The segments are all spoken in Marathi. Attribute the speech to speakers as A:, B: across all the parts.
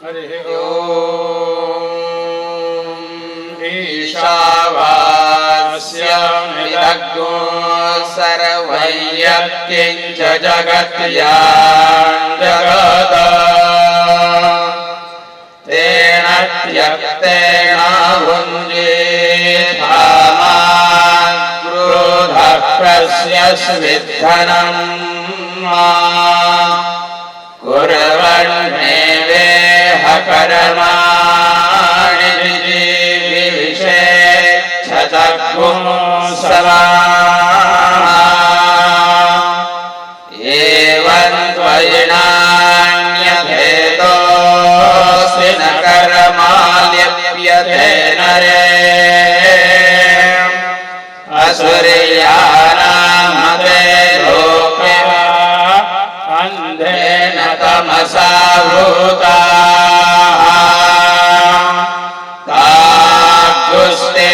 A: हरिः ओम् ईशावास्यमिदग्नो सर्वयत्किञ्च जगत्यां जगत् तेन त्यक्तेन भुञ्जीथामाक्रोधः प्रस्यस्विद्धनं कुर्वन्नेवेह कर्माणि विविशेच्छतगुंसवा एवं त्वयिनान्यभेदोऽस्ति न कर्मा लिप्यते नरे असुरीयानामते लोके अन्धेन तमसा वृताः तागुस्ते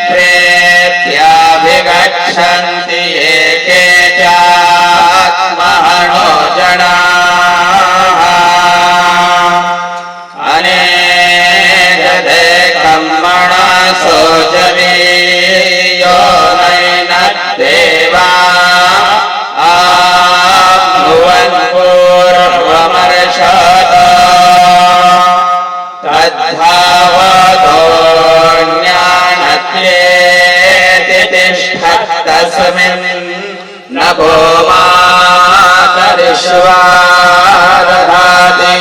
A: प्रेत्याभिगच्छन्ति ये केचात्मनो जनाः अनेकदे कर्मणा शोचनीयो नैन देवा पूर्वमर्षत तद्धावतो ज्ञानत्येति तिष्ठत्तस्मिन् न भूमातरिष्वा दधाति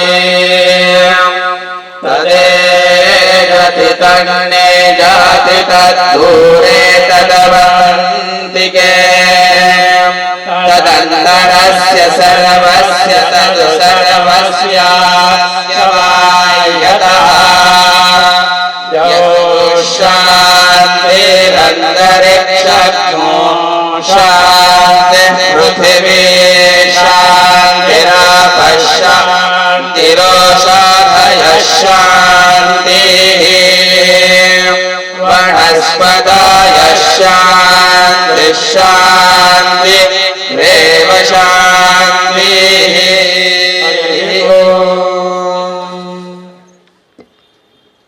A: तदेजति तन्ने जाति तद्दूरे तदवन्तिके तदन्तरस्य सर्वस्य तद् सर्वस्यास्य वायतः शान्तिरन्तरिक्षो शान्तिः पृथिवी शान्तिरापः शान्तिरोषधयः शान्तिः वनस्पतयः शान्तिः शान्तिरेव शान्तिः।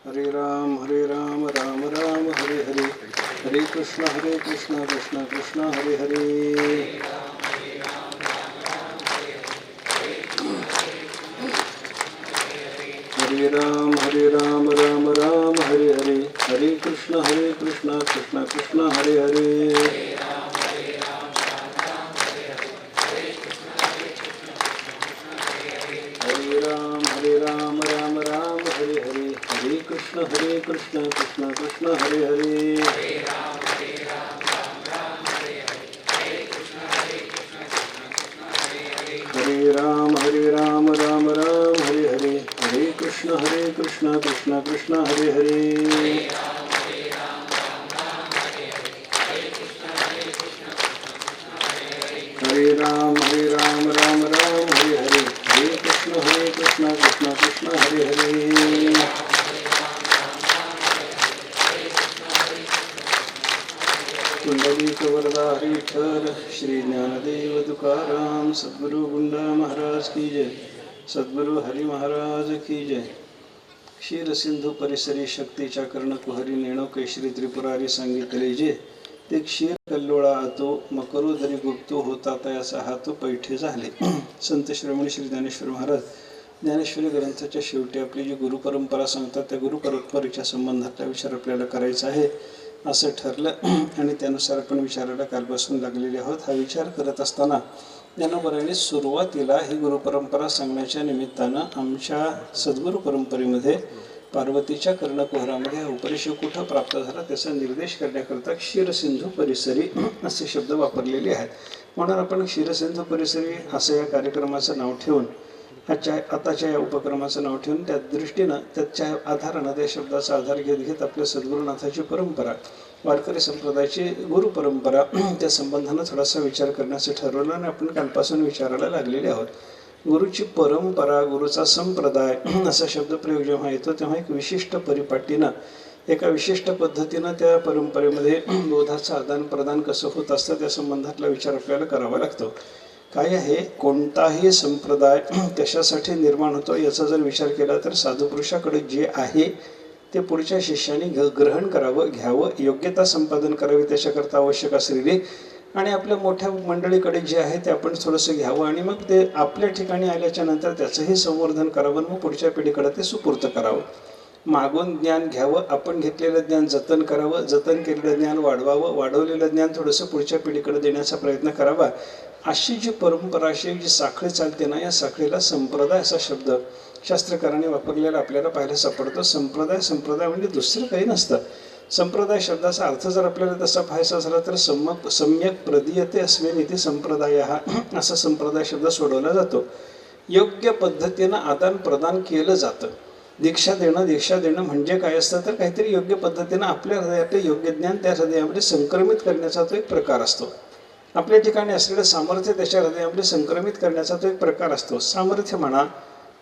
B: हरे राम राम राम हरे हरे, हरे कृष्ण कृष्ण कृष्ण हरे हरे। हरे राम राम राम हरे हरे, हरे कृष्ण कृष्ण कृष्ण हरे हरे। हरे राम राम हरे हरे, हरे कृष्ण कृष्ण कृष्ण हरे हरे। हरे राम राम हरे हरे, हरे कृष्ण कृष्ण हरे हरे। हरे राम राम हरे हरे, हरे कृष्ण कृष्ण हरे हरे। कुंडलिक वरदा हरि विठ्ठल, श्री ज्ञानदेव तुकाराम, सद्गुरु गुंडा महाराज की जय, सद्गुरु हरी महाराज की जय। क्षीर सिंधू परिसरी शक्तीच्या कर्ण कुहरी नेणो केशरी त्रिपुरारी सांगितले जे, ते क्षीर कल्लोळा आतो मकरू धरी गुप्तो होता तयाचा हातो पैठे झाले। संत श्रवणी श्री ज्ञानेश्वर महाराज ज्ञानेश्वरी ग्रंथाच्या शेवटी आपली जी गुरुपरंपरा सांगतात त्या गुरुपरंपरेच्या संबंधातला विचार आपल्याला करायचा आहे असं ठरलं आणि त्यानुसार आपण विचारायला कालपासून लागलेले आहोत। हा विचार करत असताना ज्ञानोबराने सुरुवातीला ही गुरुपरंपरा सांगण्याच्या निमित्तानं आमच्या सद्गुरु परंपरेमध्ये पार्वतीच्या कर्णकुहरामध्ये हा उपदेश कुठं प्राप्त झाला त्याचा निर्देश करण्याकरता क्षीरसिंधू परिसरी असे शब्द वापरलेले आहेत। म्हणून आपण क्षीरसिंधू परिसरी असं या कार्यक्रमाचं नाव ठेवून आताच्या या उपक्रमाचं नाव ठेवून त्या दृष्टीनं त्याच्या आधारानं त्या शब्दाचा आधार घेत आपल्या सद्गुरुनाथाची परंपरा वारकरी संप्रदायाची गुरुपरंपरा त्या संबंधानं थोडासा विचार करण्याचं ठरवलं आणि आपण कालपासून विचारायला लागलेले आहोत। गुरुची परंपरा गुरुचा संप्रदाय असा शब्दप्रयोग जेव्हा येतो तेव्हा एक विशिष्ट परिपाटीनं एका विशिष्ट पद्धतीनं त्या परंपरेमध्ये बोधाचं आदान प्रदान कसं होत असतं त्या संबंधातला विचार आपल्याला करावा लागतो। काय आहे, कोणताही संप्रदाय कशासाठी निर्माण होतो याचा जर विचार केला तर साधुपुरुषाकडे जे आहे ते पुढच्या शिष्याने ग्रहण करावं, घ्यावं, योग्यता संपादन करावी त्याच्याकरता आवश्यक असलेली, आणि आपल्या मोठ्या मंडळीकडे जे आहे ते आपण थोडंसं घ्यावं आणि मग ते आपल्या ठिकाणी आल्याच्या नंतर त्याचंही संवर्धन करावं, मग पुढच्या पिढीकडे ते सुपूर्त करावं. मागून ज्ञान घ्यावं, आपण घेतलेलं ज्ञान जतन करावं, जतन केलेलं ज्ञान वाढवावं, वाढवलेलं ज्ञान थोडंसं पुढच्या पिढीकडे देण्याचा प्रयत्न करावा. अशी जी परंपरा, अशी जी साखळी चालते ना, या साखळीला संप्रदाय असा शब्द शास्त्रकारांनी वापरलेला आपल्याला पाहायला सापडतो. संप्रदाय म्हणजे दुसरं काही नसतं. संप्रदाय शब्दाचा अर्थ जर आपल्याला तसा पाहायचा झाला तर सम्यक प्रदीयते अस्मिन् इति संप्रदायः असा संप्रदाय शब्द सोडवला जातो. योग्य पद्धतीनं आदान प्रदान केलं जातं. दीक्षा देणं म्हणजे काय असतं तर काहीतरी योग्य पद्धतीनं आपल्या हृदयातलं योग्य ज्ञान त्या हृदयामध्ये संक्रमित करण्याचा तो एक प्रकार असतो. आपल्या ठिकाणी असलेलं सामर्थ्य त्याच्या हृदयामध्ये संक्रमित करण्याचा तो एक प्रकार असतो. सामर्थ्य म्हणा,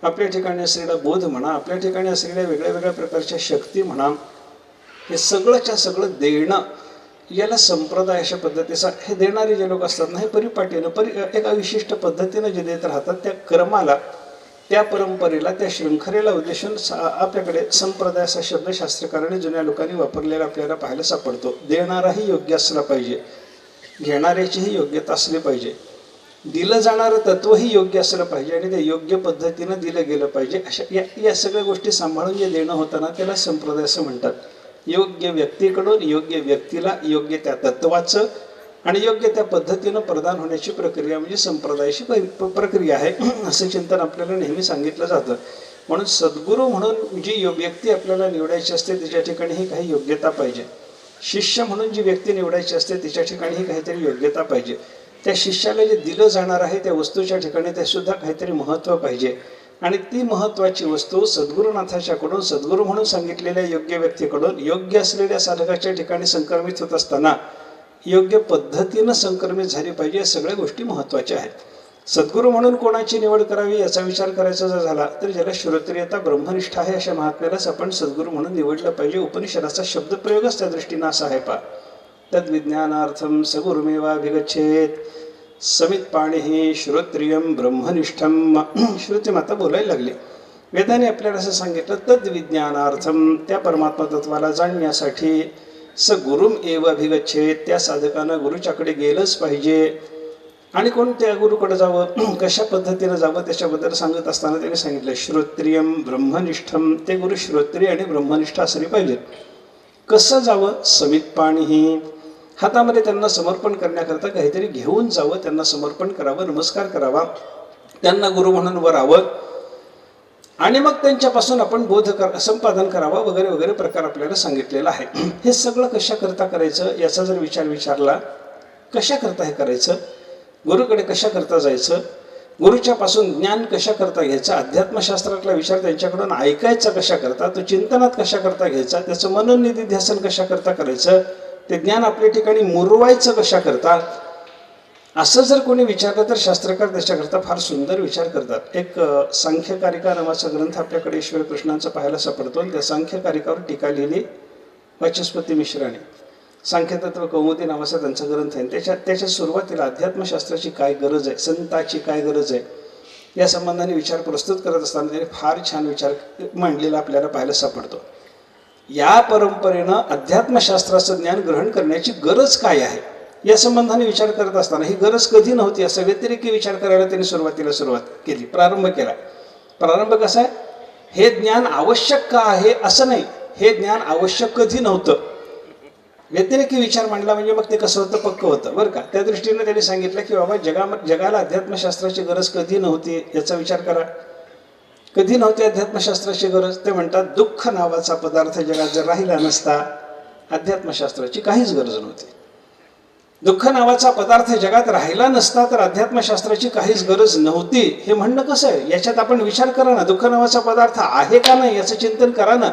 B: आपल्या ठिकाणी असलेला बोध म्हणा, आपल्या ठिकाणी असलेल्या वेगळ्या वेगळ्या प्रकारच्या शक्ती म्हणा, हे सगळंच्या सगळं देणं, याला संप्रदाय अशा पद्धतीचा, हे देणारे जे लोक असतात ना, हे परिपाटीनं एका विशिष्ट पद्धतीनं जे देत राहतात, त्या क्रमाला, त्या परंपरेला, त्या शृंखलेला उद्देशून आपल्याकडे संप्रदाय असा शब्द शास्त्रकारांनी, जुन्या लोकांनी वापरलेला आपल्याला पाहायला सापडतो. देणाराही योग्य असला पाहिजे, घेणाऱ्याचीही योग्यता असली पाहिजे, दिलं जाणारं तत्वही योग्य असलं पाहिजे आणि ते योग्य पद्धतीनं दिलं गेलं पाहिजे. अशा या सगळ्या गोष्टी सांभाळून जे देणं होतं ना, त्याला संप्रदाय असं म्हणतात. योग्य व्यक्तीकडून योग्य व्यक्तीला योग्य त्या तत्वाचं आणि योग्य त्या पद्धतीनं प्रदान होण्याची प्रक्रिया म्हणजे संप्रदायाची प्रक्रिया आहे, असं चिंतन आपल्याला नेहमी सांगितलं जातं. म्हणून सद्गुरू म्हणून जी व्यक्ती आपल्याला निवडायची असते तिच्या ठिकाणीही काही योग्यता पाहिजे. शिष्य म्हणून जी व्यक्ती निवडायची असते तिच्या ठिकाणीही काहीतरी योग्यता पाहिजे. त्या शिष्याला जे दिलं जाणार आहे त्या वस्तूच्या ठिकाणी ते सुद्धा काहीतरी महत्त्व पाहिजे. आणि ती महत्त्वाची वस्तू सद्गुरुनाथाच्याकडून, सद्गुरू म्हणून सांगितलेल्या योग्य व्यक्तीकडून, योग्य असलेल्या साधकाच्या ठिकाणी संक्रमित होत असताना योग्य पद्धतीनं संक्रमित झाली पाहिजे. या सगळ्या गोष्टी महत्त्वाच्या आहेत. सद्गुरू म्हणून कोणाची निवड करावी याचा विचार करायचा जर झाला तर ज्याला श्रोत्रियता, ब्रह्मनिष्ठा आहे अशा महात्म्यालाच आपण सद्गुरू म्हणून निवडलं पाहिजे. उपनिषदाचा शब्दप्रयोगच त्या दृष्टीनं असा आहे. पा तद्विज्ञानार्थम सगुरुमेवाभिगच्छेत समित पाणिः श्रोत्रियम ब्रह्मनिष्ठम. श्रुती माता बोलायला लागली. वेदाने आपल्याला असं सांगितलं, तद्विज्ञानार्थम, त्या परमात्मा तत्वाला जाणण्यासाठी, स गुरुम एव अभिगच्छेत, त्या साधकानं गुरुच्याकडे गेलंच पाहिजे. आणि कोणत्या गुरुकडे जावं, कशा पद्धतीनं जावं त्याच्याबद्दल सांगत असताना त्याने सांगितलं श्रोत्रियम ब्रह्मनिष्ठम. ते गुरु श्रोत्रिय आणि ब्रह्मनिष्ठ असले पाहिजेत. कसं जावं, समित पाणिः, हातामध्ये त्यांना समर्पण करण्याकरता काहीतरी घेऊन जावं, त्यांना समर्पण करावं, नमस्कार करावा, त्यांना गुरु म्हणून वरावं आणि मग त्यांच्यापासून आपण बोध संपादन करावा वगैरे वगैरे प्रकार आपल्याला सांगितलेला आहे. हे सगळं कशाकरता करायचं याचा जर विचारला, कशाकरता हे करायचं, गुरुकडे कशाकरता जायचं, गुरुच्या पासून ज्ञान कशाकरता घ्यायचं, अध्यात्मशास्त्रातला विचार त्यांच्याकडून ऐकायचा कशाकरता, तो चिंतनात कशाकरता घ्यायचा, त्याचं मनन निधिध्यासन कशाकरता करायचं, ते ज्ञान आपल्या ठिकाणी मुरवायचं कशाकरता, असं जर कोणी विचारलं तर शास्त्रकार त्याच्याकरता फार सुंदर विचार करतात. एक सांख्यकारिका नावाचा ग्रंथ आपल्याकडे ईश्वर कृष्णांचा पाहायला सापडतो आणि त्या सांख्यकारिकावर टीका लिहिली वाचस्पती मिश्राने. सांख्यतत्व कौमुदी नावाचा त्यांचा ग्रंथ आहे. त्याच्या सुरुवातीला अध्यात्मशास्त्राची काय गरज आहे, संताची काय गरज आहे या संबंधाने विचार प्रस्तुत करत असताना त्याने फार छान विचार मांडलेला आपल्याला पाहायला सापडतो. या परंपरेनं अध्यात्मशास्त्राचं ज्ञान ग्रहण करण्याची गरज काय आहे या संबंधाने विचार करत असताना ही गरज कधी नव्हती असं व्यतिरिक्त विचार करायला त्यांनी सुरुवात केली, प्रारंभ केला. प्रारंभ कसा आहे, हे ज्ञान आवश्यक का आहे असं नाही, हे ज्ञान आवश्यक कधी नव्हतं. व्यतिरिक्त विचार मांडला म्हणजे मग ते कसं होतं, पक्क होतं बरं का. त्या दृष्टीने त्यांनी सांगितलं की बाबा जगाला अध्यात्मशास्त्राची गरज कधी नव्हती याचा विचार करा. कधी नव्हती अध्यात्मशास्त्राची गरज, ते म्हणतात दुःख नावाचा पदार्थ जगात जर राहिला नसता अध्यात्मशास्त्राची काहीच गरज नव्हती. दुःख नावाचा पदार्थ जगात राहिला नसता तर अध्यात्मशास्त्राची काहीच गरज नव्हती. हे म्हणणं कसं आहे, याच्यात आपण विचार करा ना, दुःख नावाचा पदार्थ आहे का नाही याचं चिंतन करा ना.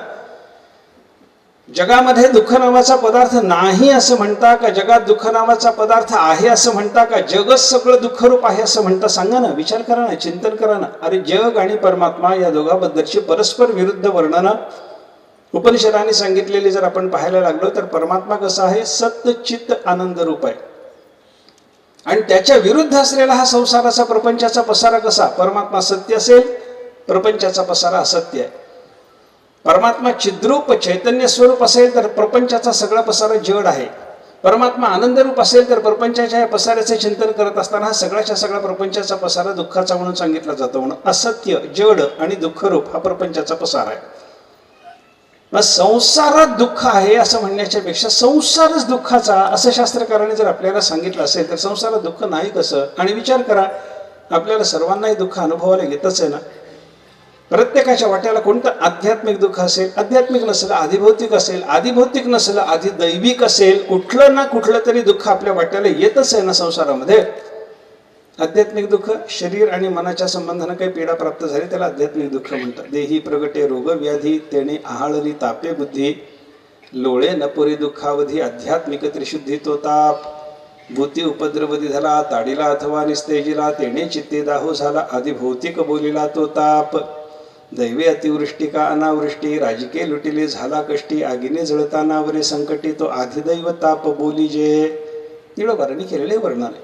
B: जगामध्ये दुःख नावाचा पदार्थ नाही असं म्हणता का, जगात दुःख नावाचा पदार्थ आहे असं म्हणता का, जगच सगळं दुःखरूप आहे असं म्हणता, सांगा ना, विचार करा ना, चिंतन करा ना. अरे जग आणि परमात्मा या दोघांबद्दलची परस्पर विरुद्ध वर्णनं उपनिषदांनी सांगितलेली जर आपण पाहायला लागलो तर परमात्मा कसा आहे, सत्य चित्त आनंद रूप आहे आणि त्याच्या विरुद्ध असलेला हा संसाराचा प्रपंचाचा पसारा कसा? परमात्मा सत्य असेल, प्रपंचाचा पसारा असत्य आहे. परमात्मा चिद्रूप चैतन्य स्वरूप असेल तर प्रपंचाचा सगळा पसारा जड आहे. परमात्मा आनंदरूप असेल तर प्रपंचाच्या या पसाऱ्याचे चिंतन करत असताना हा सगळ्याच्या सगळा प्रपंचाचा पसारा दुःखाचा म्हणून सांगितला जातो. म्हणून असत्य, जड आणि दुःखरूप हा प्रपंचाचा पसारा आहे. मग संसारात दुःख आहे असं म्हणण्याच्या पेक्षा संसारच दुःखाचा असं शास्त्रकारांनी जर आपल्याला सांगितलं असेल तर संसारात दुःख नाही कसं? आणि विचार करा, आपल्याला सर्वांनाही दुःख अनुभवायला येतच आहे ना. प्रत्येकाच्या वाट्याला कोणतं आध्यात्मिक दुःख असेल, आध्यात्मिक नसेल आधिभौतिक असेल, आधिभौतिक नसेल आधिदैविक असेल, कुठलं ना कुठलं तरी दुःख आपल्या वाट्याला येतच आहे ना संसारामध्ये. आध्यात्मिक दुःख शरीर आणि मनाच्या संबंधानं काही पीडा प्राप्त झाली त्याला आध्यात्मिक दुःख म्हणतात. देही प्रगटे रोग व्याधी तेणे आहाळली तापे बुद्धी लोळे नपुरी दुःखावधी आध्यात्मिक त्रिशुद्धी तो ताप भूती उपद्रवधी झाला ताडीला अथवा निस्तेजीला तेणे चित्ते दाहो झाला आधी भौतिक बोलीला तो ताप दैवे अतिवृष्टी का अनावृष्टी राजके लुटिले झाला कष्टी आगीने जळतानावरे संकटी तो आधिदैव ताप बोली जे. तिळोबारांनी केलेले वर्णन आहे.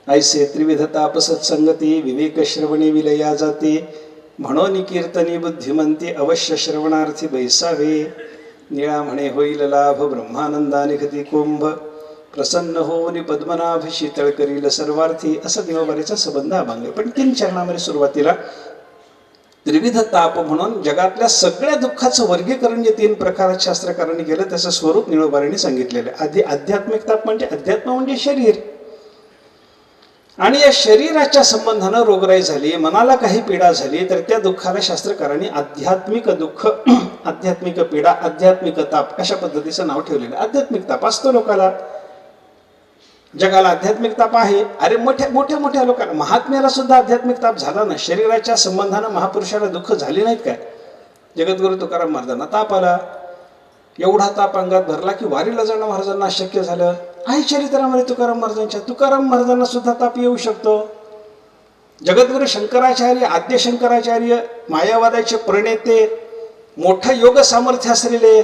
B: ऐसे त्रिविध ताप सत्संगती विवेक श्रवणी विलया जाते म्हणून कीर्तनी बुद्धिमंती अवश्य श्रवणार्थी बैसावे निळा म्हणे होईल लाभ ब्रह्मानंदा निघती कुंभ प्रसन्न होऊन पद्मनाभ शीतळ करील सर्वार्थी. असा दिवाबारीचा संबंध अभंग आहे. पण 3 चरणामध्ये सुरुवातीला त्रिविध ताप म्हणून जगातल्या सगळ्या दुःखाचं वर्गीकरण जे 3 प्रकारात शास्त्रकारांनी केलं त्याचं स्वरूप निळोबारांनी सांगितलेलं आहे. आधी आध्यात्मिक ताप म्हणजे अध्यात्म म्हणजे शरीर, आणि या शरीराच्या संबंधानं रोगराई झाली, मनाला काही पीडा झाली तर त्या दुःखाला शास्त्रकारांनी आध्यात्मिक दुःख, आध्यात्मिक पीडा, आध्यात्मिक ताप अशा पद्धतीचं नाव ठेवलेलं. आध्यात्मिक ताप असतो लोकाला, जगाला आध्यात्मिक ताप आहे. अरे मोठ्या मोठ्या लोकांना, महात्म्याला सुद्धा आध्यात्मिक ताप झाला ना. शरीराच्या संबंधानं महापुरुषाला दुःख झाली नाहीत काय? जगद्गुरु तुकाराम महाराजांना ताप आला, एवढा ताप अंगात भरला की वारीला जाणं महाराजांना अशक्य झालं. आहे चरित्रामध्ये तुकाराम महाराजांच्या. तुकाराम महाराजांना सुद्धा ताप येऊ शकतो. जगद्गुरु शंकराचार्य, आद्य शंकराचार्य, मायावादाचे प्रणेते, मोठं योग सामर्थ्य असलेले,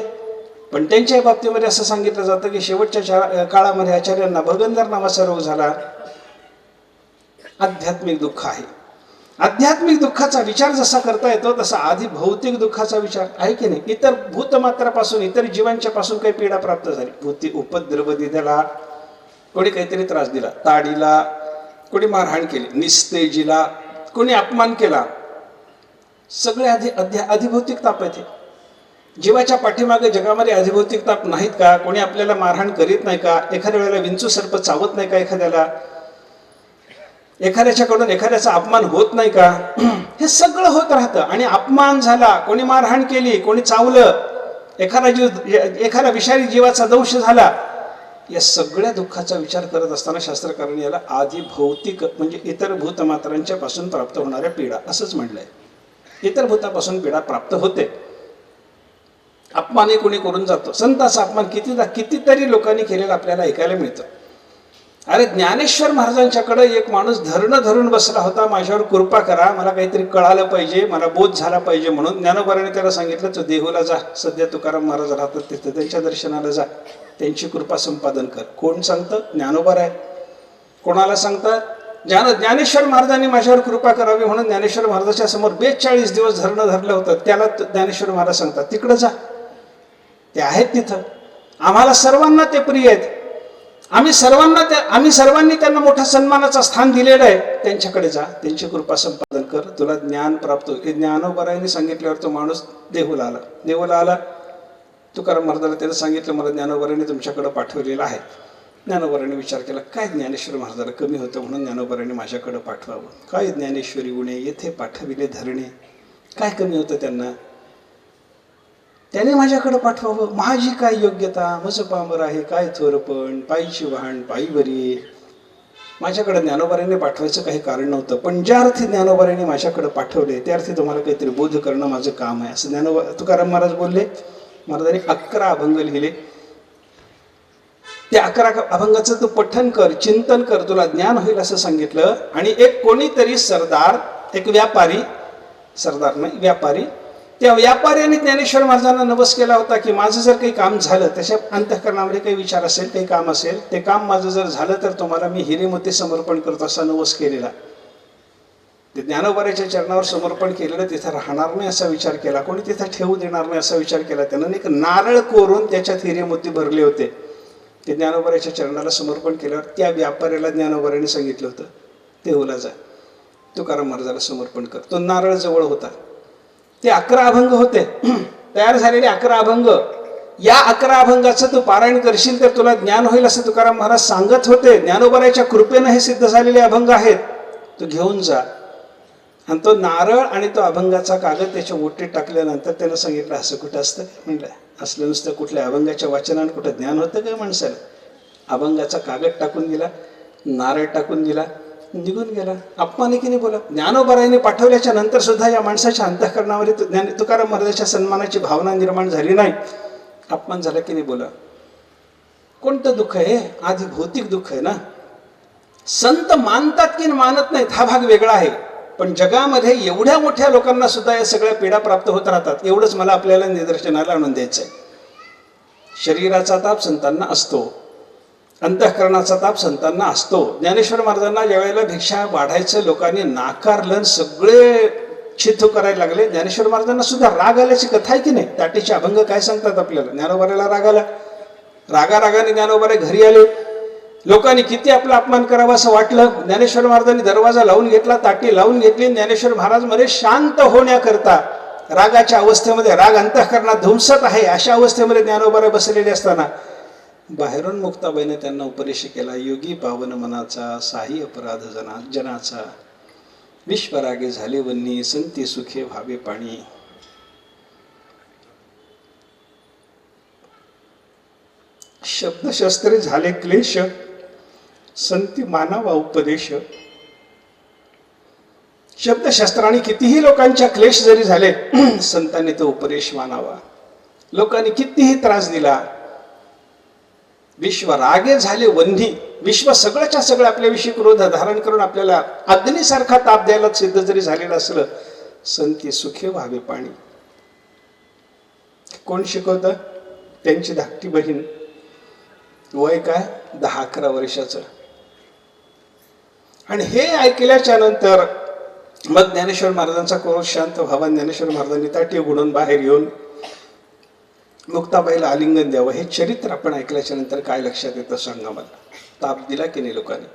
B: पण त्यांच्या बाबतीमध्ये असं सांगितलं जातं की शेवटच्या काळामध्ये आचार्यांना भगंदर नावाचा रोग झाला. आध्यात्मिक दुःख आहे. आध्यात्मिक दुःखाचा विचार जसा करता येतो तसा आधी भौतिक दुःखाचा विचार आहे की नाही. इतर भूतमात्रापासून, इतर जीवांच्या पासून काही पीडा प्राप्त झाली, भूती उपद्रव दिला, कोणी काहीतरी त्रास दिला, ताडीला कोणी मारहाण केली, निस्तेजीला कोणी अपमान केला, सगळे अधिभौतिक ताप आहेत. जीवाच्या पाठीमागे जगामध्ये अधिभौतिक ताप नाहीत का? कोणी आपल्याला मारहाण करीत नाही का? एखाद्या वेळेला विंचू सर्प चावत नाही का एखाद्याला? एखाद्याच्याकडून एखाद्याचा अपमान होत नाही का? हे सगळं होत राहतं. आणि अपमान झाला, कोणी मारहाण केली, कोणी चावलं, एखादा विषारी जीवाचा दंश झाला, या सगळ्या दुःखाचा विचार करत असताना शास्त्रकारांनी याला आधिभौतिक म्हणजे इतर भूतमात्रांच्या पासून प्राप्त होणाऱ्या पीडा असंच म्हटलंय. इतर भूतापासून पीडा प्राप्त होते. अपमानही कोणी करून जातो. संतांचा अपमान कितीतरी लोकांनी केलेला आपल्याला ऐकायला मिळतं. अरे ज्ञानेश्वर महाराजांच्याकडे एक माणूस धरून बसला होता, माझ्यावर कृपा करा, मला काहीतरी कळालं पाहिजे, मला बोध झाला पाहिजे म्हणून. ज्ञानोबाराने त्याला सांगितलं तू देहूला जा, सध्या तुकाराम महाराज राहतात तिथं, त्यांच्या दर्शनाला जा, त्यांची कृपा संपादन कर. कोण सांगतं? ज्ञानोबा आहे. कोणाला सांगतात? ज्ञानेश्वर महाराजांनी माझ्यावर कृपा करावी म्हणून ज्ञानेश्वर महाराजाच्या समोर 42 दिवस धरलं होतं. त्याला ज्ञानेश्वर महाराज सांगतात तिकडं जा, ते आहेत तिथं, आम्हाला सर्वांना ते प्रिय आहेत, आम्ही सर्वांनी त्यांना मोठा सन्मानाचं स्थान दिलेलं आहे, त्यांच्याकडे जा, त्यांची कृपा संपादन कर, तुला ज्ञान प्राप्त होईल. हे ज्ञानोबारायांनी सांगितल्यावर तो माणूस देहूला आला. तुकाराम महाराजाला त्यानं सांगितलं मला ज्ञानोबारायांनी तुमच्याकडे पाठवलेलं आहे. ज्ञानोबारायांनी विचार केला काय ज्ञानेश्वर महाराजाला कमी होतं म्हणून ज्ञानोबारायांनी माझ्याकडे पाठवावं. काय ज्ञानेश्वरी गुणे येथे पाठविले धरणे, काय कमी होतं त्यांना, त्याने माझ्याकडे पाठवावं. माझी काय योग्यता, मज पामर आहे काय थोरपण, पायीची वाहन पायी बरी. माझ्याकडे ज्ञानोबारायांनी पाठवायचं काही कारण नव्हतं, पण ज्या अर्थी ज्ञानोबारायांनी माझ्याकडे पाठवले त्या अर्थी तुम्हाला काहीतरी बोध करणं माझं काम आहे असं तुकाराम महाराज बोलले. महाराजांनी 11 अभंग लिहिले. त्या 11 अभंगाचं तू पठन कर, चिंतन कर, तुला ज्ञान होईल असं सांगितलं. आणि एक कोणीतरी सरदार, एक व्यापारी, सरदार नाही व्यापारी, त्या व्यापाऱ्याने ज्ञानेश्वर महाराजांना नवस केला होता की माझं जर काही काम झालं, त्याच्या अंतःकरणामध्ये काही विचार असेल, काही काम असेल, ते काम माझं जर झालं तर तुम्हाला मी हिरे मोती समर्पण करतो असा नवस केलेला. ते ज्ञानोबाच्या चरणावर समर्पण केलेलं तिथं राहणार नाही असा विचार केला, कोणी तिथं ठेवू देणार नाही असा विचार केला. त्यानं एक नारळ कोरून त्याच्यात हिरे मोती भरले होते. ते ज्ञानोबाच्या चरणाला समर्पण केल्यावर त्या व्यापाऱ्याला ज्ञानोबाने सांगितलं होतं देहूला जा, तुकाराम महाराजाला समर्पण कर. तो नारळ जवळ होता. ते 11 अभंग होते तयार झालेले 11 अभंग. या 11 अभंगाचं तू पारायण करशील तर तुला ज्ञान होईल असं तुकाराम महाराज सांगत होते. ज्ञानोबाच्या कृपेनं हे सिद्ध झालेले अभंग आहेत. तू घेऊन जा. आणि तो नारळ आणि तो अभंगाचा कागद त्याच्या ओटीत टाकल्यानंतर त्यानं सांगितलं असं कुठं असतं म्हणलं, असलं नुसतं कुठल्या अभंगाच्या वाचनानं कुठं ज्ञान होतं का माणसाला. अभंगाचा कागद टाकून दिला, नारळ टाकून दिला, निघून गेला. अपमान की नाही बोला. ज्ञानोबारायने पाठवल्याच्या नंतर सुद्धा या माणसाच्या अंतःकरणावर तुकाराम महाराजांच्या सन्मानाची भावना निर्माण झाली नाही. अपमान झाला की नाही बोला. कोणतं दुःख आहे? आधी भौतिक दुःख आहे ना. संत मानतात की मानत नाहीत हा भाग वेगळा आहे, पण जगामध्ये एवढ्या मोठ्या लोकांना सुद्धा या सगळ्या पीडा प्राप्त होत राहतात. एवढंच मला आपल्याला निदर्शनाला आणून द्यायचं आहे. शरीराचा ताप संतांना असतो, अंतःकरणाचा ताप संतांना असतो. ज्ञानेश्वर महाराजांना ज्यावेळेला भिक्षा वाढायचं लोकांनी नाकारलं, सगळे छिथू करायला लागले. ज्ञानेश्वर महाराजांना सुद्धा राग आल्याची कथा आहे की नाही. ताटीचे अभंग काय सांगतात आपल्याला. ज्ञानोबाला राग आला, रागारागाने ज्ञानोबारे घरी आले. लोकांनी किती आपला अपमान करावा असं वाटलं. ज्ञानेश्वर महाराजांनी दरवाजा लावून घेतला, ताटी लावून घेतली. ज्ञानेश्वर महाराज मध्ये शांत होण्याकरता रागाच्या अवस्थेमध्ये, राग अंतःकरणात धुमसत आहे अशा अवस्थेमध्ये ज्ञानोबारे बसलेले असताना बाहेरून मुक्ताबाईने त्यांना उपदेश केला. योगी पावन मनाचा, साही अपराध जनाचा, विश्वरागे झाले वन्नी, संती सुखे व्हावे पाणी. शब्दशस्त्रे झाले क्लेश, संती मानावा उपदेश. शब्दशस्त्राने कितीही लोकांच्या क्लेश जरी झाले, संतांनी तो उपदेश मानावा. लोकांनी कितीही त्रास दिला, विश्व रागे झाले वन्ही, विश्व सगळ्याच्या सगळं आपल्याविषयी क्रोध धारण करून आपल्याला अग्नीसारखा ताप द्यायला सिद्ध जरी झालेलं असलं, संती सुखे व्हावे पाणी. कोण शिकवतं? त्यांची धाकटी बहीण. वय काय? 10-11 वर्षाचं. आणि हे ऐकल्याच्या नंतर मग ज्ञानेश्वर महाराजांचा क्रोध शांत व्हावा. ज्ञानेश्वर महाराजांनी ताटी उघडून बाहेर येऊन मुक्ताबाईला आलिंगन द्यावं. हे चरित्र आपण ऐकल्याच्या नंतर काय लक्षात येतं सांगा मला. ताप दिला की नाही लोकांनी?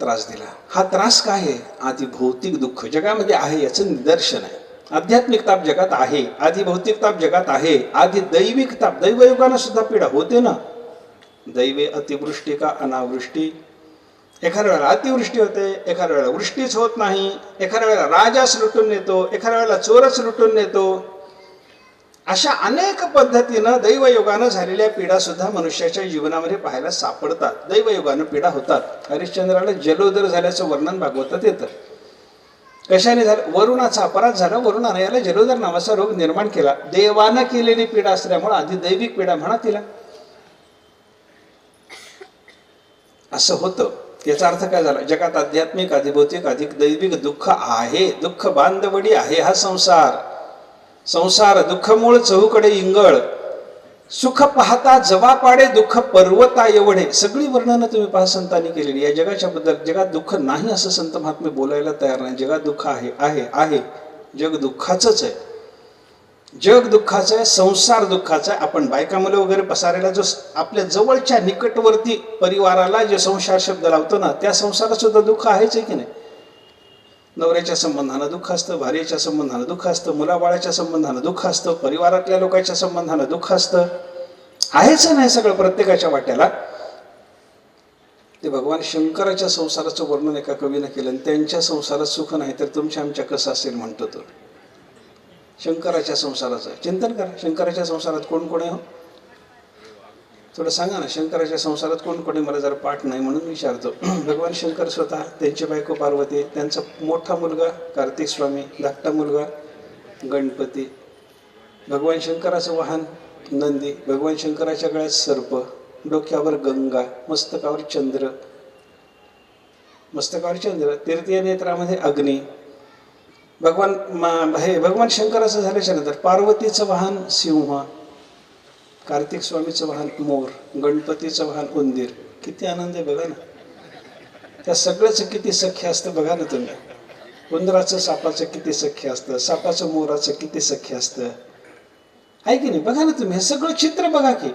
B: त्रास दिला. हा त्रास काय आहे? आधी भौतिक दुःख जगामध्ये आहे याचं निदर्शन आहे. आध्यात्मिक ताप जगात आहे, आधी भौतिक ताप जगात आहे, आधी दैविक ताप. दैवयुगानं सुद्धा पीडा होते ना. दैवे अतिवृष्टी का अनावृष्टी. एखाद्या वेळेला अतिवृष्टी होते, एखाद्या वेळेला वृष्टीच होत नाही, एखाद्या वेळेला राजाच लुटून नेतो, एखाद्या वेळेला चोरच लुटून नेतो. अशा अनेक पद्धतीनं दैवयोगानं झालेल्या पीडा सुद्धा मनुष्याच्या जीवनामध्ये पाहायला सापडतात. दैवयोगानं पीडा होतात. हरिश्चंद्राला जलोदर झाल्याचं वर्णन भागवतात येतं. कशाने झालं? वरुणाचा अपराध झाला. वरुणाने याला जलोदर नावाचा रोग निर्माण केला. देवानं केलेली पीडा असल्यामुळे आधी दैविक पीडा म्हणा तिला. असं होतं. याचा अर्थ काय झाला? जगात आध्यात्मिक, अधिभौतिक, अधिक दैविक दुःख आहे. दुःख बांधवडी आहे हा संसार. संसार दुःख मूळ चहूकडे इंगळ, सुख पाहता जवा पाडे, दुःख पर्वता एवढे. सगळी वर्णनं तुम्ही पहा संतांनी केलेली. या जगाच्या बद्दल. जगात दुःख नाही असं संत महात्मे बोलायला तयार नाही. जगात दुःख आहे, आहे, आहे. जग दुःखाचंच आहे. जग दुःखाचं आहे, संसार दुःखाचा आहे. आपण बायका मुलं वगैरे पसारायला जो आपल्या जवळच्या निकटवर्ती परिवाराला जे संसार शब्द लावतो ना, त्या संसारात सुद्धा दुःख आहेच आहे की नाही. नवऱ्याच्या संबंधानं दुःख असतं, भार्येच्या संबंधानं दुःख असतं, मुलाबाळाच्या संबंधानं दुःख असतं, परिवारातल्या लोकांच्या संबंधानं दुःख असतं. आहेच नाही सगळं प्रत्येकाच्या वाट्याला. ते भगवान शंकराच्या संसाराचं वर्णन एका कवीनं केलं. आणि त्यांच्या संसारात सुख नाही तर तुमच्या आमच्या कसं असेल म्हणतो तो. शंकराच्या संसाराचं चिंतन करा. शंकराच्या संसारात कोण कोण आहे हो? थोडं सांगा ना. शंकराच्या संसारात कोण कोणी? मला जरा पाठ नाही म्हणून विचारतो. भगवान शंकर स्वतः, त्यांची बायको पार्वती, त्यांचा मोठा मुलगा कार्तिक स्वामी, धाकटा मुलगा गणपती, भगवान शंकराचं वाहन नंदी, भगवान शंकराच्या गळ्यात सर्प, डोक्यावर गंगा, मस्तकावर चंद्र, तृतीय नेत्रामध्ये अग्नी, भगवान शंकराचं झाल्याच्या नंतर पार्वतीचं वाहन सिंह, कार्तिक स्वामीचं वाहन मोर, गणपतीचं वाहन उंदीर. किती आनंद आहे बघा ना. त्या सगळ्याचं किती सख्य असतं बघा ना तुम्ही. उंदराचं सापाचं किती सख्य असतं, सापाचं मोराचं किती सख्य असतं, आहे की नाही? बघा ना तुम्ही, हे सगळं चित्र बघा की.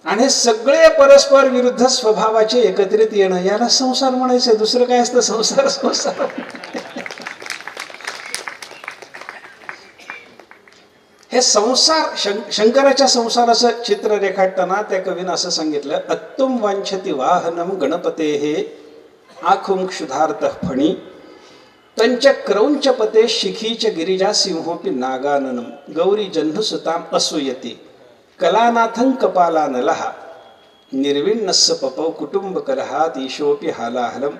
B: आणि हे सगळे परस्पर विरुद्ध स्वभावाचे एकत्रित येणं, याला संसार म्हणायचं. दुसरं काय असतं? संसार. संसार हे संसार, शंकराच्या संसाराचं चित्र रेखाटताना त्या कवीनं असं सांगितलं, अत्तुम वांछति वाहनम गणपतेः आखुं क्षुधार्थ फणी तंच क्रौंचपते शिखीच गिरिजा सिंहोपि नागाननम गौरी जह्नुसुताम असूयति कलानाथं कपालानलः निर्विण्णस्य पपौ कुटुंब कलहात ईशोपि हालाहलम.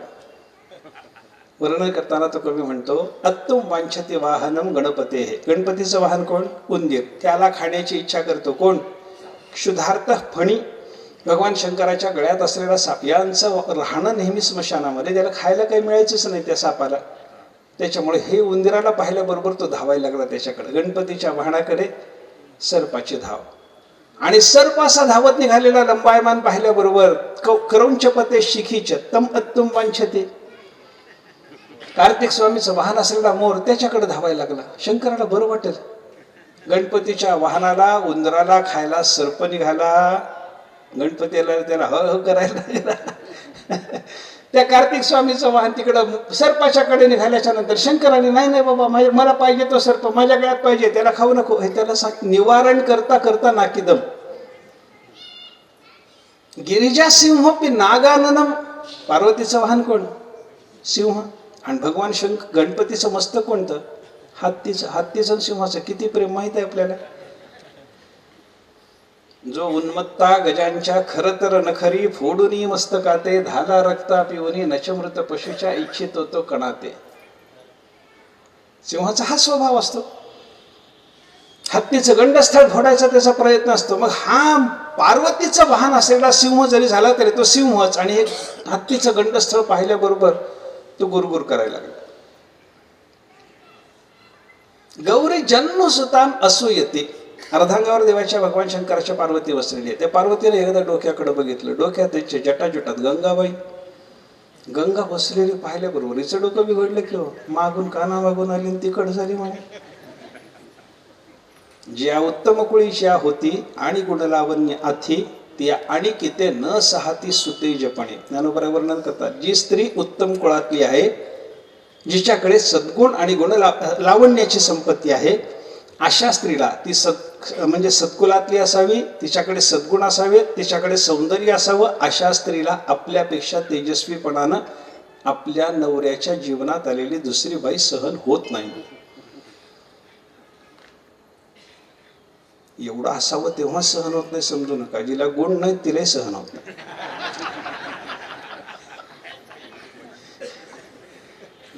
B: वर्णन करताना तो कवी म्हणतो, अत्तुम वांछति वाहनम गणपतेः. गणपतीचं वाहन कोण? उंदीर. त्याला खाण्याची इच्छा करतो कोण? क्षुधार्थ फणी. भगवान शंकराच्या गळ्यात असलेला साप. यांचं राहणं नेहमी स्मशानामध्ये, त्याला खायला काही मिळायचंच नाही त्या सापाला. त्याच्यामुळे हे उंदीराला पाहिल्याबरोबर तो धावायला लागला त्याच्याकडे. गणपतीच्या वाहनाकडे सर्पाची धाव. आणि सर्प असा धावत निघालेला लंबायमान पाहिल्याबरोबर क्रौंचपते शिखीच तम अत्तुम वांछते. कार्तिक स्वामीचं वाहन असलेला मोर त्याच्याकडे धावायला लागला. शंकराला बरं वाटेल. गणपतीच्या वाहनाला उंदराला खायला सर्प निघाला. गणपतीला त्याला ह करायला लागला. त्या कार्तिक स्वामीचं वाहन तिकडं सर्पाच्या कडे निघाल्याच्या नंतर शंकराने, नाही नाही बाबा, मला पाहिजे तो सर्प, माझ्या गळ्यात पाहिजे, त्याला खाऊ नको, हे त्याला निवारण करता करता नाकीदम. गिरिजा सिंहोपि नागाननम. पार्वतीचं वाहन कोण? सिंह. आणि भगवान गणपतीचं मस्तक कोणतं? हत्तीचं सिंहाचं. किती प्रेम माहित आहे आपल्याला. जो उन्मत्ता गजांच्या खरतर नखरी फोडुनी मस्तकाते धाला रक्ता पिवनी नचमृत पशुच्या इच्छितो तो कणाते. सिंहाचा हा स्वभाव असतो. हत्तीचं गंडस्थळ फोडायचा त्याचा प्रयत्न असतो. मग हा पार्वतीचं वाहन असलेला सिंह जरी झाला तरी तो सिंहच. आणि हे हत्तीचं गंडस्थळ पाहिल्याबरोबर तो गुरगुर करायला लागला. गौरी जन्मसुताम असूयते. अर्धांगावर देवाच्या भगवान शंकराच्या पार्वती बसलेली आहे. त्या पार्वतीने एकदा डोक्याकडे बघितलं. डोक्यात त्याच्या जटाजुटात गंगाबाई. गंगा बसलेली पाहिल्याबरोबर हिचं डोकं बिघडलं की हो. मागून काना मागून आली तिकड झाली म्हणे. ज्या उत्तम कुळीच्या होती आणि गुणलावण्य आथी त्या आणि किते न सहाती सुतेजपणे. ज्ञानोबा वर्णन करतात, जी स्त्री उत्तम कुळातली आहे, जिच्याकडे सद्गुण आणि गुण लावण्याची संपत्ती आहे, अशा स्त्रीला, ती म्हणजे सत्कुलातली असावी, तिच्याकडे सद्गुण असावेत, तिच्याकडे सौंदर्य असावं, अशा स्त्रीला आपल्यापेक्षा तेजस्वीपणानं आपल्या नवऱ्याच्या जीवनात आलेली दुसरी बाई सहन होत नाही. एवढं असावं तेव्हा सहन होत नाही समजू नका. जिला गुण नाही तिलाही सहन होत नाही.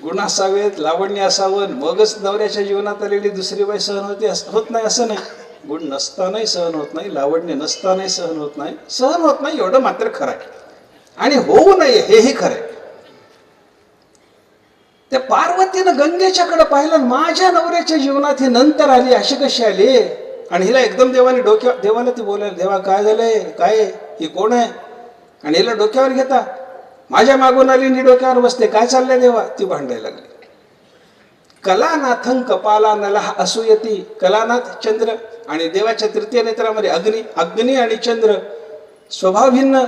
B: गुण असावेत, लावण्य असावं, मगच नवऱ्याच्या जीवनात आलेली दुसरी बाई सहन होत नाही असं नाही. गुण नसतानाही सहन होत नाही, लावण्य नसतानाही सहन होत नाही. सहन होत नाही एवढं मात्र खरं आहे. आणि होऊ नये हेही खरं आहे. त्या पार्वतीनं गंगेच्याकडे पाहिलं, माझ्या नवऱ्याच्या जीवनात ही नंतर आली, अशी कशी आली? आणि हिला एकदम देवाला ती बोलायला, देवा काय झालंय, काय ही कोण आहे? आणि हिला डोक्यावर घेता, माझ्या मागून आली आणि डोक्यावर बसते, काय चाललंय देवा? ती भांडायला लागली. कलानाथं कपाला नलः असूयती. कलानाथ चंद्र आणि देवाच्या तृतीय नेत्रामध्ये अग्नी आणि चंद्र स्वभाव भिन्न,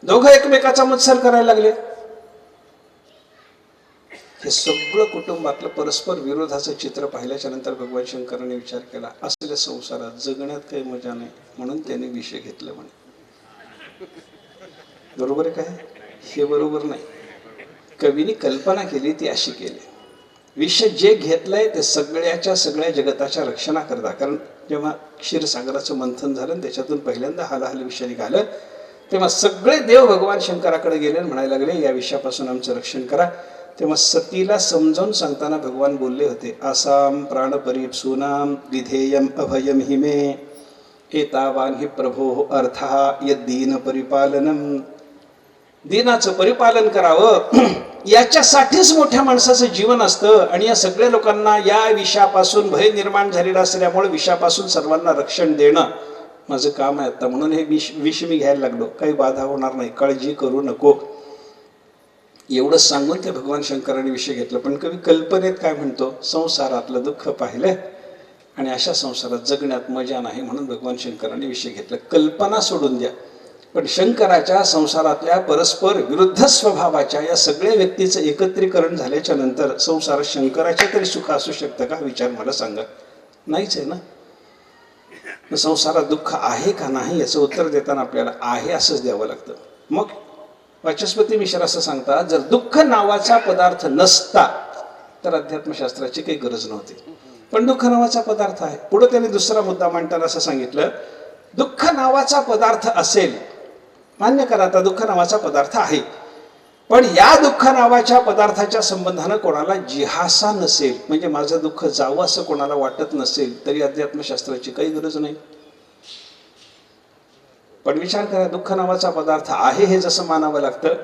B: दोघं एकमेकाचा मत्सर करायला लागले. हे सगळं कुटुंबातलं परस्पर विरोधाचं चित्र पाहिल्याच्या नंतर भगवान शंकराने विचार केला, असल्या संसारात जगण्यात काही मजा नाही, म्हणून त्याने विषय घेतलं म्हणे. बरोबर आहे काय? हे बरोबर नाही. कवीने कल्पना केली ती अशी केली, विषय जे घेतलंय ते सगळ्या जगताच्या रक्षणाकरता. कारण जेव्हा क्षीरसागराचं मंथन झालं त्याच्यातून पहिल्यांदा हालाहल विषय निघालं, तेव्हा सगळे देव भगवान शंकराकडे गेले आणि म्हणायला लागले, या विषयापासून आमचं रक्षण करा. तेव्हा सतीला समजावून सांगताना भगवान बोलले होते, आसाम प्राणपरीप्सूनाम विधेयम अभयम हिमे एतावान हि प्रभो अर्थः यद्दीन परिपालनम. दीनाचं परिपालन करावं याच्यासाठीच मोठ्या माणसाचं जीवन असतं. आणि या सगळ्या लोकांना या विषापासून भय निर्माण झालेला असल्यामुळे विषापासून सर्वांना रक्षण देणं माझं काम आहे आता. म्हणून हे विष मी घ्यायला लागलो. काही बाधा होणार नाही, काळजी करू नको, एवढंच सांगून ते भगवान शंकरांनी विषय घेतलं. पण कवी कल्पनेत काय म्हणतो, संसारातलं दुःख पाहिलं आणि अशा संसारात जगण्यात मजा नाही, म्हणून भगवान शंकरांनी विषय घेतला. कल्पना सोडून द्या, पण शंकराच्या संसारातल्या परस्पर विरुद्ध स्वभावाच्या या सगळ्या व्यक्तीचं एकत्रीकरण झाल्याच्या नंतर संसारात शंकराच्या तरी सुख असू शकतं का? विचार मला सांगा. नाहीच आहे ना. संसारात दुःख आहे का नाही याचं उत्तर देताना आपल्याला आहे असंच द्यावं लागतं. मग वाचस्पती मिश्र असं सांगतात, जर दुःख नावाचा पदार्थ नसता तर अध्यात्मशास्त्राची काही गरज नव्हती. पण दुःख नावाचा पदार्थ आहे. पुढे त्याने दुसरा मुद्दा मांडताना असं सांगितलं, दुःख नावाचा पदार्थ असेल, मान्य करा आता दुःख नावाचा पदार्थ आहे, पण या दुःख नावाच्या पदार्थाच्या संबंधानं कोणाला जिहासा नसेल, म्हणजे माझं दुःख जावं असं कोणाला वाटत नसेल, तरी अध्यात्मशास्त्राची काही गरज नाही. पण विचार करा, दुःख नावाचा पदार्थ आहे हे जसं मानावं लागतं,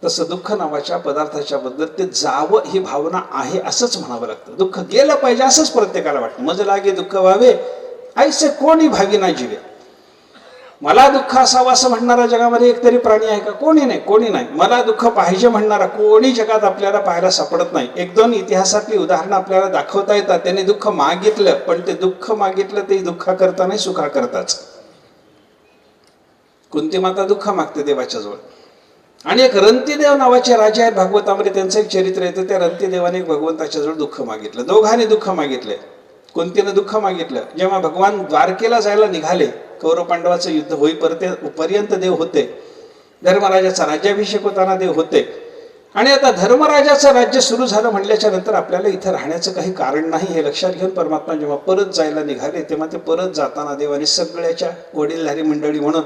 B: तसं दुःख नावाच्या पदार्थाच्या बद्दल ते जावं ही भावना आहे असंच म्हणावं लागतं. दुःख गेलं पाहिजे असंच प्रत्येकाला वाटतं. मज लागे दुःख व्हावे ऐसे कोणी भावी ना जीवे. मला दुःख असावं असं म्हणणारा जगामध्ये एकतरी प्राणी आहे का? कोणी नाही, कोणी नाही. मला दुःख पाहिजे म्हणणारा कोणी जगात आपल्याला पाहायला सापडत नाही. एक दोन इतिहासातली उदाहरणं आपल्याला दाखवता येतात. त्यांनी दुःख मागितलं, पण ते दुःख मागितलं ते दुःखा करता नाही, सुखा करताच. कुंती माता दुःख मागते देवाच्या जवळ. आणि एक रंतीदेव नावाचे राजे आहेत भागवतामध्ये, त्यांचं एक चरित्र येतं. त्या रंतीदेवाने भगवंताच्या जवळ दुःख मागितलं. दोघांनी दुःख मागितले. कुंतीनं दुःख मागितलं, जेव्हा भगवान द्वारकेला जायला निघाले, कौरव पांडवाचं युद्ध होईपर्यंत देव होते. धर्मराजाचा राज्याभिषेक होताना देव होते. आणि आता धर्मराजाचं राज्य सुरू झालं म्हटल्याच्या नंतर आपल्याला इथं राहण्याचं काही कारण नाही हे लक्षात घेऊन परमात्मा जेव्हा परत जायला निघाले, तेव्हा ते परत जाताना देवाने सगळ्याच्या वडीलधारी मंडळी म्हणून,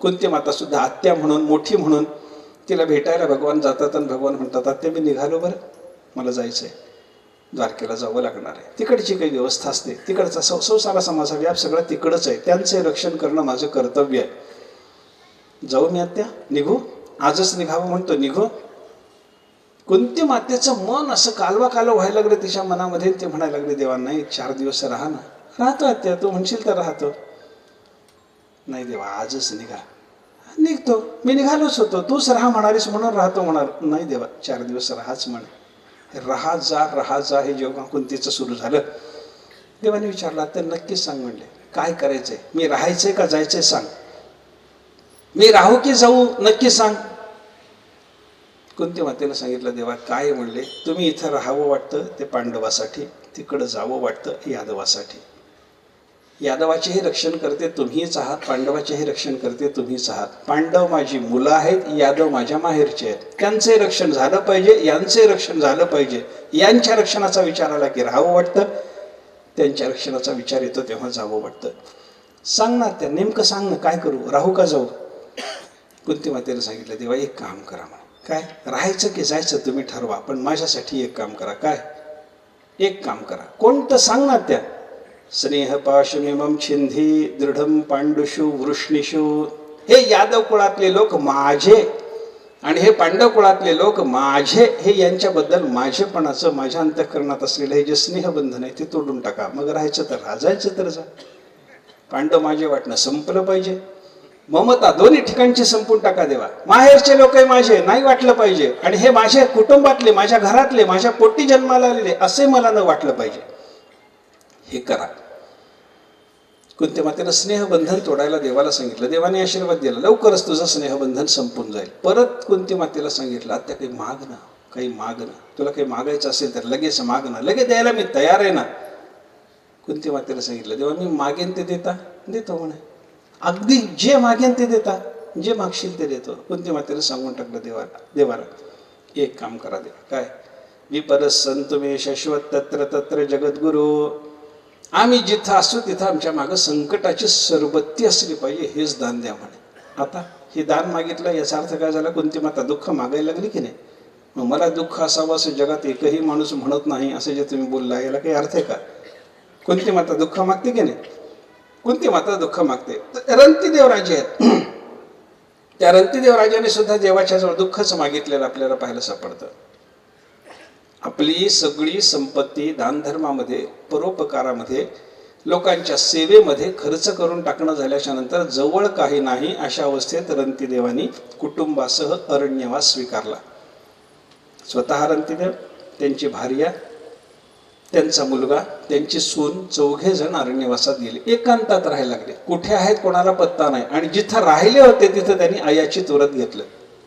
B: कुंती माता सुद्धा आत्या म्हणून, मोठी म्हणून तिला भेटायला भगवान जातात. आणि भगवान म्हणतात, आत्या मी निघालो बरं, मला जायचंय, द्वारकेला जावं लागणार आहे. तिकडची काही व्यवस्था असते, तिकडचा संसारा समाजा व्याप सगळं तिकडच आहे, त्यांचे रक्षण करणं माझं कर्तव्य आहे. जाऊ मी आत्या, निघू, आजच निघावं म्हणतो, निघू. कुंती मातेचं मन असं कालवा व्हायला लागलं तिच्या मनामध्ये. ते म्हणायला लागले, देवा नाही, 4 दिवस राहा ना. राहतो आत्या, तू म्हणशील तर राहतो. नाही देवा, आजच निघा. निघतो, मी निघालोच होतो, तूच राहा म्हणालीस म्हणून राहतो. म्हणाल, नाही देवा, 4 दिवस राहाच म्हण. राहा जा हे जेव्हा कुंतीचं सुरू झालं, देवाने विचारला, तर नक्कीच सांग म्हणले, काय करायचंय, मी राहायचंय का जायचंय सांग, मी राहू की जाऊ नक्की सांग. कुंती मातेला सांगितलं, देवा काय म्हणले, तुम्ही इथं राहावं वाटतं ते पांडवासाठी, तिकडं जावं वाटतं यादवासाठी. यादवाचेही रक्षण करते तुम्हीच आहात, पांडवाचेही रक्षण करते तुम्हीच आहात. पांडव माझी मुलं आहेत, यादव माझ्या माहेरचे आहेत, त्यांचे रक्षण झालं पाहिजे, यांचे रक्षण झालं पाहिजे. यांच्या रक्षणाचा विचार आला की राहावं वाटतं, त्यांच्या रक्षणाचा विचार येतो तेव्हा जावं वाटतं. सांगणार त्या, नेमकं सांग ना, काय करू, राहू का जाऊ. कुंती मातेला सांगितलं, देवा एक काम करा म्हणा, काय राहायचं की जायचं तुम्ही ठरवा, पण माझ्यासाठी एक काम करा. काय एक काम करा, कोणतं सांगणार त्या. स्नेह पाशमिमं छिंधी दृढम पांडुषु वृष्णीषु. हे यादव कुळातले लोक माझे आणि हे पांडव कुळातले लोक माझे, हे यांच्याबद्दल माझेपणाचं, माझ्या अंतःकरणात असलेलं हे जे स्नेहबंधन आहे ते तोडून टाका. मग राहायचं तर राहा, जायचं तर जा. पांडव माझे वाटणं संपलं पाहिजे, ममता दोन्ही ठिकाणची संपून टाका. देवा माहेरचे लोक माझे नाही वाटलं पाहिजे, आणि हे माझ्या कुटुंबातले, माझ्या घरातले, माझ्या पोटी जन्माला आलेले असे मला न वाटलं पाहिजे. हे करा. कुंती मातेनं स्नेहबंधन तोडायला देवाला सांगितलं. देवाने आशीर्वाद दिला, लवकरच तुझं स्नेहबंधन संपून जाईल. परत कुंती मातेला सांगितलं, आता काही माग ना, काही माग ना, तुला काही मागायचं असेल तर लगेच माग ना, लगेच द्यायला मी तयार आहे ना. कुंती मातेला सांगितलं, देवा मी मागेन ते देतो म्हणे, अगदी जे मागेन ते देता, जे मागशील ते देतो. कुंती मातेला सांगून टाकलं देवाला एक काम करा देवा, काय विपरस संतुमे शाश्वत तत्र तत्र जगद्गुरु. आम्ही जिथं असू तिथं आमच्या मागं संकटाची सरबत्ती असली पाहिजे, हेच दान द्या म्हणे. आता हे दान मागितलं, याचा अर्थ काय झाला, कुंती माता दुःख मागायला लागली की नाही. मग मला दुःख असावं असं जगात एकही माणूस म्हणत नाही, असं जे तुम्ही बोलला, याला काही अर्थ आहे का. कुंती माता दुःख मागते की नाही. कुंती माता दुःख मागते. रंतीदेव राजे आहेत, त्या रंतीदेव राजाने सुद्धा देवाच्या जवळ दुःखच मागितलेलं आपल्याला पाहायला सापडतं. आपली सगळी संपत्ती दानधर्मामध्ये, परोपकारामध्ये, लोकांच्या सेवेमध्ये खर्च करून टाकणं झाल्याच्या नंतर जवळ काही नाही अशा अवस्थेत रंतीदेवानी कुटुंबासह अरण्यवास स्वीकारला. स्वतः रंतीदेव, त्यांची भार्या, त्यांचा मुलगा, त्यांची सून, चौघे जण अरण्यवासात गेले. एकांतात राहायला लागले. कुठे आहेत कोणाला पत्ता नाही. आणि जिथं राहिले होते तिथं त्यांनी आयाची तुरत घेतलं.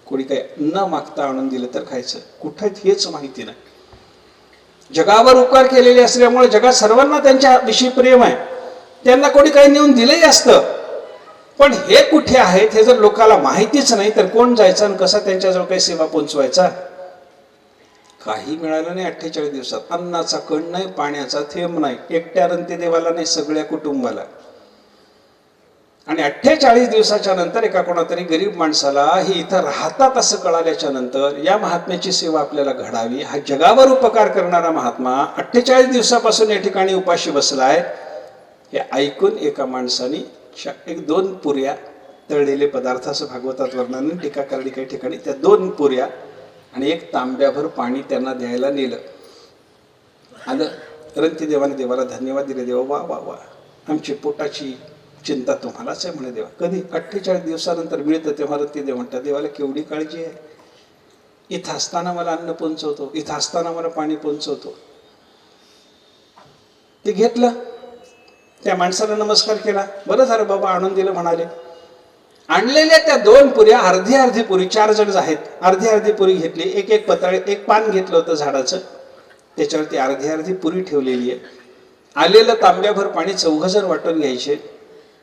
B: कोणी काही न मागता आणून दिलं तर खायचं, कुठे हेच माहिती नाही. जगावर उपकार केलेले असल्यामुळे जगात सर्वांना त्यांच्या विषयी प्रेम आहे. त्यांना कोणी काही नेऊन दिलंही असतं. पण हे कुठे आहेत हे जर लोकांना माहितीच नाही तर कोण जायचं आणि कसा त्यांच्याजवळ काही सेवा पोचवायचा. काही मिळालं नाही. 48 दिवसात अन्नाचा कण नाही, पाण्याचा थेंब नाही. एकट्या रंतीदेवाला नाही, सगळ्या कुटुंबाला. आणि 48 दिवसाच्या नंतर एका कोणातरी गरीब माणसाला हे इथं राहतात असं कळाल्याच्या नंतर या महात्म्याची सेवा आपल्याला घडावी, हा जगावर उपकार करणारा महात्मा 48 दिवसापासून या ठिकाणी उपाशी बसलाय, हे ऐकून एका माणसाने 1-2 पुऱ्या तळलेले पदार्थ असं भागवतात वर्णन, टीकाकारणी काही ठिकाणी, त्या 2 पुऱ्या आणि 1 तांब्याभर पाणी त्यांना द्यायला नेलं. आलं. रंतीदेवाने देवाला धन्यवाद दिले. देवा वा वा वा, आमची पोटाची चिंता तुम्हालाच आहे म्हणे देवा. कधी 48 दिवसानंतर मिळतं तेव्हा रंतीदेव म्हणतात देवाला केवढी काळजी आहे. इथं असताना मला अन्न पोंचवतो, इथं असताना मला पाणी पोंचवतो. ते घेतलं. त्या माणसाला नमस्कार केला. बरं झालं बाबा आणून दिलं म्हणाले. आणलेल्या त्या 2 पुऱ्या, अर्धी पुरी, 4 जण आहेत, अर्धी पुरी घेतली. एक पत्राळे, 1 पान घेतलं होतं झाडाचं, त्याच्यावरती अर्धी पुरी ठेवलेली आहे. आलेलं तांब्याभर पाणी 4 जण वाटून घ्यायचे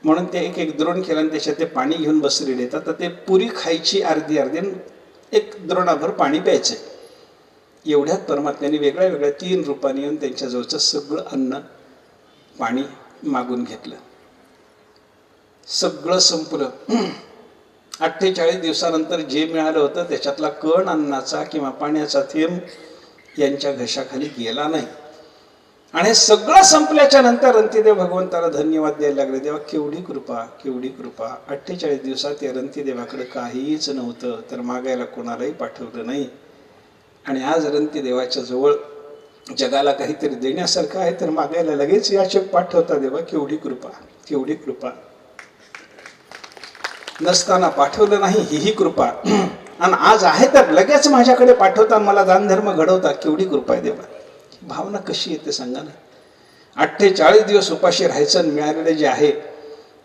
B: म्हणून ते एक द्रोण केलं आणि त्याच्यात ते पाणी घेऊन बसलेले येतात. तर ते पुरी खायची अर्धी 1 द्रोणाभर पाणी प्यायचे. एवढ्यात परमात्म्याने वेगळ्या 3 रूपांनी येऊन त्यांच्याजवळचं सगळं अन्न पाणी मागून घेतलं. सगळं संपलं. 48 दिवसानंतर जे मिळालं होतं त्याच्यातला कण अन्नाचा किंवा पाण्याचा थेंब यांच्या घशाखाली गेला नाही. आणि हे सगळं संपल्याच्या नंतर रंतीदेव भगवंताला धन्यवाद द्यायला लागले. देवा केवढी कृपा, केवढी कृपा. 48 दिवसात या रंतीदेवाकडे काहीच नव्हतं, तर मागायला कोणालाही पाठवलं नाही. आणि आज रंतीदेवाच्या जवळ जगाला काहीतरी देण्यासारखं आहे तर मागायला लगेच याचक पाठवता. देवा केवढी कृपा, केवढी कृपा. नसताना पाठवलं नाही ही कृपा, आणि आज आहे तर लगेच माझ्याकडे पाठवता, मला दानधर्म घडवता. केवढी कृपा आहे देवा. भावना कशी येते सांगा ना. 48 दिवस उपाशी राहायचं, मिळालेले जे आहे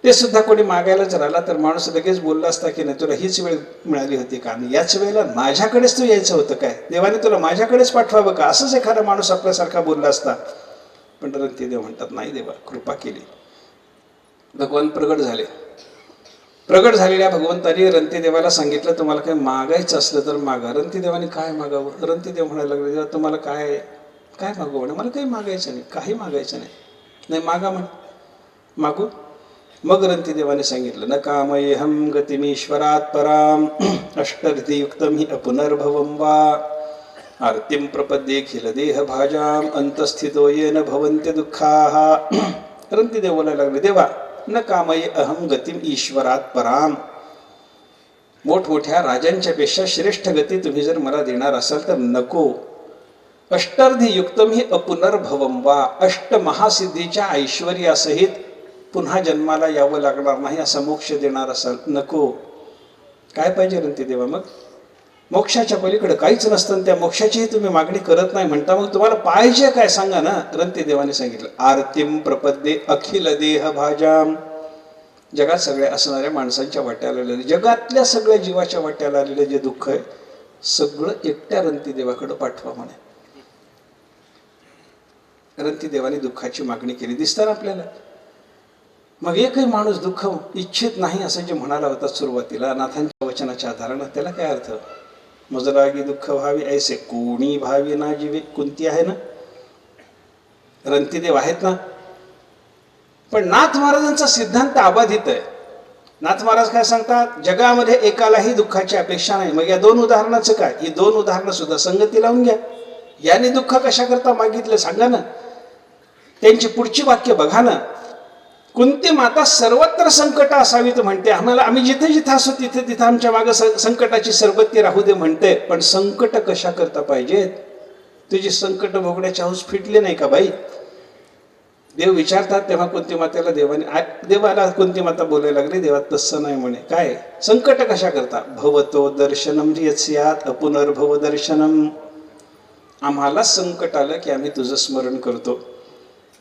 B: ते सुद्धा कोणी मागायला जर आला तर माणूस लगेच बोलला असता की नाही तुला हीच वेळ मिळाली होती का, आणि याच वेळेला माझ्याकडेच तू यायचं होतं काय, देवाने तुला माझ्याकडेच पाठवावं का, असंच एखादा माणूस आपल्यासारखा बोलला असता. पण रंतीदेव म्हणतात नाही देवा कृपा केली. भगवान प्रगट झाले. प्रगट झालेल्या भगवंताने रंतीदेवाला सांगितलं तुम्हाला काही मागायचं असलं तर मागा. रंतीदेवाने काय मागावं. रंतीदेव म्हणायला लागले देवा तुम्हाला काय मागू म्हणे. मला काही मागायचं नाही, काही मागायचं नाही. नाही मागा म्हणे. मागू. मग रंतीदेवाने सांगितलं न कामयेहं गतिमीश्वरात पराम अष्टविधयुक्तं हि अपुनर्भवं वा आर्तिं प्रपद्येखिल देह भाजाम अंतस्थितो येन भवन्ति दुःखाः. रंतीदेव बोलायला लागले देवा न कामये अहम गतिम ईश्वरात पराम. मोठमोठ्या राजांच्या पेक्षा श्रेष्ठ गती तुम्ही जर मला देणार असाल तर नको. अष्टर्धियुक्तम ही अपुनर्भवम वा. अष्टमहासिद्धीच्या ऐश्वर्यासहित पुन्हा जन्माला यावं लागणार नाही असा मोक्ष देणार असाल नको. काय पाहिजे रंतीदेवा मग. मोक्षाच्या पलीकडे काहीच नसतं, त्या मोक्षाचीही तुम्ही मागणी करत नाही म्हणता, मग तुम्हाला पाहिजे काय सांगा ना. रंतीदेवाने सांगितलं आर्तिम प्रपद्ये अखिल देह भाजाम. जगात सगळ्या असणाऱ्या माणसांच्या वाट्याला आलेले, जगातल्या सगळ्या जीवाच्या वाट्याला आलेले जे दुःख आहे सगळं एकट्या रंतीदेवाकडे पाठवा म्हणे. रंतीदेवाने दुःखाची मागणी केली. दिसतं ना आपल्याला. मग एकही माणूस दुःख इच्छित नाही असं जे म्हणाला होता सुरुवातीला नाथांच्या वचनाच्या आधारानं, त्याला काय अर्थ. मजरागी दुःख व्हावी ऐसे कोणी भावी ना जीवे. कुंती आहे ना, रंतीदेव आहेत ना. पण नाथ महाराजांचा सिद्धांत अबाधित आहे. नाथ महाराज काय सांगतात, जगामध्ये एकालाही दुःखाची अपेक्षा नाही. मग या 2 उदाहरणाचं काय. ही 2 उदाहरणं सुद्धा संगती लावून घ्या. याने दुःख कशा करता मागितलं सांगा ना. त्यांची पुढची वाक्य बघा ना. कुंती माता सर्वत्र संकट असावीत म्हणते. आम्ही जिथे जिथे असू तिथे तिथे आमच्या मागे संकटाची सरबत्ती राहू दे म्हणते. पण संकट कशा करता पाहिजेत. तुझी संकट भोगण्याची हौस फिटली नाही का बाई? देव विचारतात तेव्हा कुंती मातेला देवाला कुंती माता बोलायला लागली, देवा तसं नाही म्हणे. काय संकट कशा करता? भवतो दर्शनम यस्यात अपुनर्भव दर्शनम. आम्हाला संकट आलं की आम्ही तुझं स्मरण करतो,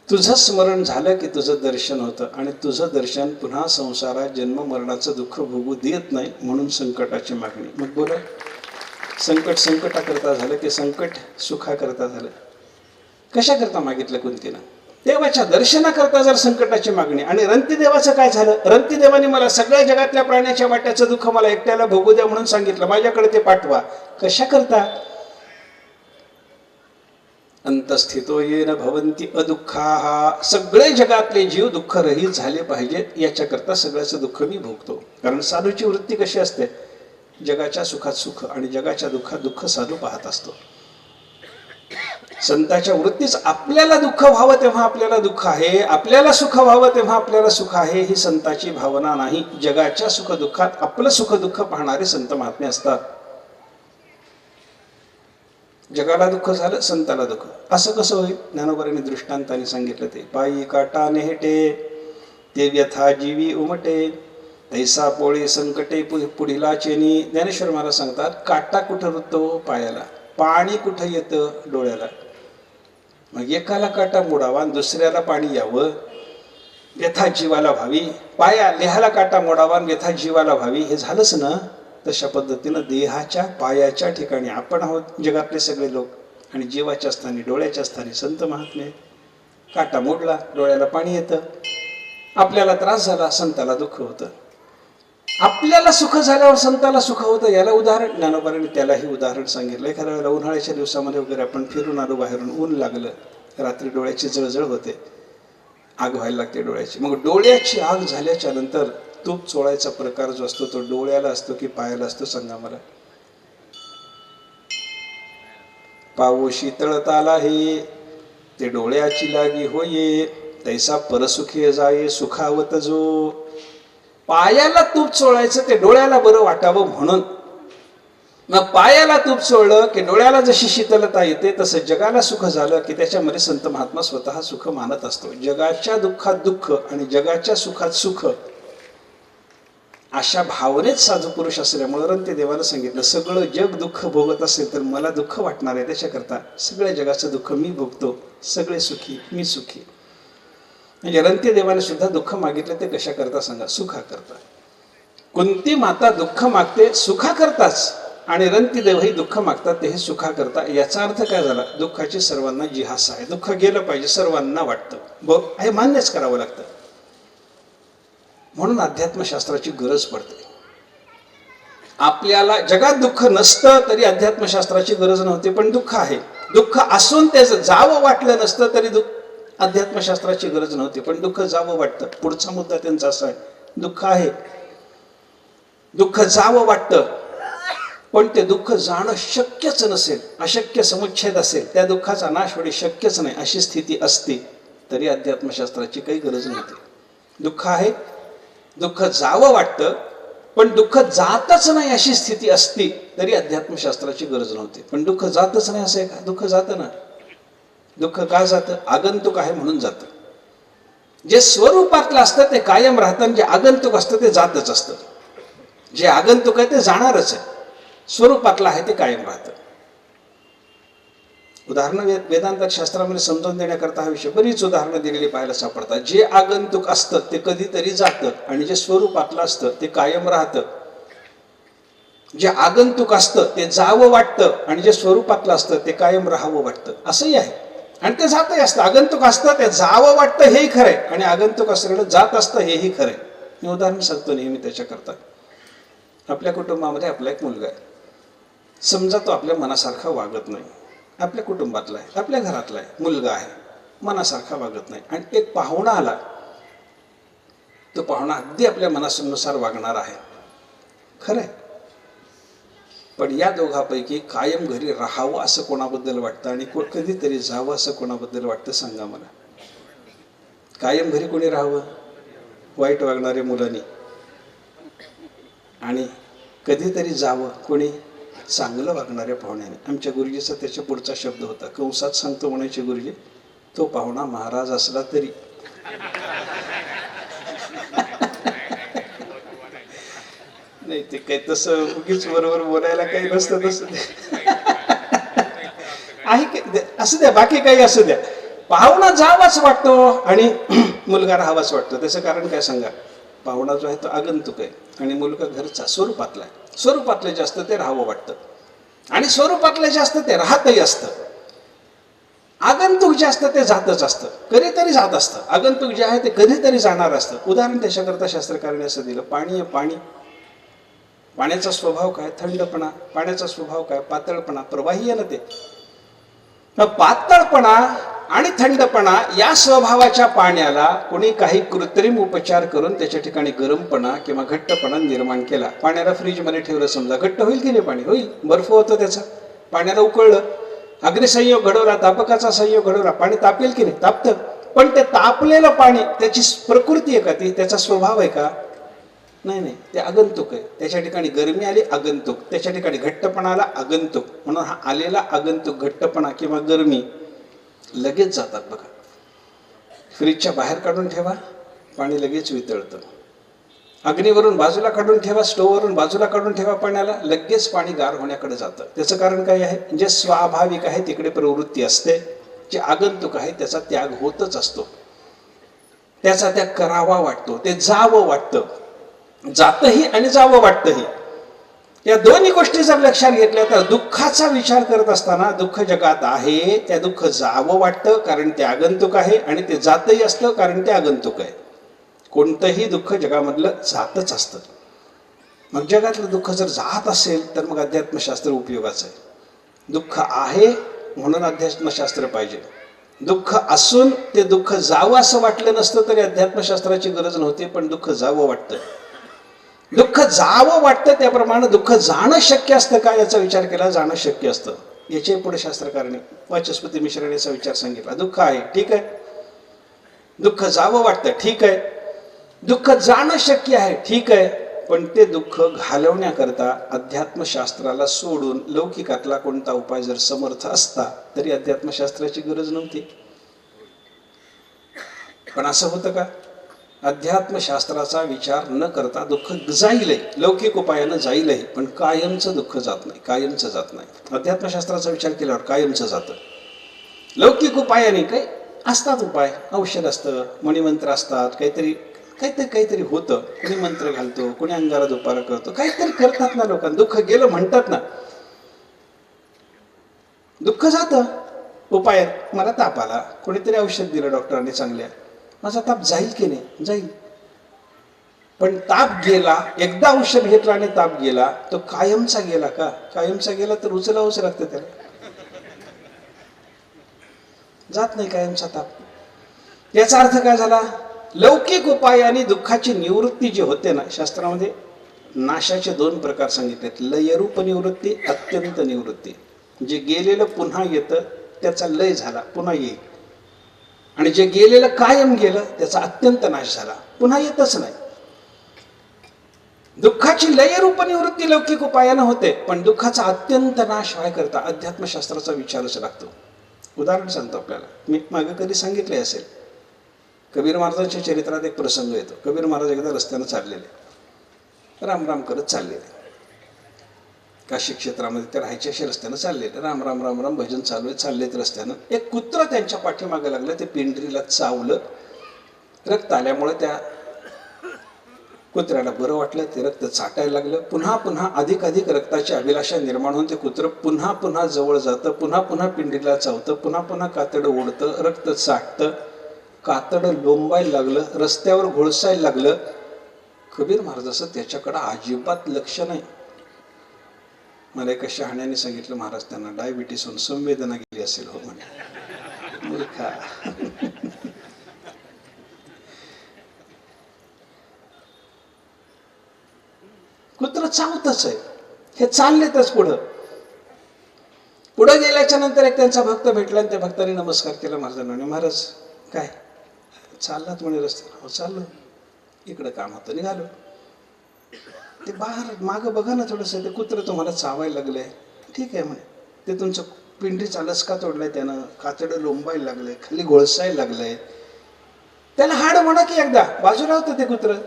B: तुझं स्मरण झालं की तुझं दर्शन होतं, आणि तुझं दर्शन पुन्हा संसारात जन्म मरणाचं दुःख भोगू देत नाही, म्हणून संकटाची मागणी. मग बोला, संकट संकटाकरता झालं की संकट सुखाकरता झालं? कशा करता मागितलं कुंतीनं? देवाच्या दर्शनाकरता जर संकटाची मागणी. आणि रंतीदेवाचं काय झालं? रंतीदेवाने मला सगळ्या जगातल्या प्राण्याच्या वाट्याचं दुःख मला एकट्याला भोगू द्या म्हणून सांगितलं, माझ्याकडे ते पाठवा. कशा करता? अंतस्थितो येन भवंती अदुःखाः. सगळे जगातले जीव दुःख रहित झाले पाहिजेत याच्याकरता सगळ्याचं दुःख मी भोगतो. कारण साधूची वृत्ती कशी असते? जगाच्या सुखात सुख आणि जगाच्या दुःखात दुःख साधू पाहत असतो. संताच्या वृत्तीच आपल्याला दुःख व्हावं तेव्हा आपल्याला दुःख आहे, आपल्याला सुख व्हावं तेव्हा आपल्याला सुख आहे, ही संताची भावना नाही. जगाच्या सुख दुःखात आपलं सुख दुःख पाहणारे संत महात्मे असतात. जगाला दुःख झालं, संताला दुःख. असं कसं होईल? ज्ञानोबांनी दृष्टांताने सांगितलं. ते पायी काटा नेहटे ते व्यथा जीवी उमटे, तैसा पोळे संकटे पुढीला चेनी. ज्ञानेश्वर महाराज सांगतात, काटा कुठं रुततो? पायाला. पाणी कुठं येतं? डोळ्याला. मग एकाला काटा मोडावा आणि दुसऱ्याला पाणी यावं, व्यथा जीवाला व्हावी. देहाला काटा मोडावा आणि व्यथा जीवाला व्हावी, हे झालंच ना? तशा पद्धतीनं देहाच्या पायाच्या ठिकाणी आपण आहोत, जगातले सगळे लोक, आणि जीवाच्या स्थानी डोळ्याच्या स्थानी संत महात्मे. काटा मोडला, डोळ्याला पाणी येतं. आपल्याला त्रास झाला, संताला दुःख होतं. आपल्याला सुख झाल्यावर संताला सुख होतं. याला उदाहरण ज्ञानोबांनी त्यालाही उदाहरण सांगितलं. एखाद्या वेळेला उन्हाळ्याच्या दिवसामध्ये वगैरे आपण फिरून आलो बाहेरून, ऊन लागलं, रात्री डोळ्याची जळजळ होते, आग व्हायला लागते डोळ्याची. मग डोळ्याची आग झाल्याच्या नंतर तूप चोळायचा प्रकार जो असतो तो डोळ्याला असतो की पायाला असतो? सांगा मला. पाऊशी तळताला हे ते डोळ्याची लागी होये, तैसा परसुखे जाये सुखावत जो. पायाला तूप चोळायचं ते डोळ्याला बरं वाटावं म्हणून. मग पायाला तूप चोळलं की डोळ्याला जशी शीतलता येते, तसं जगाला सुख झालं की त्याच्यामध्ये संत महात्मा स्वतः सुख मानत असतो. जगाच्या दुःखात दुःख आणि जगाच्या सुखात सुख, अशा भावनेत साधू पुरुष असल्यामुळे रंतीदेवानं सांगितलं, सगळं जग दुःख भोगत असेल तर मला दुःख वाटणार आहे. त्याच्याकरता सगळ्या जगाचं दुःख मी भोगतो, सगळे सुखी मी सुखी. म्हणजे रंतीदेवाने सुद्धा दुःख मागितलं ते कशा करता सांगा? सुखा करता. कुंती माता दुःख मागते सुखा करताच, आणि रंतीदेवही दुःख मागतात ते हे सुखा करता. याचा अर्थ काय झाला? दुःखाची सर्वांना जिहास आहे, दुःख गेलं पाहिजे, सर्वांना वाटतं, हे मान्यच करावं लागतं. म्हणून अध्यात्मशास्त्राची गरज पडते. आपल्याला जगात दुःख नसतं तरी अध्यात्मशास्त्राची गरज नव्हती, पण दुःख आहे. दुःख असून त्याचं जावं वाटलं नसतं तरी अध्यात्मशास्त्राची गरज नव्हती, पण दुःख जावं वाटतं. पुढचा मुद्दा त्यांचा असा आहे, दुःख आहे, दुःख जावं वाटतं, पण ते दुःख जाणं शक्यच नसेल, अशक्य समुच्छेद असेल, त्या दुःखाचा नाश होणे शक्यच नाही, अशी स्थिती असते तरी अध्यात्मशास्त्राची काही गरज नव्हती. दुःख आहे, दुःख जावं वाटतं, पण दुःख जातच नाही अशी स्थिती असती तरी अध्यात्मशास्त्राची गरज नव्हती. पण दुःख जातच नाही असं आहे का? दुःख जातं ना. दुःख का जातं? आगंतुक आहे म्हणून जातं. जे स्वरूपातलं असतं ते कायम राहतं, जे आगंतुक असतं ते जातच असतं. जे आगंतुक आहे ते जाणारच आहे, स्वरूपातलं आहे ते कायम राहतं. उदाहरणं वेदांत शास्त्रामध्ये समजावून देण्याकरता हा विषय बरीच उदाहरणं दिलेली पाहायला सापडतात. जे आगंतुक असतं ते कधीतरी जातं, आणि जे स्वरूपातलं असतं ते कायम राहतं. जे आगंतुक असतं ते जावं वाटतं, आणि जे स्वरूपातलं असतं ते कायम राहावं वाटतं, असंही आहे. आणि ते जातही असतं. आगंतुक असतं ते जावं वाटतं हेही खरंय, आणि आगंतुक असलेलं जात असतं हेही खरंय. मी उदाहरण सांगतो नेहमी त्याच्याकरता. आपल्या कुटुंबामध्ये आपला एक मुलगा आहे. समजा तो आपल्या मनासारखा वागत नाही, आपल्या कुटुंबातला आहे, आपल्या घरातला आहे, मुलगा आहे, मनासारखा वागत नाही. आणि एक पाहुणा आला, तो पाहुणा अगदी आपल्या मनानुसार वागणार आहे, खरंय. पण या दोघांपैकी कायम घरी राहावं असं कोणाबद्दल वाटतं आणि कधीतरी जावं असं कोणाबद्दल वाटतं? सांगा मला. कायम घरी कोणी राहावं? वाईट वागणाऱ्या मुलांनी. आणि कधीतरी जावं कोणी? चांगलं वागणाऱ्या पाहुण्याने. आमच्या गुरुजीचा त्याच्या पुढचा शब्द होता, कंसात सांगतो म्हणायचे गुरुजी, तो पाहुणा महाराज असला तरी. नाही ते काही तसं उगीच बरोबर बोलायला काही नसतं तसं आहे. असू द्या, बाकी काही असू द्या, पाहुणा जावाच वाटतो आणि मुलगा राहावाच वाटतो. त्याचं कारण काय सांगा? पाहुणा जो आहे तो आगंतुक आहे आणि मुलगा घरचा स्वरूपातला आहे. स्वरूपातले जास्त ते राहावं वाटतं आणि स्वरूपातले जास्त ते राहतही असतं. आगंतुक जे असतं ते जातच असतं, कधीतरी जात असतं. आगंतुक जे आहे ते कधीतरी जाणार असतं. उदाहरण त्याच्याकरता शास्त्रकाराने असं दिलं, पाणी आहे पाणी, पाण्याचा स्वभाव काय? थंडपणा. पाण्याचा स्वभाव काय? पातळपणा. प्रवाही आहे ना ते. पातळपणा आणि थंडपणा या स्वभावाच्या पाण्याला कोणी काही कृत्रिम उपचार करून त्याच्या ठिकाणी गरमपणा किंवा घट्टपणा निर्माण केला. पाण्याला फ्रीजमध्ये ठेवलं समजा, घट्ट होईल की नाही पाणी? होईल. बर्फ होतं त्याचा. पाण्याला उकळलं, अग्निसंयोग घडवला, तापकाचा संयोग घडवला, पाणी तापेल की नाही? तापतं. पण ते तापलेलं पाणी त्याची प्रकृती आहे का? ती त्याचा स्वभाव आहे का? नाही नाही, ते आगंतुक आहे. त्याच्या ठिकाणी गरमी आली, आगंतुक. त्याच्या ठिकाणी घट्टपणा आला, आगंतुक. म्हणून हा आलेला आगंतुक घट्टपणा किंवा गरमी लगेच जातात बघा. फ्रीजच्या बाहेर काढून ठेवा, पाणी लगेच वितळतं. अग्नीवरून बाजूला काढून ठेवा, स्टोववरून बाजूला काढून ठेवा, पाण्याला लगेच पाणी गार होण्याकडे जातं. त्याचं कारण काय आहे? जे स्वाभाविक आहे तिकडे प्रवृत्ती असते, जे आगंतुक आहे त्याचा त्याग होतच असतो. त्याचा त्याग करावा वाटतो, ते जावं वाटतं. जातही आणि जावं वाटतंही. या दोन्ही गोष्टी जर लक्षात घेतल्या तर दुःखाचा विचार करत असताना दुःख जगात आहे, त्या दुःख जावं वाटतं कारण ते आगंतुक आहे, आणि ते जातही असतं कारण ते आगंतुक आहे. कोणतंही दुःख जगामधलं जातच असतं. मग जगातलं दुःख जर जात असेल तर मग अध्यात्मशास्त्र उपयोगाचं आहे. दुःख आहे म्हणून अध्यात्मशास्त्र पाहिजे. दुःख असून ते दुःख जावं असं वाटलं नसतं तरी अध्यात्मशास्त्राची गरज नव्हती, पण दुःख जावं वाटतं. दुःख जावं वाटतं त्याप्रमाणे दुःख जाणं शक्य असतं का याचा विचार केला, जाणं शक्य असतं. याचे पुढे शास्त्रकारांनी वाचस्पती मिश्राने याचा विचार सांगितला. दुःख आहे, ठीक आहे. दुःख जावं वाटतं, ठीक आहे. दुःख जाणं शक्य आहे, ठीक आहे. पण ते दुःख घालवण्याकरता अध्यात्मशास्त्राला सोडून लौकिकातला कोणता उपाय जर समर्थ असता तरी अध्यात्मशास्त्राची गरज नव्हती. पण असं होतं का? अध्यात्मशास्त्राचा विचार न करता दुःख जाईलही, लौकिक उपायानं जाईलही, पण कायमचं दुःख जात नाही, कायमचं जात नाही. अध्यात्मशास्त्राचा विचार केल्यावर कायमचं जातं. लौकिक उपायाने काही असतात उपाय, औषध असतं, मणिमंत्र असतात, काहीतरी होतं. कोणी मंत्र घालतो, कोणी अंगारा दुपारा करतो, काहीतरी करतात ना लोकांना. दुःख गेलं म्हणतात ना. दुःख जातं उपायात. मला ताप आला, कोणीतरी औषध दिलं डॉक्टरांनी चांगल्या, माझा ताप जाईल की नाही? जाईल. पण ताप गेला, एकदा औषध घेतला आणि ताप गेला, तो कायमचा गेला का? कायमचा गेला तर उचलावंच लागतं त्याला. जात नाही कायमचा ताप. याचा अर्थ काय झाला? लौकिक उपायाने दुःखाची निवृत्ती जी होते ना, शास्त्रामध्ये नाशाचे दोन प्रकार सांगितलेत. लयरूप निवृत्ती, अत्यंत निवृत्ती. जे गेलेलं पुन्हा येतं त्याचा लय झाला, पुन्हा येईल. आणि जे गेलेलं कायम गेलं त्याचा अत्यंत नाश झाला, पुन्हा येतच नाही. दुःखाची लयरूप निवृत्ती लौकिक उपायानं होते, पण दुःखाचा अत्यंत नाश व्हाय करता अध्यात्मशास्त्राचा विचारच लागतो. उदाहरण सांगतो आपल्याला. मी मागे कधी सांगितले असेल, कबीर महाराजांच्या चरित्रात एक प्रसंग येतो. कबीर महाराज एकदा रस्त्यानं चाललेले, राम राम करत चाललेले. काशी क्षेत्रामध्ये ते राहायचे असे रस्त्यानं चाललेले, राम राम राम राम भजन चालू आहे. चाललेत रस्त्यानं, एक कुत्र त्यांच्या पाठीमागे लागलं. ते पिंडरीला चावलं. रक्त आल्यामुळे त्या कुत्र्याला बरं वाटलं. ते रक्त चाटायला लागलं. पुन्हा पुन्हा अधिक अधिक रक्ताची अभिलाषा निर्माण होऊन ते कुत्रं पुन्हा पुन्हा जवळ जातं, पुन्हा पुन्हा पिंडरीला चावतं, पुन्हा पुन्हा कातडं ओढतं, रक्त चाटतं, कातडं लोंबायला लागलं, रस्त्यावर घोळसायला लागलं. कबीर महाराजाचं त्याच्याकडं अजिबात लक्ष नाही. मला एका शहाण्याने सांगितलं, महाराज त्यांना डायबिटीस होऊन संवेदना गेली असेल. हो म्हणे. मूर्खा. कुत्र चावतच आहे. हे चाललेतच पुढं. पुढं गेल्याच्या नंतर एक त्यांचा भक्त भेटला आणि त्या भक्ताने नमस्कार केला महाराजांना. महाराज काय चाललात म्हणे रस्त्याला? हो चाललो, इकडं काम होतं, निघालो. ते बाहेर मागं बघा ना थोडंसं, ते कुत्रं तुम्हाला चावायला लागलंय. ठीक आहे म्हणे, ते तुमचं पिंडीचा लसका तोडलाय त्यानं, कातडं लोंबायला लागलंय, खाली घोळसायला लागलंय, त्याला हाड म्हणा की एकदा, बाजूला होतं ते कुत्रं.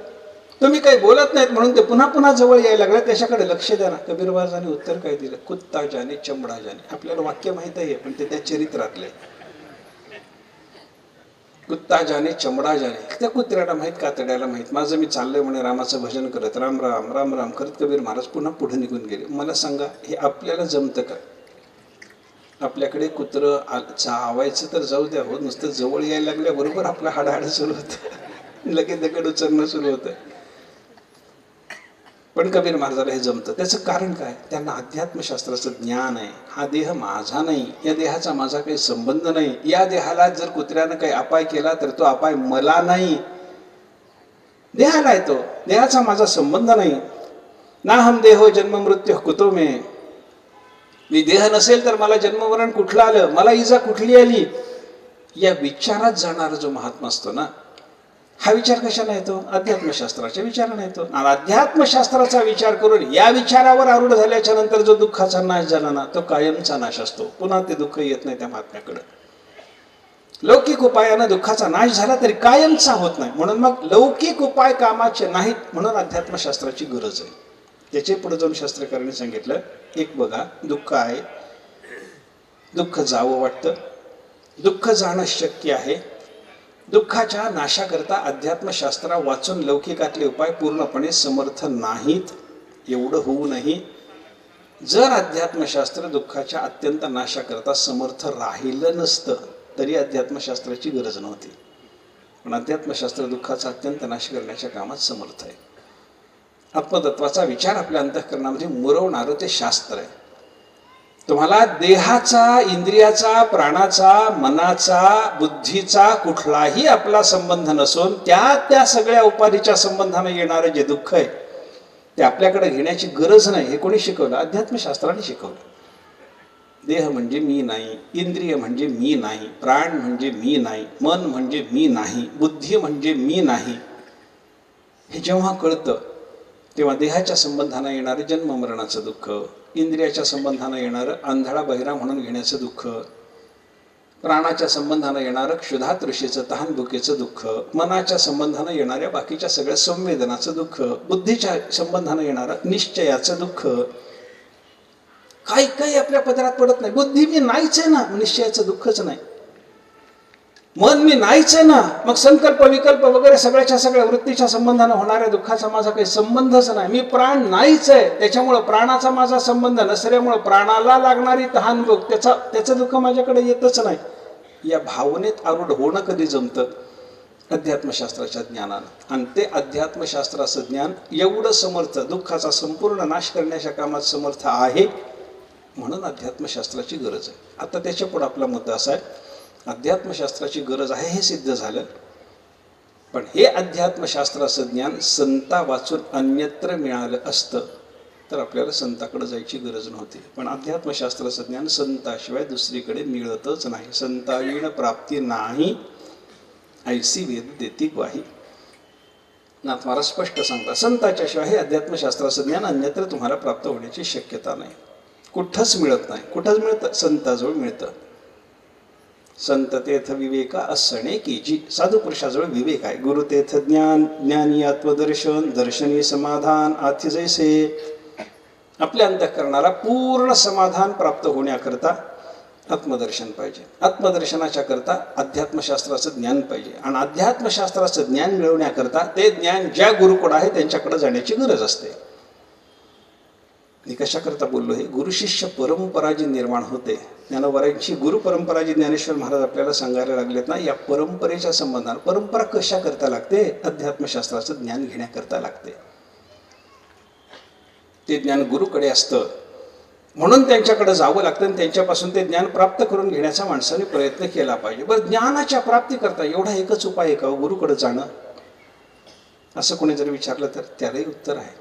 B: तुम्ही काही बोलत नाहीत म्हणून ते पुन्हा पुन्हा जवळ यायला लागलं, त्याच्याकडे लक्ष द्या ना. कबीर महाराजांनी उत्तर काय दिलं? कुत्ता जाने चमडा जाने. आपल्याला वाक्य माहित आहे पण ते त्या चरित्रातले. कुत्ता जाने चमडा जाने. त्या कुत्र्याला माहित, कातड्याला माहित. माझं मी चाललंय म्हणे रामाचं भजन करत, राम राम राम राम करत कबीर महाराज पुन्हा पुढे निघून गेले. मला सांगा, हे आपल्याला जमतं का? आपल्याकडे कुत्रं चावायचं तर जाऊ द्या हो, नुसतं जवळ यायला लागल्याबरोबर आपलं हाडहाड सुरू होतं, लगेच दगड उचलणं सुरू होतं. पण कबीर महाराजाला हे जमतं. त्याचं कारण काय? त्यांना अध्यात्मशास्त्राचं ज्ञान आहे. हा देह माझा नाही, या देहाचा माझा काही संबंध नाही. या देहाला जर कुत्र्यानं काही अपाय केला तर तो अपाय मला नाही, देहाला आहे तो. देहाचा माझा संबंध नाही. ना हम देहो जन्म मृत्यू कुतो मे. मी देह नसेल तर मला जन्ममरण कुठलं आलं, मला इजा कुठली आली, या विचारात जाणारा जो महात्मा असतो ना, हा विचार कशाला येतो? अध्यात्मशास्त्राच्या विचाराने येतो. आणि अध्यात्मशास्त्राचा विचार करून या विचारावर आरूढ झाल्याच्या नंतर जो दुःखाचा नाश झाला ना, तो कायमचा नाश असतो. पुन्हा ते दुःख येत नाही त्या महात्म्याकडे. लौकिक उपायानं दुःखाचा नाश झाला तरी कायमचा होत नाही. म्हणून मग लौकिक उपाय कामाचे नाहीत, म्हणून अध्यात्मशास्त्राची गरज आहे. त्याचे पुढे जाऊन शास्त्रकारांनी सांगितलं, एक बघा, दुःख आहे, दुःख जावं वाटतं, दुःख जाणं शक्य आहे. दुःखाच्या नाशाकरता अध्यात्मशास्त्र वाचून लौकिकातले उपाय पूर्णपणे समर्थ नाहीत. एवढं होऊनही जर अध्यात्मशास्त्र दुःखाच्या अत्यंत नाशाकरता समर्थ राहिलं नसतं तरी अध्यात्मशास्त्राची गरज नव्हती. पण अध्यात्मशास्त्र दुःखाचा अत्यंत नाश करण्याच्या कामात समर्थ आहे. आत्मतत्वाचा विचार आपल्या अंतःकरणामध्ये मुरवणारं ते शास्त्र आहे. तुम्हाला देहाचा, इंद्रियाचा, प्राणाचा, मनाचा, बुद्धीचा कुठलाही आपला संबंध नसून त्या सगळ्या उपाधीच्या संबंधाने येणारं जे दुःख आहे ते आपल्याकडे घेण्याची गरज नाही. हे कोणी शिकवलं? अध्यात्मशास्त्राने शिकवलं. देह म्हणजे मी नाही, इंद्रिय म्हणजे मी नाही, प्राण म्हणजे मी नाही, मन म्हणजे मी नाही, बुद्धी म्हणजे मी नाही, हे जेव्हा कळतं तेव्हा देहाच्या संबंधाने येणारं जन्म मरणाचं दुःख, इंद्रियाच्या संबंधानं येणारं आंधळा बहिरा म्हणून घेण्याचं दुःख, प्राणाच्या संबंधानं येणारं क्षुधा तृषेचं तहान भुकेचं दुःख, मनाच्या संबंधानं येणाऱ्या बाकीच्या सगळ्या संवेदनाचं दुःख, बुद्धीच्या संबंधानं येणारं निश्चयाचं दुःख, काही काही आपल्या पदरात पडत नाही. बुद्धी मी नाहीच आहे ना, निश्चयाचं दुःखच नाही. मन मी नाहीच आहे ना, मग संकल्प विकल्प वगैरे सगळ्याच्या सगळ्या वृत्तीच्या संबंधानं होणाऱ्या दुःखाचा माझा काही संबंधच नाही. मी प्राण नाहीच आहे, त्याच्यामुळं प्राणाचा माझा संबंध नसल्यामुळं प्राणाला लागणारी तहान भूक त्याचं दुःख माझ्याकडे येतच नाही. या भावनेत आरूढ होणं कधी जमतं? अध्यात्मशास्त्राच्या ज्ञानानं. आणि ते अध्यात्मशास्त्राचं ज्ञान एवढं समर्थ, दुःखाचा संपूर्ण नाश करण्याच्या कामात समर्थ आहे, म्हणून अध्यात्मशास्त्राची गरज आहे. आता त्याच्या पुढे आपला मुद्दा असा आहे, अध्यात्मशास्त्राची गरज आहे हे सिद्ध झालं, पण हे अध्यात्मशास्त्राचं ज्ञान संता वाचून अन्यत्र मिळालं असतं तर आपल्याला संताकडे जायची गरज नव्हती. पण अध्यात्मशास्त्राचं ज्ञान संताशिवाय दुसरीकडे मिळतच नाही. संताविण प्राप्ती नाही, ऐसी वेद देती ग्वाही. नाथ महाराज स्पष्ट सांगतात, संताच्या शिवाय हे अध्यात्मशास्त्राचं ज्ञान अन्यत्र तुम्हाला प्राप्त होण्याची शक्यता नाही. कुठंच मिळत नाही. कुठंच मिळतं? संताजवळ मिळतं. संत तेथ विवेका असणे की जी. साधू पुरुषाजवळ विवेक आहे. गुरु तेथ ज्ञान, ज्ञानी आत्मदर्शन, दर्शनी समाधान, आथी जैसे. आपल्या अंतःकरणाला पूर्ण समाधान प्राप्त होण्याकरता आत्मदर्शन पाहिजे. आत्मदर्शनाच्या करता अध्यात्मशास्त्राचं ज्ञान पाहिजे. आणि अध्यात्मशास्त्राचं ज्ञान मिळवण्याकरता ते ज्ञान ज्या गुरुकडे आहे त्यांच्याकडे जाण्याची गरज असते. मी कशाकरता बोललो? हे गुरुशिष्य परंपरा जी निर्माण होते, ज्ञानोबारांची गुरु परंपरा जी ज्ञानेश्वर महाराज आपल्याला सांगायला लागलेत ना, या परंपरेच्या संबंधाने. परंपरा कशा करता लागते? अध्यात्मशास्त्राचं ज्ञान घेण्याकरता लागते. ते ज्ञान गुरुकडे असतं म्हणून त्यांच्याकडे जावं लागतं आणि त्यांच्यापासून ते ज्ञान प्राप्त करून घेण्याचा माणसाने प्रयत्न केला पाहिजे. बरं, ज्ञानाच्या प्राप्तीकरता एवढा एकच उपाय आहे का गुरुकडे जाणं? असं कोणी जर विचारलं तर त्यालाही उत्तर आहे.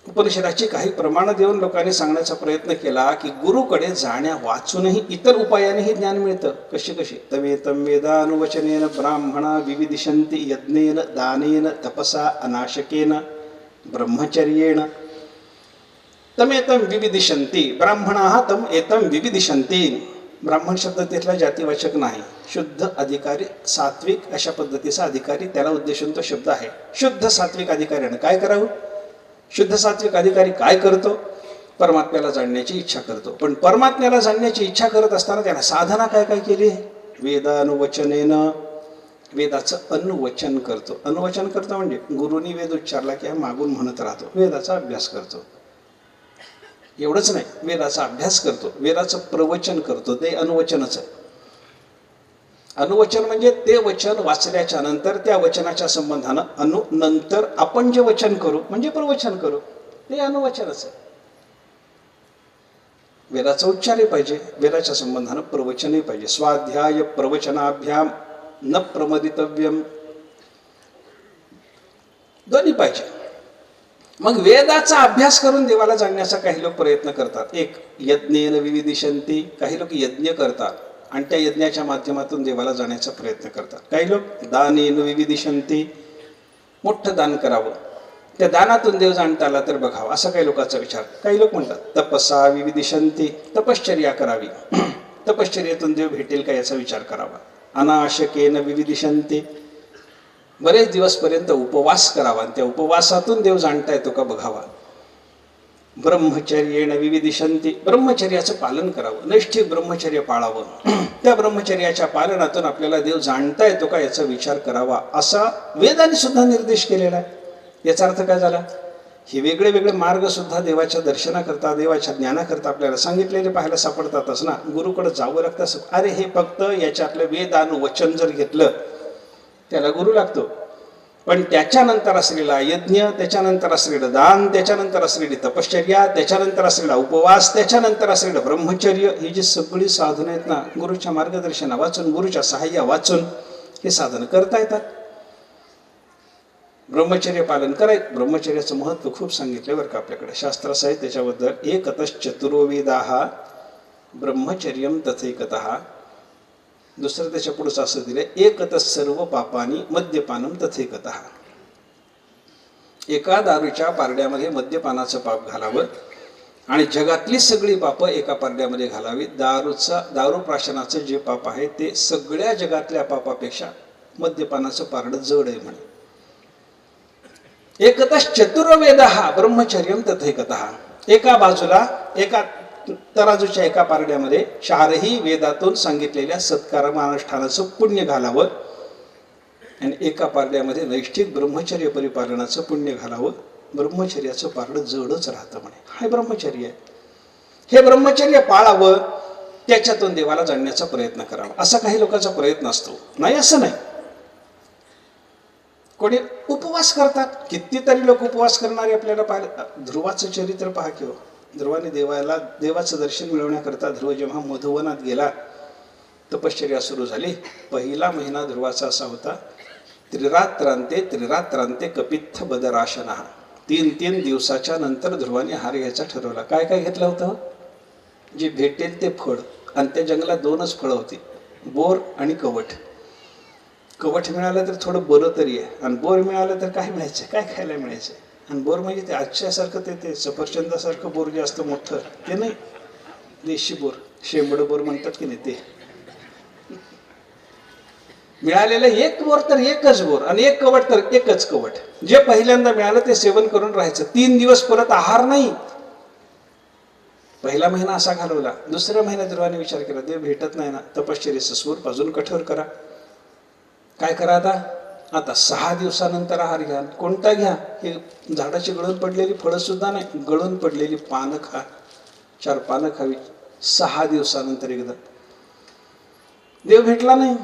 B: उपनिषदाची काही प्रमाणं देऊन लोकांनी सांगण्याचा प्रयत्न केला की गुरुकडे जाण्या वाचूनही इतर उपायाने हे ज्ञान मिळतं. कशी कशी? तमेतम वेदानुवचनेन ब्राह्मणा विविदिशन्ति यज्ञेन दानेन तपसा अनाशकेन. ब्रह्मचर्येण तमेतं विविदिशन्ति, ब्राह्मणाः तम एतं विविदिशन्ति. ब्राह्मण शब्द तिथला जातीवाचक नाही, शुद्ध अधिकारी, सात्विक अशा पद्धतीचा अधिकारी, त्याला उद्देशून तो शब्द आहे. शुद्ध सात्विक अधिकाऱ्यानं काय करावं? शुद्ध सात्विक अधिकारी काय करतो? परमात्म्याला जाणण्याची इच्छा करतो. पण परमात्म्याला जाणण्याची इच्छा करत असताना त्याला साधना काय काय केली? वेदानुवचनेन, वेदाचं अनुवचन करतो. अनुवचन करतो म्हणजे गुरुनी वेद उच्चारला की हा मागून म्हणत राहतो, वेदाचा अभ्यास करतो. एवढंच नाही, वेदाचा अभ्यास करतो, वेदाचं प्रवचन करतो, ते अनुवचनच आहे. अनुवचन म्हणजे ते वचन वाचल्याच्या नंतर त्या वचनाच्या संबंधानं नंतर आपण जे वचन करू म्हणजे प्रवचन करू, ते अनुवचनच आहे. वेदाचा उच्चारही पाहिजे, वेदाच्या संबंधानं प्रवचनही पाहिजे. स्वाध्याय प्रवचनाभ्याम न प्रमदितव्यम, दोन्ही पाहिजे. मग वेदाचा अभ्यास करून देवाला जाणण्याचा काही लोक प्रयत्न करतात. एक यज्ञेन विविदिशन्ति, काही लोक यज्ञ करतात आणि त्या यज्ञाच्या माध्यमातून देवाला जाण्याचा प्रयत्न करतात. काही लोक दानेन विविदिशन्ति, मोठं दान करावं, त्या दानातून देव जाणता आला तर बघावं, असा काही लोकांचा विचार. काही लोक म्हणतात तपसा विविदिशन्ति, तपश्चर्या करावी, तपश्चर्यातून देव भेटेल का याचा विचार करावा. अनाशकेन विविदिशन्ति, बरेच दिवसपर्यंत उपवास करावा आणि त्या उपवासातून देव जाणता येतो का बघावा. ब्रह्मचर्येण विविदिशन्ति, ब्रह्मचर्याचं पालन करावं, नैष्ठिक ब्रह्मचर्य पाळावं, त्या ब्रह्मचर्याच्या पालनातून आपल्याला देव जाणता येतो का याचा विचार करावा, असा वेदाने सुद्धा निर्देश केलेला आहे. याचा अर्थ काय झाला? हे वेगळे वेगळे मार्ग सुद्धा देवाच्या दर्शनाकरता, देवाच्या ज्ञानाकरता आपल्याला सांगितलेले पाहायला सापडतातच ना. गुरुकडे जावं लागतं. अरे हे फक्त याच्यातलं वेदानुवचन जर घेतलं त्याला गुरु लागतो, पण त्याच्यानंतर असलेला यज्ञ, त्याच्यानंतर असलेलं दान, त्याच्यानंतर असलेली तपश्चर्या, त्याच्यानंतर असलेला उपवास, त्याच्यानंतर असलेलं ब्रह्मचर्य, ही जी सगळी साधनं आहेत ना, गुरुच्या मार्गदर्शना वाचून, गुरुच्या सहाय्या वाचून हे साधनं करता येतात. ब्रह्मचर्य पालन करायचं. ब्रह्मचर्याचं महत्त्व खूप सांगितलं बरं का आपल्याकडे, शास्त्रास आहे त्याच्याबद्दल. एकतश्चतुरो वेदाः ब्रह्मचर्यम तथैकतः. दुसरं त्याच्या पुढचं असं दिलं, एकतच सर्व पापानी मद्यपानम तथैकतः. एका दारूच्या पारड्यामध्ये मद्यपानाचं पाप घालावं आणि जगातली सगळी पापं एका पारड्यामध्ये घालावी. दारू प्राशनाचं जे पाप आहे ते सगळ्या जगातल्या पापापेक्षा मद्यपानाचं पारडं जड आहे म्हणे. एकतच चतुर्वेदः ब्रह्मचर्यम तथैकतः. एका बाजूला, एका तराजूच्या एका पारड्यामध्ये चारही वेदातून सांगितलेल्या सत्कर्मानुष्ठानाचं पुण्य घालावं आणि एका पारड्यामध्ये नैष्ठिक ब्रह्मचर्य परिपालनाचं पुण्य घालावं. ब्रह्मचर्याचं पारडं जडच राहतं म्हणे. हा ब्रह्मचर्य आहे. हे ब्रह्मचर्य पाळावं, त्याच्यातून देवाला जाणण्याचा प्रयत्न करावा, असा काही लोकांचा प्रयत्न असतो. नाही असं नाही. कोणी उपवास करतात, कितीतरी लोक उपवास करणारे आपल्याला पाहिलं. ध्रुवाचं चरित्र पहा किंवा ध्रुवाने देवाचं दर्शन मिळवण्याकरता ध्रुव जेव्हा मधुवनात गेला, तपश्चर्या सुरू झाली. पहिला महिना ध्रुवाचा असा होता, त्रिरात्रांते कपित्थ बदराशनः. 3 दिवसाच्या नंतर ध्रुवाने हार घ्यायचा ठरवला. काय काय घेतलं होतं? जे भेटेल ते फळ, आणि त्या जंगलात 2च फळं होती, बोर आणि कवठ. कवठ मिळालं तर थोडं बरं तरी आहे, आणि बोर मिळालं तर काय मिळायचं? काय खायला मिळायचं? आणि बोर म्हणजे ते आजच्यासारखं ते सफरचंदासारखं बोर जे असतं मोठं ते नाही, देशी बोर, शेंबड बोर म्हणतात की नाही ते. मिळालेलं एक बोर तर एकच बोर, आणि एक कवट तर एकच कवट. जे पहिल्यांदा मिळालं ते सेवन करून राहायचं. 3 दिवस परत आहार नाही. पहिला महिना असा घालवला. दुसऱ्या महिन्यात ध्रुवाने विचार केला, देव भेटत नाही ना, तपश्चर्याचं स्वरूप अजून कठोर करा. काय करा आता 6 दिवसानंतर आहार घ्या. कोणता घ्या? हे झाडाची गळून पडलेली फळं सुद्धा नाही, गळून पडलेली पानं खा. 4 पानं खावी 6 दिवसानंतर एकदा. देव भेटला नाही.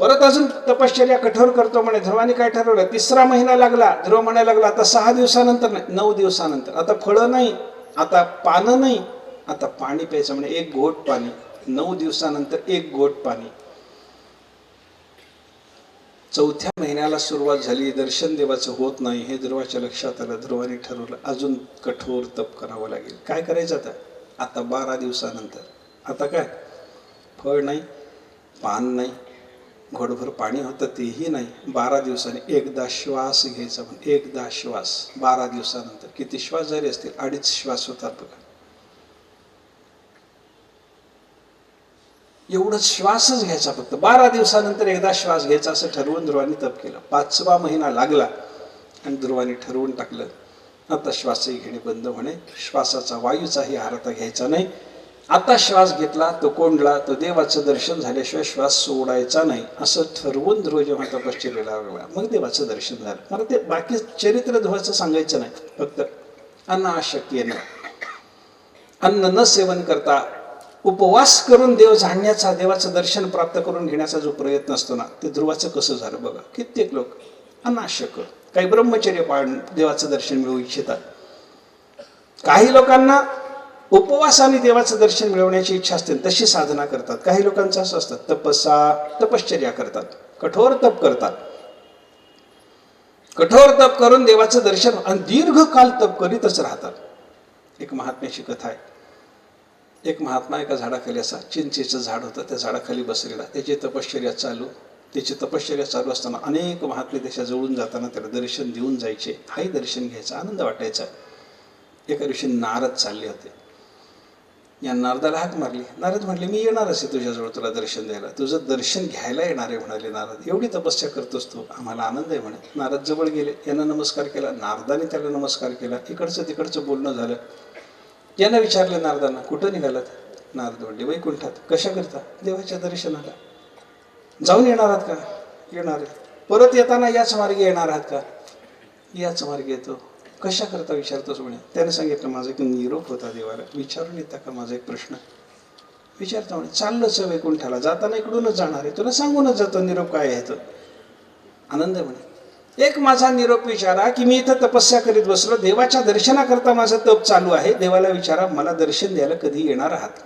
B: परत अजून तपश्चर्या कठोर करतो म्हणे. ध्रुवाने काय ठरवलं? 3रा महिना लागला. ध्रुव म्हणायला लागला, आता 6 दिवसानंतर नाही, 9 दिवसानंतर. आता फळं नाही, आता पानं नाही, आता पाणी प्यायचं म्हणे. 1 घोट पाणी. 9 दिवसानंतर 1 घोट पाणी. 4थ्या महिन्याला सुरुवात झाली. दर्शन देवाचं होत नाही, हे ध्रुवाच्या लक्षात आलं. ध्रुवाने ठरवलं अजून कठोर तप करावं लागेल. काय करायचं आता 12 दिवसानंतर. आता काय? फळ नाही, पान नाही, घोडभर पाणी होतं तेही नाही. 12 दिवसांनी एकदा श्वास घ्यायचा, म्हणजे एकदा श्वास 12 दिवसानंतर. किती श्वास झाले असतील? 2.5 श्वास होतात बघा. एवढंच श्वासच घ्यायचा फक्त. 12 दिवसानंतर एकदा श्वास घ्यायचा असं ठरवून ध्रुवानी तप केलं. 5वा महिना लागला आणि ध्रुवानी ठरवून टाकलं आता श्वासही घेणे बंद म्हणे. श्वासाचा वायूचाही आहार घ्यायचा नाही. आता श्वास घेतला तो कोंडला, तो देवाचं दर्शन झाल्याशिवाय श्वास सोडायचा नाही असं ठरवून ध्रुव जेव्हा तपश्चर्येला लागला मग देवाचं दर्शन झालं. मला ते बाकी चरित्र ध्रुवाचं सांगायचं नाही, फक्त अनाशक्य न अन्न न सेवन करता उपवास करून देव जाणण्याचा, देवाचं दर्शन प्राप्त करून घेण्याचा जो प्रयत्न असतो ना, ते ध्रुवाचं कसं झालं बघा. कित्येक लोक अनाशक, काही ब्रह्मचर्य पाळून देवाचं दर्शन मिळवू इच्छितात. काही लोकांना उपवासाने देवाचं दर्शन मिळवण्याची इच्छा असते, तशी साधना करतात. काही लोकांचं असं असतं तपश्चर्या करतात, कठोर तप करतात. कठोर तप करून देवाचं दर्शन आणि दीर्घकाल तप करीतच राहतात. एक महात्म्याची कथा आहे. एक महात्मा एका झाडाखाली, असा चिंचेचं झाड होतं, त्या झाडाखाली बसलेला. त्याची तपश्चर्या चालू असताना अनेक महात्मे त्याच्या जवळून जाताना त्याला दर्शन देऊन जायचे. हाही दर्शन घ्यायचा, आनंद वाटायचा. एका दिवशी नारद चालले होते. या नारदाला हाक मारली. नारद म्हटले, मी येणारच आहे तुझ्याजवळ तुला दर्शन द्यायला. तुझं दर्शन घ्यायला येणार आहे म्हणाले नारद. एवढी तपस्या करतोस तू, आम्हाला आनंद आहे म्हणे. नारद जवळ गेले, यांना नमस्कार केला. नारदाने त्याला नमस्कार केला. इकडचं तिकडचं बोलणं झालं. यांना विचारलं नारदांना, कुठं निघालात? नारद म्हणले, वैकुंठात. कशा करता? देवाच्या दर्शनाला. जाऊन येणार आहात का? येणार आहे. परत येताना याच मार्गे येणार आहात का? याच मार्गे येतो. कशा करता विचारतोस म्हणे. त्याने सांगितलं, माझा एक निरोप होता देवाला, विचारून येता का माझा एक प्रश्न? विचारतो म्हणे. चाललोच वैकुंठाला, जाताना इकडूनच जाणार आहे, तुला सांगूनच जातो निरोप काय आहे तो. आनंद म्हणे. एक माझा निरोप विचारा की मी इथं तपस्या करीत बसलो, देवाच्या दर्शनाकरता माझं तप चालू आहे. देवाला विचारा मला दर्शन द्यायला कधी येणार आहात,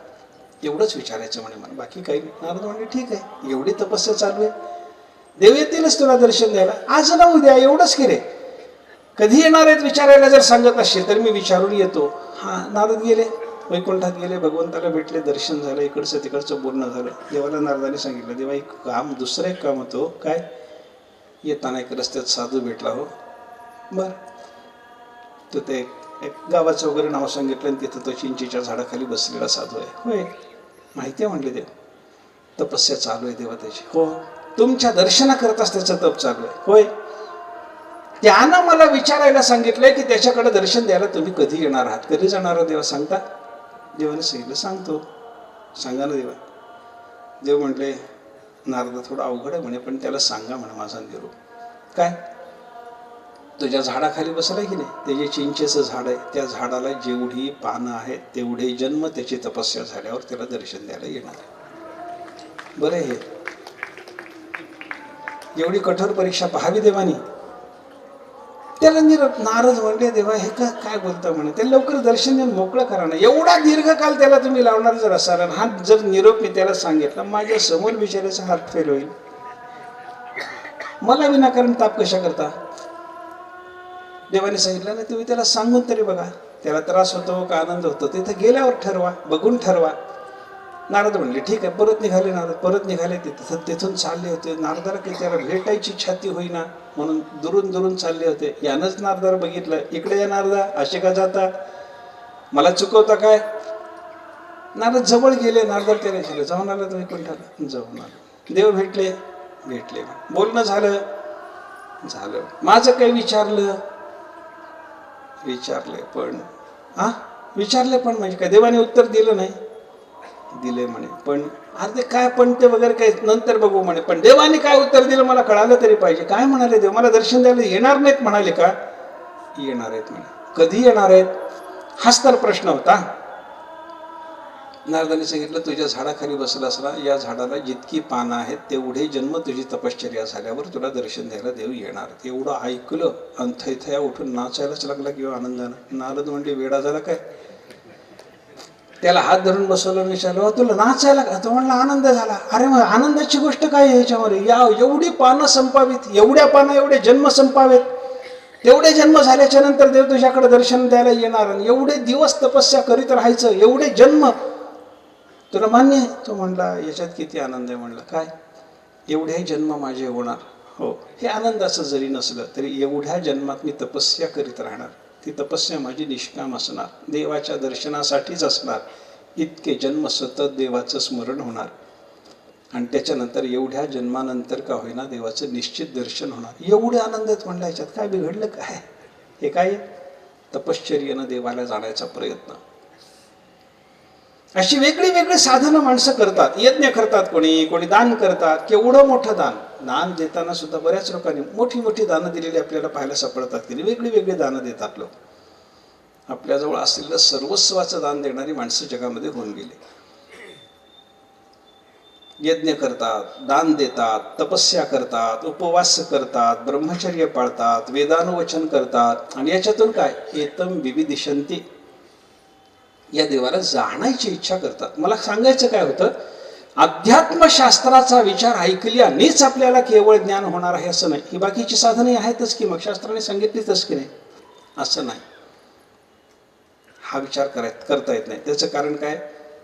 B: एवढंच विचारायचं म्हणे मला, बाकी काही नाही. नारद म्हणले, ठीक आहे, एवढी तपस्या चालू आहे, देव येतीलच तुला दर्शन द्यायला, आज ना उद्या, एवढंच की रे. कधी येणार आहेत विचारायला जर सांगत असेल तर मी विचारून येतो. हा, नारद गेले, वैकुंठात गेले, भगवंताला भेटले, दर्शन झालं, इकडचं तिकडचं बोलणं झालं. देवाला नारदाने सांगितलं, देवा एक काम, दुसरं एक काम होतं. काय? येताना एक रस्त्यात साधू भेटला हो. बर, तर ते एक गावाचं वगैरे नाव सांगितलं आणि तिथं तो चिंचेच्या झाडाखाली बसलेला साधू आहे. होय, माहिती आहे म्हणले देव, तपस्या चालू आहे देवा त्याची. हो, तुमच्या दर्शनाकरताच त्याचं तप चालू आहे. होय, त्यानं मला विचारायला सांगितलंय की त्याच्याकडे दर्शन द्यायला तुम्ही कधी येणार आहात, कधी जाणार आहात देवा सांगता? देवाने सांगितलं, सांगतो. सांगा ना देवा. देव म्हटले, नारदा थोडं अवघड आहे म्हणे, पण त्याला सांगा म्हणे माझा निरोप. काय? तुझ्या झाडाखाली बसलाय की नाही, ते जे चिंचेचं झाड आहे, त्या झाडाला जेवढी पानं आहेत तेवढे जन्म त्याची तपस्या झाल्यावर त्याला दर्शन द्यायला येणार आहे. बरं, हे एवढी कठोर परीक्षा पाहावी देवानी. त्याला निरोप. नारद म्हणले, देवा हे काय बोलता म्हणे, ते लवकर दर्शन देऊन मोकळं करा ना. एवढा दीर्घकाल त्याला तुम्ही लावणार जर असाल, हा जर निरोप मी त्याला सांगितला, माझ्या समोर बिचाराचा हात फेल होईल, मला विनाकारण ताप कशा करता? देवाने सांगितलं नाही, तुम्ही त्याला सांगून तरी बघा, त्याला त्रास होतो का आनंद होतो, तिथं गेल्यावर ठरवा, बघून ठरवा. नारद म्हणले, ठीक आहे. परत निघाले नारद, परत निघाले. तिथून चालले होते. नारदाला काही त्याला भेटायची छाती होईना म्हणून दुरून चालले होते. यानंच नारदाला बघितलं, इकडे या नारदा, असे का जाता, मला चुकवता काय? नारद जवळ गेले. नारदाला त्याला विचारलं, जाऊन आला तुम्ही कोणत्याला? जाऊन आलो. देव भेटले. बोलणं झालं. माझं काही विचारलं पण विचारले पण म्हणजे काय देवाने उत्तर दिलं नाही? दिले म्हणे, पण अरे काय पण ते वगैरे काय नंतर बघू म्हणे, पण देवाने काय उत्तर दिलं मला कळालं तरी पाहिजे. काय म्हणाले देव? मला दर्शन द्यायला येणार नाहीत म्हणाले का? येणार आहेत म्हणे. कधी येणार आहेत? हाच तर प्रश्न होता. नारदाने सांगितलं, तुझ्या झाडाखाली बसला असला, या झाडाला जितकी पानं आहेत तेवढे जन्म तुझी तपश्चर्या झाल्यावर तुला दर्शन द्यायला देव येणार. एवढं ऐकलं आणि थैथया उठून नाचायलाच लागला किंवा आनंदानं. नारद म्हणजे वेडा झाला काय? त्याला हात धरून बसवलं, विचारलं, तुला नाचायला का? तो म्हणला, आनंद झाला. अरे मग आनंदाची गोष्ट काय आहे याच्यामध्ये? एवढी पानं संपावीत, एवढ्या पानं एवढे जन्म संपावेत, तेवढे जन्म झाल्याच्या नंतर देव तुझ्याकडे दर्शन द्यायला येणार, आणि एवढे दिवस तपस्या करीत राहायचं, एवढे जन्म तुला मान्य आहे? तो म्हणला, याच्यात किती आनंद आहे. म्हणला, काय? एवढे जन्म माझे होणार, हो, हे आनंदाचं जरी नसलं तरी एवढ्या जन्मात मी तपस्या करीत राहणार, ती तपस्या माझी निष्काम असणार, देवाच्या दर्शनासाठीच असणार, इतके जन्म सतत देवाचं स्मरण होणार आणि त्याच्यानंतर एवढ्या जन्मानंतर का होईना देवाचं निश्चित दर्शन होणार. एवढे आनंदात म्हणलं, याच्यात काय बिघडलं काय? हे काय? तपश्चर्येनं देवाला जाण्याचा प्रयत्न. अशी वेगळी वेगळी साधनं माणसं करतात. यज्ञ करतात, कोणी दान करतात. केवढं मोठं दान देताना सुद्धा बऱ्याच लोकांनी मोठी मोठी दानं दिलेली आपल्याला पाहायला सापडतात की वेगळी वेगळी दानं देतात लोक. आपल्याजवळ असलेलं सर्वस्वाचं दान देणारी माणसं जगामध्ये होऊन गेली. यज्ञ करतात, दान देतात, तपस्या करतात, उपवास करतात, ब्रह्मचर्य पाळतात, वेदानुवचन करतात आणि याच्यातून काय? एतम विविदिशंती, या देवाला जाण्याची इच्छा करतात. मला सांगायचं काय होतं, अध्यात्मशास्त्राचा विचार ऐकल्यानेच आपल्याला केवळ ज्ञान होणार आहे असं नाही. ही बाकीची साधने आहेतच की, मग शास्त्राने सांगितलीच की नाही असं नाही. हा विचार करता येत नाही. त्याचं कारण काय?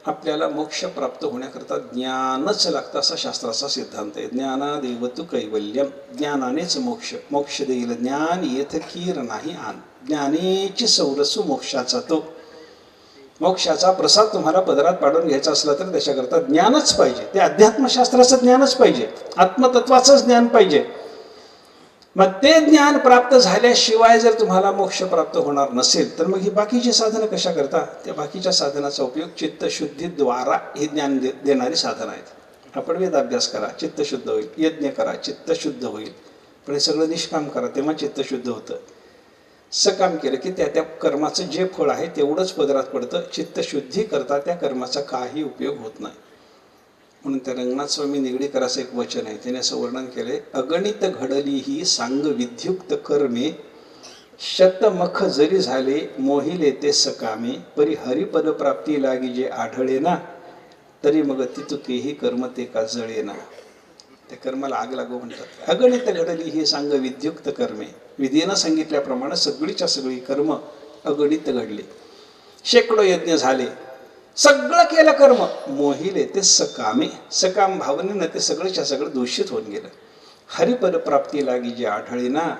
B: आपल्याला मोक्ष प्राप्त होण्याकरता ज्ञानच लागतं असा शास्त्राचा सिद्धांत आहे. ज्ञानादेव तु कैवल्यम, ज्ञानानेच मोक्ष देईल. ज्ञान येथ कीर नाही आण, ज्ञानेची सौरसू मोक्षाचा तो. मोक्षाचा प्रसाद तुम्हाला पदरात पाडून घ्यायचा असला तर त्याच्याकरता ज्ञानच पाहिजे. ते अध्यात्मशास्त्राचं ज्ञानच पाहिजे, आत्मतत्वाचंच ज्ञान पाहिजे. मग ते ज्ञान प्राप्त झाल्याशिवाय जर तुम्हाला मोक्ष प्राप्त होणार नसेल तर मग ही बाकीची साधनं कशा करता? त्या बाकीच्या साधनाचा उपयोग चित्तशुद्धीद्वारा हे ज्ञान देणारी साधनं आहेत. आपण वेदाभ्यास करा, चित्तशुद्ध होईल. यज्ञ करा, चित्तशुद्ध होईल. पण हे सगळं निष्काम करा, तेव्हा चित्तशुद्ध होतं. सकाम केलं की त्या कर्माचं जे फळ आहे तेवढंच पदरात पडतं. चित्तशुद्धी करता त्या कर्माचा काही उपयोग होत नाही. म्हणून त्या रंगनाथ स्वामी निगडीकराचं एक वचन आहे, त्याने असं वर्णन केलंय, अगणित घडली ही सांग विद्युक्त कर्मे, शतमख जरी झाले मोहिले ते सकामे, परी हरिपद प्राप्ती लागी जे आढळे ना, तरी मग तितुकेही कर्म ते का जळे ना. त्या कर्माला आग लागू म्हणतात. अगणित घडली ही सांग विद्युक्त कर्मे, विधीनं सांगितल्याप्रमाणे सगळीच्या सगळी कर्म अगणित घडली. शेकडो यज्ञ झाले, सगळं केलं कर्म, मोहिले ते सकामे, सकाम भावनेनं ते सगळंच्या सगळं दूषित होऊन गेलं. हरिपद प्राप्ती लागी जे आढळे ना,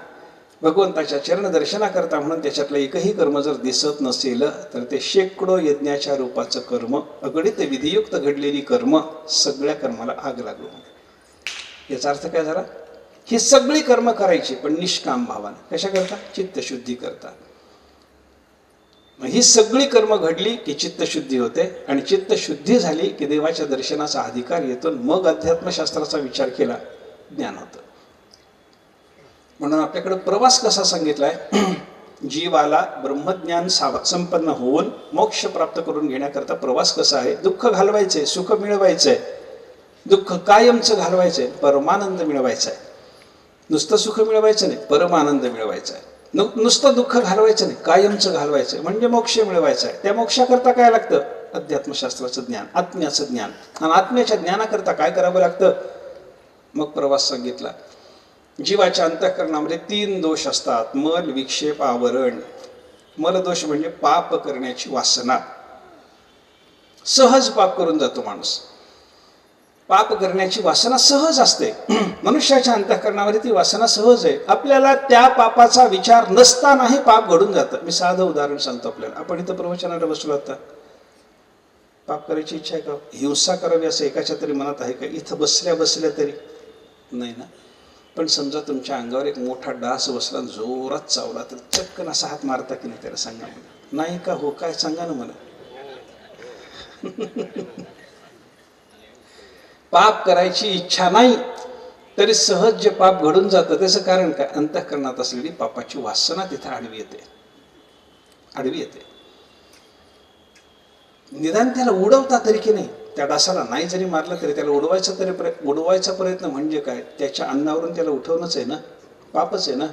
B: भगवंताच्या चरण दर्शनाकरता म्हणून त्याच्यातलं एकही कर्म जर दिसत नसेल तर ते शेकडो यज्ञाच्या रूपाचं कर्म, अगणित विधियुक्त घडलेली कर्म, सगळ्या कर्माला आग लागू. याचा अर्थ काय झाला? ही सगळी कर्म करायची पण निष्काम भावानं. कशा करता? चित्तशुद्धी करता. ही सगळी कर्म घडली की चित्तशुद्धी होते आणि चित्तशुद्धी झाली की देवाच्या दर्शनाचा अधिकार येतो. मग अध्यात्मशास्त्राचा विचार केला, ज्ञान होतं. म्हणून आपल्याकडे प्रवास कसा सांगितलाय? जीवाला ब्रह्मज्ञान संपन्न होऊन मोक्ष प्राप्त करून घेण्याकरता प्रवास कसा आहे? दुःख घालवायचंय, सुख मिळवायचंय. दुःख कायमचं घालवायचंय, परमानंद मिळवायचा आहे. नुसतं सुख मिळवायचं नाही, परमानंद मिळवायचा आहे. नुसतं दुःख घालवायचं नाही, कायमचं घालवायचं म्हणजे मोक्ष मिळवायचा आहे. त्या मोक्षाकरता काय लागतं? अध्यात्मशास्त्राचं ज्ञान, आत्म्याचं ज्ञान. आणि आत्म्याच्या ज्ञानाकरता काय करावं लागतं? मग प्रवास सांगितला. जीवाच्या अंतःकरणामध्ये 3 दोष असतात: मल, विक्षेप, आवरण. मलदोष म्हणजे पाप करण्याची वासना. सहज पाप करून जातो माणूस. पाप करण्याची वासना सहज असते. मनुष्याच्या अंतःकरणामध्ये ती वासना सहज आहे. आपल्याला त्या पापाचा विचार नसतानाही पाप घडून जातं. मी साधं उदाहरण सांगतो आपल्याला. आपण इथं प्रवचनाला बसलो आता, पाप करायची इच्छा आहे का? हिंसा करावी असं एकाच्या तरी मनात आहे का? इथं बसल्या बसल्या तरी नाही ना. पण समजा तुमच्या अंगावर एक मोठा डास बसला, जोरात चावला, तर चक्कन असा हात मारता की नाही? त्याला सांगा मला. नाही का? हो काय? सांगा ना मला. पाप करायची इच्छा नाही तरी सहज जे पाप घडून जातं त्याचं कारण काय? अंतःकरणात असलेली पापाची वासना तिथे आडवी येते. निदान त्याला उडवता तरी की नाही, त्या डासाला नाही जरी मारलं तरी त्याला उडवायचा प्रयत्न म्हणजे काय? त्याच्या अन्नावरून त्याला उठवणंच आहे ना, पापच आहे ना.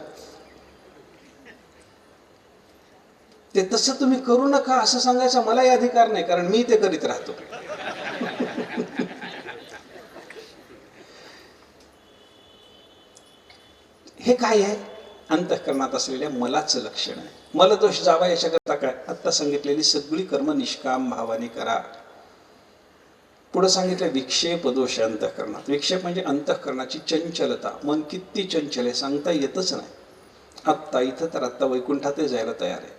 B: ते तसं तुम्ही करू नका असं सांगायचा मलाही अधिकार नाही, कारण मी ते करीत राहतो. हे काय आहे? अंतःकरणात असलेल्या मलाचं लक्षण आहे. मलदोष जावा याच्याकरता काय? आत्ता सांगितलेली सगळी कर्म निष्काम भावाने करा. पुढे सांगितलं विक्षेप दोष अंतःकरणात. विक्षेप म्हणजे अंतःकरणाची चंचलता. मन किती चंचल आहे सांगता येतच नाही. आत्ता इथं तर आत्ता वैकुंठातही जायला तयार आहे.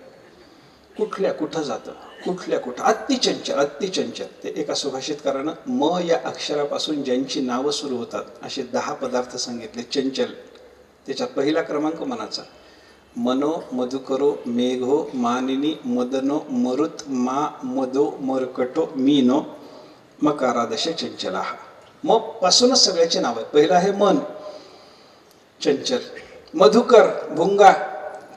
B: कुठं जातं, कुठं अतिचंचल अतिचंचल. ते एका सुभाषितकारानं म या अक्षरापासून ज्यांची नावं सुरू होतात असे 10 पदार्थ सांगितले चंचल. त्याच्यात पहिला क्रमांक मनाचा. मनो मधुकरो मेघो मानिनी मदनो मरुत मा मदो मरकटो मीनो मकारादश चंचला. मग पासूनच सगळ्याचे नाव आहे. पहिलं आहे मन चंचल, मधुकर भुंगा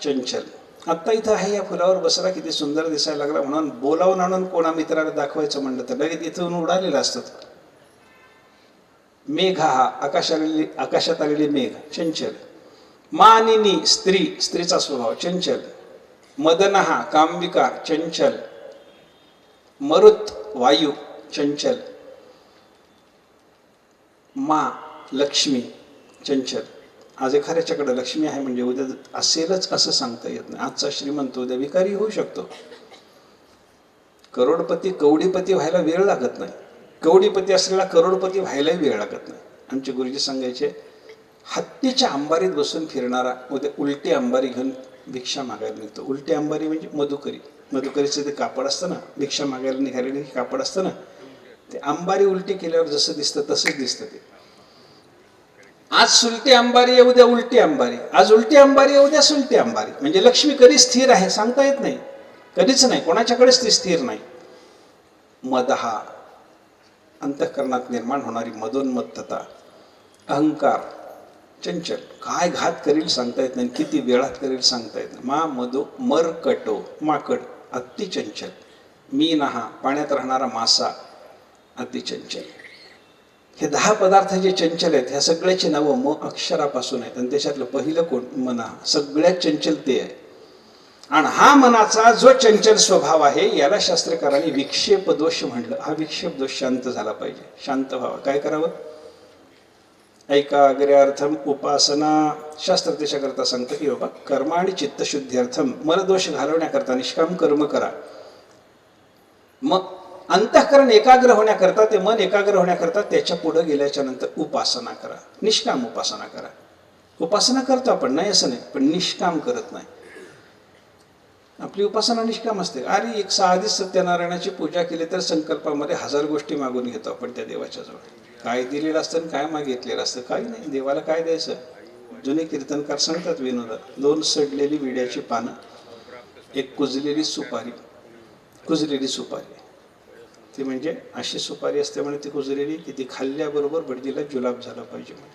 B: चंचल. आत्ता इथं आहे या फुलावर बसला, किती सुंदर दिसायला लागला म्हणून बोलावून आणून कोणा मित्राला दाखवायचं म्हणलं तर लगेच इथून उडालेलं असतं. मेघ हा आकाशात आलेले मेघ चंचल. मानिनी स्त्रीचा स्वभाव चंचल. मदनहा कामविकार चंचल. मरुत वायू चंचल. मा लक्ष्मी चंचल. आज एखाद्याच्याकडे लक्ष्मी आहे म्हणजे उद्या असेलच असं सांगता येत नाही. आजचा श्रीमंत उद्या विकारी होऊ शकतो. करोडपती कवडीपती व्हायला वेळ लागत नाही. कवडीपती असलेला करोडपती व्हायलाही वेळ लागत नाही. आमचे गुरुजी सांगायचे, हत्तीच्या अंबारीत बसून फिरणारा उद्या उलटी अंबारी घेऊन भिक्षा मागायला निघतो. उलटी अंबारी म्हणजे मधुकरी. मधुकरीचं ते कापड असतं ना, भिक्षा मागायला निघालेले कापड असतं ना, ते अंबारी उलटी केल्यावर जसं दिसतं तसंच दिसतं ते. आज सुलटी अंबारी आहे उद्या उलटी अंबारी, आज उलटी अंबारी आहे उद्या सुलटी अंबारी. म्हणजे लक्ष्मी कधी स्थिर आहे सांगता येत नाही, कधीच नाही, कोणाच्याकडेच ती स्थिर नाही. मदहा अंतःकरणात निर्माण होणारी मदोन्मत्तता. अहंकार चंचल, काय घात करील सांगता येत नाही, किती वेळात करील सांगता येत नाही. मा मदो मरकटो माकड अतिचंचल. मीनहा पाण्यात राहणारा मासा अतिचंचल. हे 10 पदार्थ जे चंचल आहेत ह्या सगळ्याची नावं म अक्षरापासून आहेत. आणि त्याच्यातलं पहिलं कोण? मना. सगळ्यात चंचल ते आहे. आणि हा मनाचा जो चंचल स्वभाव आहे याला शास्त्रकारांनी विक्षेप दोष म्हणलं. हा विक्षेप दोष शांत झाला पाहिजे, शांत व्हावा. काय करावं? ऐकाग्र्यार्थम उपासना. शास्त्र त्याच्याकरता सांगतं की बाबा कर्म आणि चित्तशुद्धीर्थम, मलदोष घालवण्याकरता निष्काम कर्म करा. मग अंतःकरण एकाग्र होण्याकरता, ते मन एकाग्र होण्याकरता त्याच्या पुढे गेल्याच्या नंतर उपासना करा, निष्काम उपासना करा. उपासना करतो आपण, नाही असं नाही, पण निष्काम करत नाही. आपली उपासना निष्काम असते. अरे एक साधी सत्यनारायणाची पूजा केली तर संकल्पामध्ये 1000 गोष्टी मागून घेतो आपण त्या देवाच्या जवळ. काय दिलेलं असतं काय मागितलेलं असतं? काही नाही. देवाला काय द्यायचं? जुने कीर्तनकार सांगतात विनोदात, 2 सडलेली विड्याची पानं, 1 कुजलेली सुपारी. कुजलेली सुपारी ती म्हणजे अशी सुपारी असते म्हणे ती कुजलेली की ती खाल्ल्याबरोबर भटजीला जुलाब झाला पाहिजे म्हणे.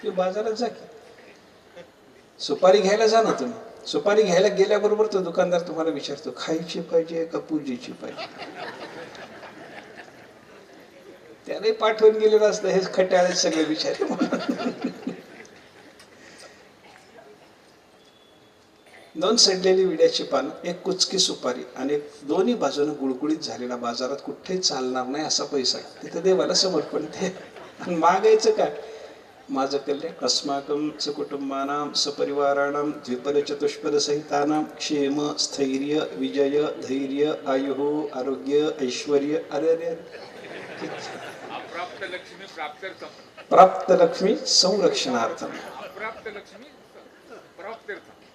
B: ती बाजारात जा की सुपारी घ्यायला जा ना तुम्ही. सुपारी घ्यायला गेल्याबरोबर तो दुकानदार तुम्हाला विचारतो खायची पाहिजे का पूजेची पाहिजे. त्यालाही पाठवून गेलेलं असतं. हे खट्याळे सगळे विचार. दोन सडलेली विड्याची पानं, 1 कुचकी सुपारी आणि दोन्ही बाजूने गुळगुळीत झालेला, बाजारात कुठेही चालणार नाही असा पैसा, तिथे देवाला समर्पण. ते आणि मागायचं काय? माझं कल्याण अस्माकं सकुटुंबानां सपरिवाराणां द्विपद चतुष्पद सहितानां क्षेम स्थैर्य विजय धैर्य आयुः आरोग्य ऐश्वर्य. अरे अरे प्राप्त लक्ष्मी संरक्षणार्थम.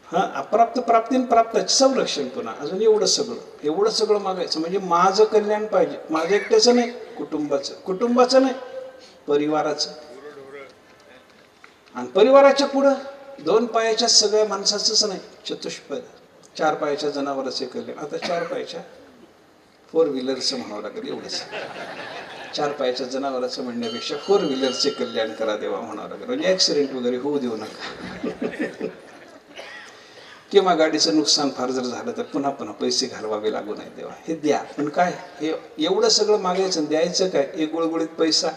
B: हा अप्राप्त प्राप्ती प्राप्त संरक्षण. पुन्हा अजून एवढं सगळं मागायचं. म्हणजे माझं कल्याण पाहिजे, माझं एकट्याचं नाही, कुटुंबाचं नाही, परिवाराचं. आणि परिवाराच्या पुढं 2 पायाच्या सगळ्या माणसाचंच नाही, चतुष्पद 4 पायाच्या जनावरांचे कल्याण. आता 4 पायाच्या 4 व्हीलरचं म्हणावं लागेल. एवढंच 4 पायाच्या जनावरांचं म्हणण्यापेक्षा 4 व्हीलरचे कल्याण करा देवा म्हणावं लागेल. म्हणजे ऍक्सिडेंट वगैरे होऊ देऊ नका. किंवा गाडीचं नुकसान फार जर झालं तर पुन्हा पैसे घालवावे लागू नाही देवा. हे द्या. पण काय हे एवढं सगळं मागायचं द्यायचं काय? एक गुळगुळीत पैसा.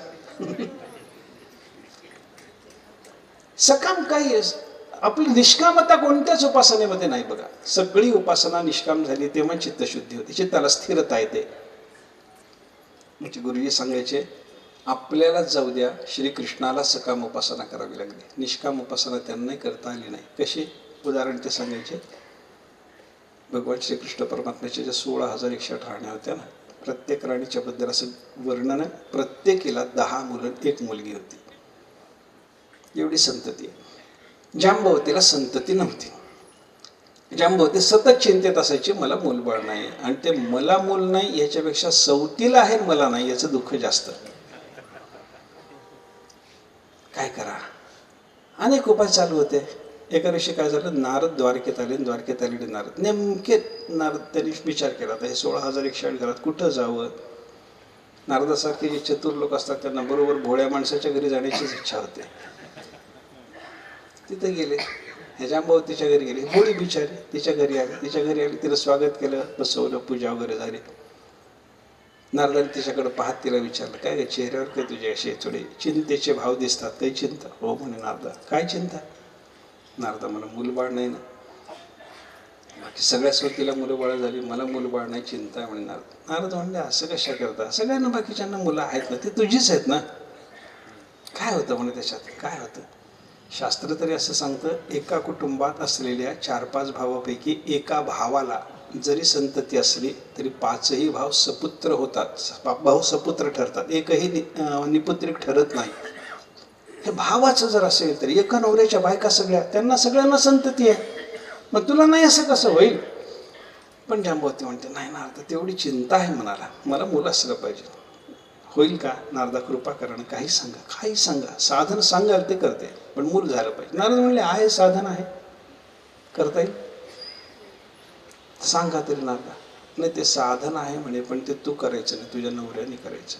B: सकाम काही आपली निष्कामता कोणत्याच उपासनेमध्ये नाही बघा. सगळी उपासना निष्काम झाली तेव्हा चित्तशुद्धी होती, चित्ताला स्थिरता येते. म्हणजे गुरुजी सांगायचे आपल्याला जाऊ द्या, श्रीकृष्णाला सकाम उपासना करावी लागली, निष्काम उपासना त्यांनाही करता आली नाही. कशी? उदाहरण ते सांगायचे. भगवान श्रीकृष्ण परमात्म्याच्या ज्या 16,108 राण्या होत्या ना, प्रत्येक राणीच्या बद्दल असं वर्णन आहे. प्रत्येकीला 10 मुलं, 1 मुलगी होती. एवढी संतती आहे. जांबवतीला संतती नव्हती. जांबवती सतत चिंतेत असायची, मला मूलबाळ नाही. आणि ते मला मूल नाही याच्यापेक्षा सवतीला आहे मला नाही याचं दुःख जास्त. काय करा, अनेक उपाय चालू होते. एका दिवशी काय झालं, नारद द्वारकेत आले. द्वारकेत आलेले नारद, नेमके नारद त्यांनी विचार केला, आता हे 16,108 घरात कुठं जावं. नारदासारखे जे चतुर लोक असतात त्यांना बरोबर भोळ्या माणसाच्या घरी जाण्याचीच इच्छा होते. तिथे गेले, ह्या जांबवतीच्या घरी गेले. भोळी बिचारी तिच्या घरी आली. तिला स्वागत केलं, बसवलं, पूजा वगैरे झाली. नारदाने तिच्याकडे पाहत तिला विचारलं, काय गे चेहऱ्यावर काय तुझे असे थोडे चिंतेचे भाव दिसतात, काही चिंता? हो म्हणे नारदा. काय चिंता? नारदा, मला मूलबाळ नाही ना. बाकी सगळ्या स्वतीला मुलंबाळ झाली, मला मूलबाळ नाही, चिंता आहे म्हणे नारद. नारद म्हणले, असं कशा करता? सगळ्यांना बाकीच्यांना मुलं आहेत ना, ते तुझीच आहेत ना. काय होतं म्हणे त्याच्यात? काय होतं? शास्त्र तरी असं सांगतं, एका कुटुंबात असलेल्या 4-5 भावापैकी एका भावाला जरी संतती असली तरी 5ही भाव सपुत्र होतात, भाऊ सपुत्र ठरतात. एकही निपुत्रिक ठरत नाही. हे भावाचं जर असेल तरी एका नवऱ्याच्या बायका सगळ्या, त्यांना सगळ्यांना संतती आहे, मग तुला नाही असं कसं होईल? पण जांबवती म्हणते, नाही नारदा, तेवढी चिंता आहे मनाला, मला मुलं असलं पाहिजे. होईल का? नारदा कृपा करा, काही सांगा, साधन सांगाल ते करते, पण मूल झालं पाहिजे. नारद म्हणले, आहे साधन आहे, करता येईल, सांगा तरी. नारदा, नाही ते साधन आहे म्हणे, पण ते तू करायचं नाही, तुझ्या नवऱ्याने करायचं.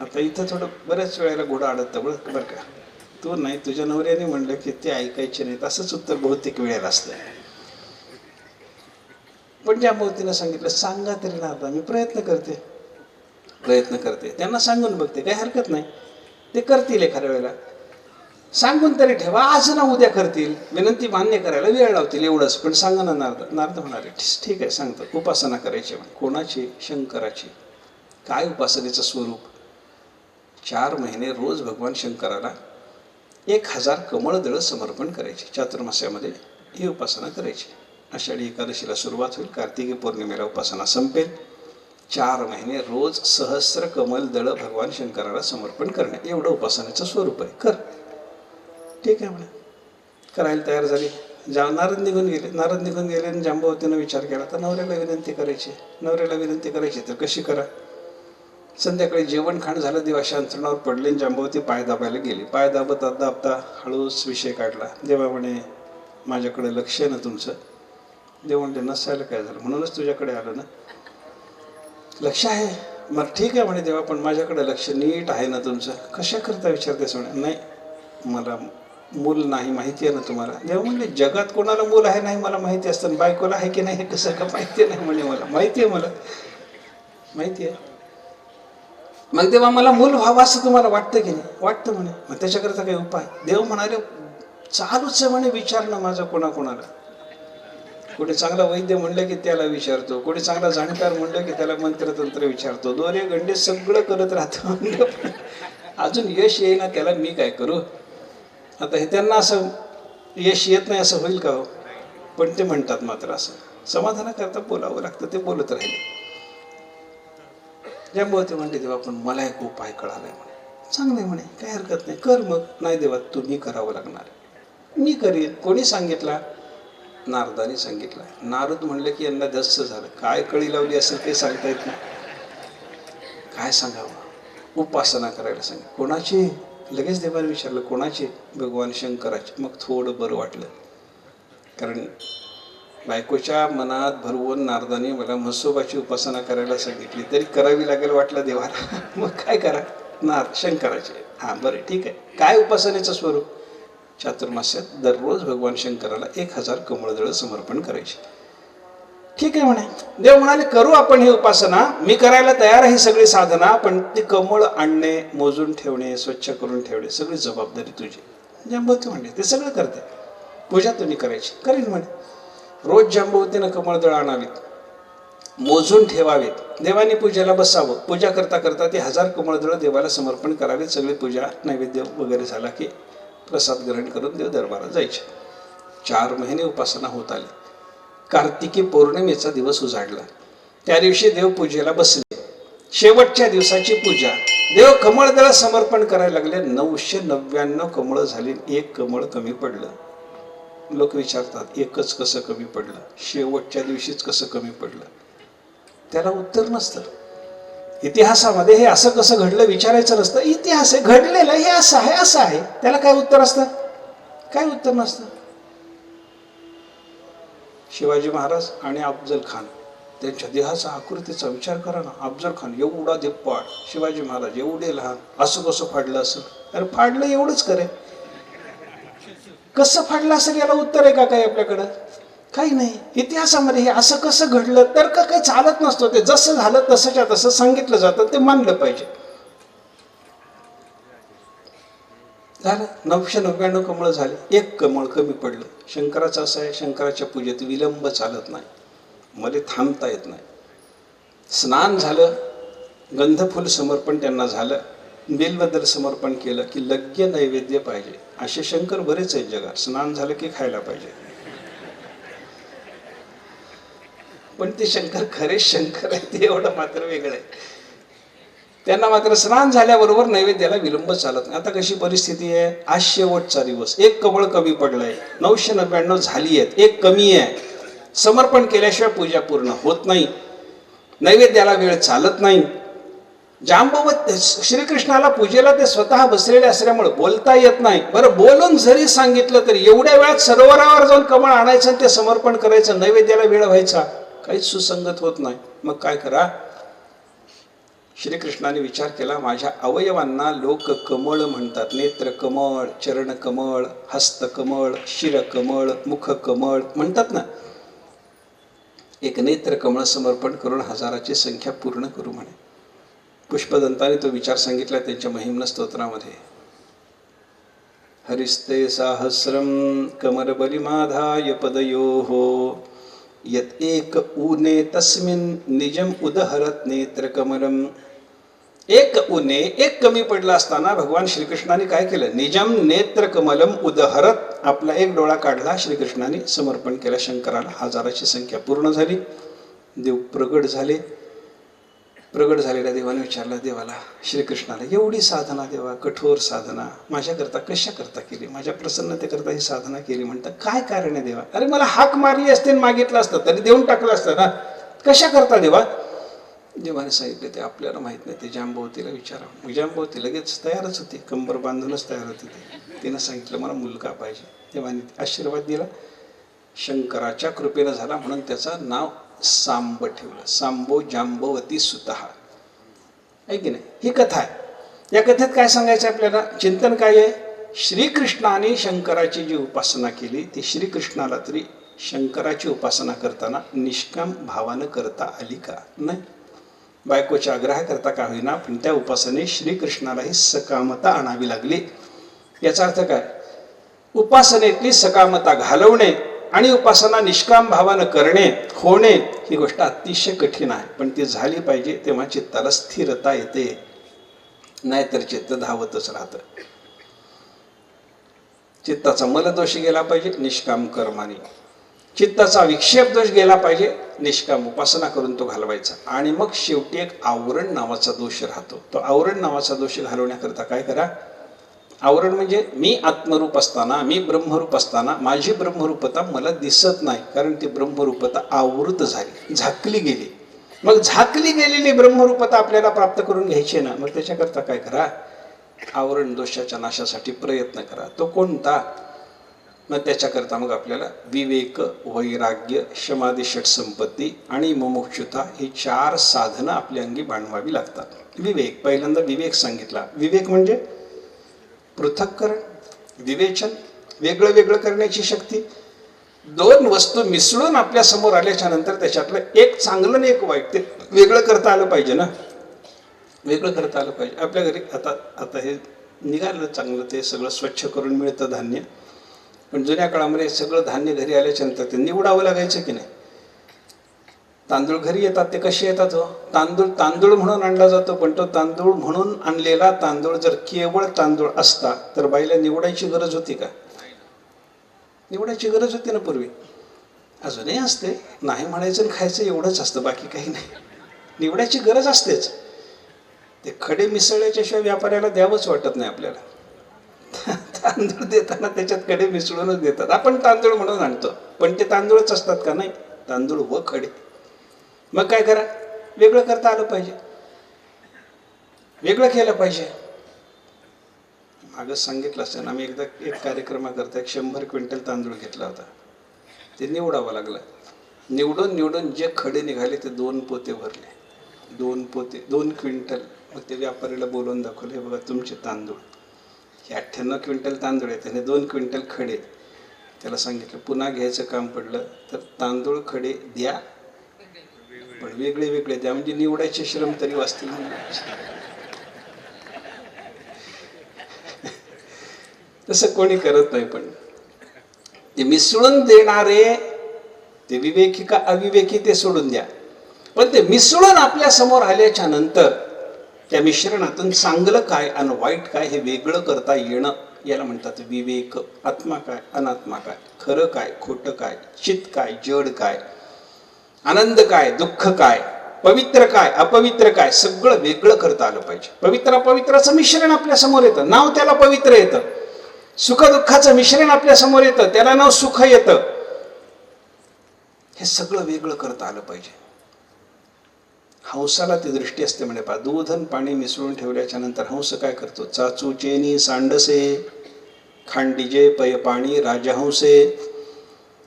B: आता इथं थोडं बऱ्याच वेळेला घोडा अडतं बरं का. तू नाही, तुझ्या नवऱ्याने म्हणलं की ते ऐकायचे नाहीत, असंच उत्तर बहुतेक वेळेला असतं. पण जांबवतीनं सांगितलं, सांगा तरी नारदा, मी प्रयत्न करते. त्यांना सांगून बघते, काही हरकत नाही, ते करतील एखाद्या वेळेला. सांगून तरी ठेवा, आज ना उद्या करतील, विनंती मान्य करायला वेळ लावतील, एवढंच. पण सांगा ना नारदा. नारद म्हणाले, ठीक आहे सांगतो. उपासना करायची. कोणाची? शंकराची. काय उपासनेचं स्वरूप? 4 महिने रोज भगवान शंकराला 1000 कमळदळ समर्पण करायचे. चातुर्मास्यामध्ये ही उपासना करायची. आषाढी एकादशीला सुरुवात होईल, कार्तिकी पौर्णिमेला उपासना संपेल. 4 महिने रोज 1000 कमलदळ भगवान शंकराला समर्पण करणे, एवढं उपासनेचं स्वरूप आहे. कर. ठीक आहे म्हणा. करायला तयार झाली. नारद निघून गेले आणि जांबवतीनं विचार केला, तर नवऱ्याला विनंती करायची तर कशी करा? संध्याकाळी जेवण खाण झालं, देवाच्या अंतरणावर पडले आणि जांबवती पाय दाबायला गेली. पाय दाबता हळूच विषय काढला. देवा म्हणे, माझ्याकडे लक्ष आहे ना तुमचं? देव म्हणले, नसायला काय झालं, म्हणूनच तुझ्याकडे आलं ना. लक्ष आहे? मग ठीक आहे म्हणे देवा, पण माझ्याकडे लक्ष नीट आहे ना तुमचं? कशा करता विचारतेस म्हणे. नाही, मला मूल नाही, माहिती आहे ना तुम्हाला. देव म्हणले, जगात कोणाला मूल आहे नाही मला माहिती असतं, बायकोला आहे की नाही हे कसं का माहिती नाही म्हणे. मला माहिती आहे. मग देवा, मला मूल व्हावं असं तुम्हाला वाटतं की नाही? वाटतं म्हणे. मग त्याच्याकरता काही उपाय? देव म्हणाले, चालूच आहे म्हणे विचारणं माझं कोणाकोणाला. कोणी चांगला वैद्य म्हणलं की त्याला विचारतो, कोणी चांगला जाणकार म्हणलं की त्याला मंत्रतंत्र विचारतो, दोरे गंडे सगळं करत राहतो. अजून यश येईना त्याला, मी काय करू? आता हे त्यांना असं यश येत नाही असं होईल का हो? पण ते म्हणतात मात्र असं समाधानाकरता बोलावं लागतं, ते बोलत राहिले. जांबवती म्हणते, देवा पण मला एक उपाय कळालाय म्हणे. चांगलं म्हणे, काही हरकत नाही, कर. मग नाही देवा, तुम्ही करावं लागणार. मी करीन. कोणी सांगितला? नारदाने सांगितलं. नारद म्हणले की यांना दस्त झालं. काय कळी लावली असेल ते सांगता येत नाही. काय सांगावं? उपासना करायला सांग. कोणाची? लगेच देवाने विचारलं, कोणाची? भगवान शंकराची. मग थोडं बरं वाटलं, कारण बायकोच्या मनात भरवून नारदाने मला म्हसोबाची उपासना करायला सांगितली, तरी करावी लागेल वाटलं देवाला. मग काय करा? शंकराची. हां बरं ठीक आहे. काय उपासनेचं स्वरूप? चातुर्मास्यात दररोज भगवान शंकराला 1000 कमळदळ समर्पण करायचे. ठीक आहे म्हणे. देव म्हणाले, करू आपण ही उपासना, मी करायला तयार आहे सगळी साधना, पण ती कमळ आणणे, मोजून ठेवणे, स्वच्छ करून ठेवणे, सगळी जबाबदारी तुझी. जांबवती म्हणले, ते सगळं करते, पूजा तुम्ही करायची. करीन म्हणे. रोज जांबवतीनं कमळदळ आणावीत, मोजून ठेवावेत, देवानी पूजेला बसावं. पूजा करता करता ते 1000 कमळदळ देवाला समर्पण करावेत. सगळी पूजा नैवेद्य वगैरे झाला की प्रसाद ग्रहण करून देव दरबारात जायचे. 4 महिने उपासना होत आली. कार्तिकी पौर्णिमेचा दिवस उजाडला. त्या दिवशी देव पूजेला बसले. शेवटच्या दिवसाची पूजा. देव कमळदळ समर्पण करायला लागले. 999 कमळ झाली, एक कमळ कमी पडलं. लोक विचारतात एकच कसं कमी पडलं, शेवटच्या दिवशीच कसं कमी पडलं? त्याला उत्तर नसतं. इतिहासामध्ये हे असं कसं घडलं विचारायचं नसतं. इतिहास आहे, घडलेलं हे असं आहे, असं आहे. त्याला काय उत्तर असतं? काय उत्तर नसतं. शिवाजी महाराज आणि अफजल खान, त्यांच्या देहाचा आकृतीचा विचार करा ना. अफजल खान एवढा धिप्पाड, शिवाजी महाराज एवढे लहान, असं कसं फाडलं असेल? अरे फाडलं एवढंच करे, कसं फाडलं असेल याला उत्तर आहे का काही आपल्याकडं? काही नाही. इतिहासामध्ये हे असं कसं घडलं तर का काही चालत नसतो. ते जसं झालं तसंच्या तसं सांगितलं जातं, ते मानलं पाहिजे. झालं. 999 कमळ झाले, एक कमळ कमी पडलं. शंकराचं असं आहे, शंकराच्या पूजेत विलंब चालत नाही, मध्ये थांबता येत नाही. स्नान झालं, गंधफूल समर्पण त्यांना झालं, बेलबद्दल समर्पण केलं की लग्य नैवेद्य पाहिजे. असे शंकर बरेच आहेत जगात. स्नान झालं की खायला पाहिजे. पण ते शंकर खरे शंकर आहे, ते एवढं मात्र वेगळं आहे. त्यांना मात्र स्नान झाल्याबरोबर नैवेद्याला विलंब चालत नाही. आता कशी परिस्थिती आहे? आज शेवटचा दिवस, एक कमळ कमी पडलंय, 999 झाली आहेत, एक कमी आहे. समर्पण केल्याशिवाय पूजा पूर्ण होत नाही, नैवेद्याला वेळ चालत नाही. जांबवत श्रीकृष्णाला पूजेला ते स्वतः बसलेले असल्यामुळे बोलता येत नाही. बरं, बोलून जरी सांगितलं तरी एवढ्या वेळात सरोवरावर जाऊन कमळ आणायचं आणि ते समर्पण करायचं, नैवेद्याला वेळ व्हायचा, काहीच सुसंगत होत नाही. मग काय करा? श्रीकृष्णाने विचार केला, माझ्या अवयवांना लोक कमळ म्हणतात. नेत्र कमळ, चरण कमळ, हस्त कमळ, शिर कमळ, मुख कमळ म्हणतात ना. एक नेत्र कमळ समर्पण करून 1000ची संख्या पूर्ण करू म्हणे. पुष्पदंताने तो विचार सांगितला त्यांच्या महिम्न स्तोत्रामध्ये. हरिस्ते साहस्रम कमरबलिमाधाय पदयोः यत एक ऊने तस्मिन् निजम उदहरत नेत्र कमलम. एक ऊने, एक कमी पडला असताना भगवान श्रीकृष्णाने काय केलं? निजम नेत्र कमलम उदहरत, आपला एक डोळा काढला श्रीकृष्णाने, समर्पण केलं शंकराला. 1000ची संख्या पूर्ण झाली. देव प्रगट झाले. प्रगट झालेल्या देवाने विचारलं देवाला, श्रीकृष्णाला, एवढी साधना देवा, कठोर साधना माझ्याकरता कशा करता केली? माझ्या प्रसन्नतेकरता ही साधना केली म्हणता, काय कारण आहे देवा? अरे मला हाक मारली असते, मागितलं असतं तरी देऊन टाकलं असतं ना, कशा करता देवा? देवाने सांगितले ते आपल्याला माहित नाही, ते जांबवतीला विचारा. जांबवती लगेच तयारच होती, कंबर बांधूनच तयार होती. तिनं सांगितलं मला मुलगा पाहिजे. देवाने आशीर्वाद दिला. शंकराच्या कृपेनं झाला म्हणून त्याचं नाव सांब ठेवलं. सांबो जांबवती सुतः. आहे की नाही? ही कथा आहे. या कथेत काय सांगायचं आपल्याला? चिंतन काय आहे? श्रीकृष्णाने शंकराची जी उपासना केली ती श्रीकृष्णाला तरी शंकराची उपासना करताना निष्काम भावानं करता आली का? नाही. बायकोच्या आग्रह करता का होईना, पण त्या उपासनेत श्रीकृष्णालाही सकामता आणावी लागली. याचा अर्थ काय? उपासनेतली सकामता घालवणे आणि उपासना निष्काम भावानं करणे, होणे, ही गोष्ट अतिशय कठीण आहे. पण ती झाली पाहिजे, तेव्हा चित्ताला स्थिरता येते. नाहीतर चित्त धावतच राहतं. चित्ताचा मलदोष गेला पाहिजे निष्काम कर्माने. चित्ताचा विक्षेप दोष गेला पाहिजे, निष्काम उपासना करून तो घालवायचा. आणि मग शेवटी एक आवरण नावाचा दोष राहतो. तो आवरण नावाचा दोष घालवण्याकरता काय करा? आवरण म्हणजे मी आत्मरूप असताना, मी ब्रह्मरूप असताना माझी ब्रह्मरूपता मला दिसत नाही, कारण ती ब्रह्मरूपता आवृत झाली, झाकली गेली. मग झाकली गेलेली ब्रह्मरूपता आपल्याला प्राप्त करून घ्यायची ना, मग त्याच्याकरता काय करा? आवरण दोषाच्या नाशासाठी प्रयत्न करा. तो कोणता? मग त्याच्याकरता मग आपल्याला विवेक, वैराग्य, समाधी, षटसंपत्ती आणि मुमुक्षुता ही 4 साधनं आपल्या अंगी बांधवावी लागतात. विवेक, पहिल्यांदा विवेक सांगितला. विवेक म्हणजे पृथक्करण, विवेचन, वेगळं वेगळं करण्याची शक्ती. 2 वस्तू मिसळून आपल्या समोर आल्याच्या नंतर त्याच्यातलं एक चांगलं आणि एक वाईट, ते वेगळं करता आलं पाहिजे ना. वेगळं करता आलं पाहिजे. आपल्या घरी आता हे निघालं चांगलं, ते सगळं स्वच्छ करून मिळतं धान्य. पण जुन्या काळामध्ये सगळं धान्य घरी आल्याच्या नंतर ते निवडावं लागायचं की नाही? तांदूळ घरी येतात, ते कसे येतात हो? तांदूळ म्हणून आणला जातो. पण तो तांदूळ म्हणून आणलेला तांदूळ जर केवळ तांदूळ असता तर बाईला निवडायची गरज होती का? निवडायची गरज होती ना पूर्वी. अजूनही असते, नाही म्हणायचं आणि खायचं एवढंच असतं, बाकी काही नाही. निवडायची गरज असतेच. ते खडे मिसळल्याच्या शिवाय व्यापाऱ्याला द्यावंच वाटत नाही आपल्याला. तांदूळ देताना त्याच्यात खडे मिसळूनच देतात. आपण तांदूळ म्हणून आणतो, पण ते तांदूळच असतात का? नाही, तांदूळ व खडे. मग काय करा, वेगळं करता आलं पाहिजे, वेगळं केलं पाहिजे. मागं सांगितलं असतं ना, आम्ही एकदा एक कार्यक्रमाकरता 100 क्विंटल तांदूळ घेतला होता. ते निवडावं लागलं. निवडून जे खडे निघाले ते 2 पोते भरले. 2 पोते, 2 क्विंटल. मग ते व्यापाऱ्याला बोलवून दाखवले, हे बघा तुमचे तांदूळ, हे 98 क्विंटल तांदूळ आहेत आणि 2 क्विंटल खडे. त्याला सांगितलं पुन्हा घ्यायचं काम पडलं तर तांदूळ खडे द्या, पण वेगळे वेगळे द्या, म्हणजे निवडायचे श्रम तरी वाचतील. तसं कोणी करत नाही. पण ते मिसळून देणारे, ते विवेकी का अविवेकी ते सोडून द्या, पण ते मिसळून आपल्या समोर आल्याच्या नंतर त्या मिश्रणातून चांगलं काय आणि वाईट काय हे वेगळं करता येणं, याला म्हणतात विवेक. आत्मा काय, अनात्मा काय, खरं काय, खोटं काय, चित काय, जड काय, आनंद काय, दुःख काय, पवित्र काय, अपवित्र काय, सगळं वेगळं करता आलं पाहिजे. पवित्र अपवित्राचं मिश्रण आपल्या समोर येतं, नाव त्याला पवित्र येतं. सुख दुःखाचं मिश्रण आपल्या समोर येतं, त्याला नाव सुख येतं. हे सगळं वेगळं करता आलं पाहिजे. हंसाला ती दृष्टी असते म्हणे पहा, दूध आणि पाणी मिसळून ठेवल्याच्या नंतर हंस काय करतो? चाचूचेनी सांडसे खांडीजे पय पाणी राजहंसे.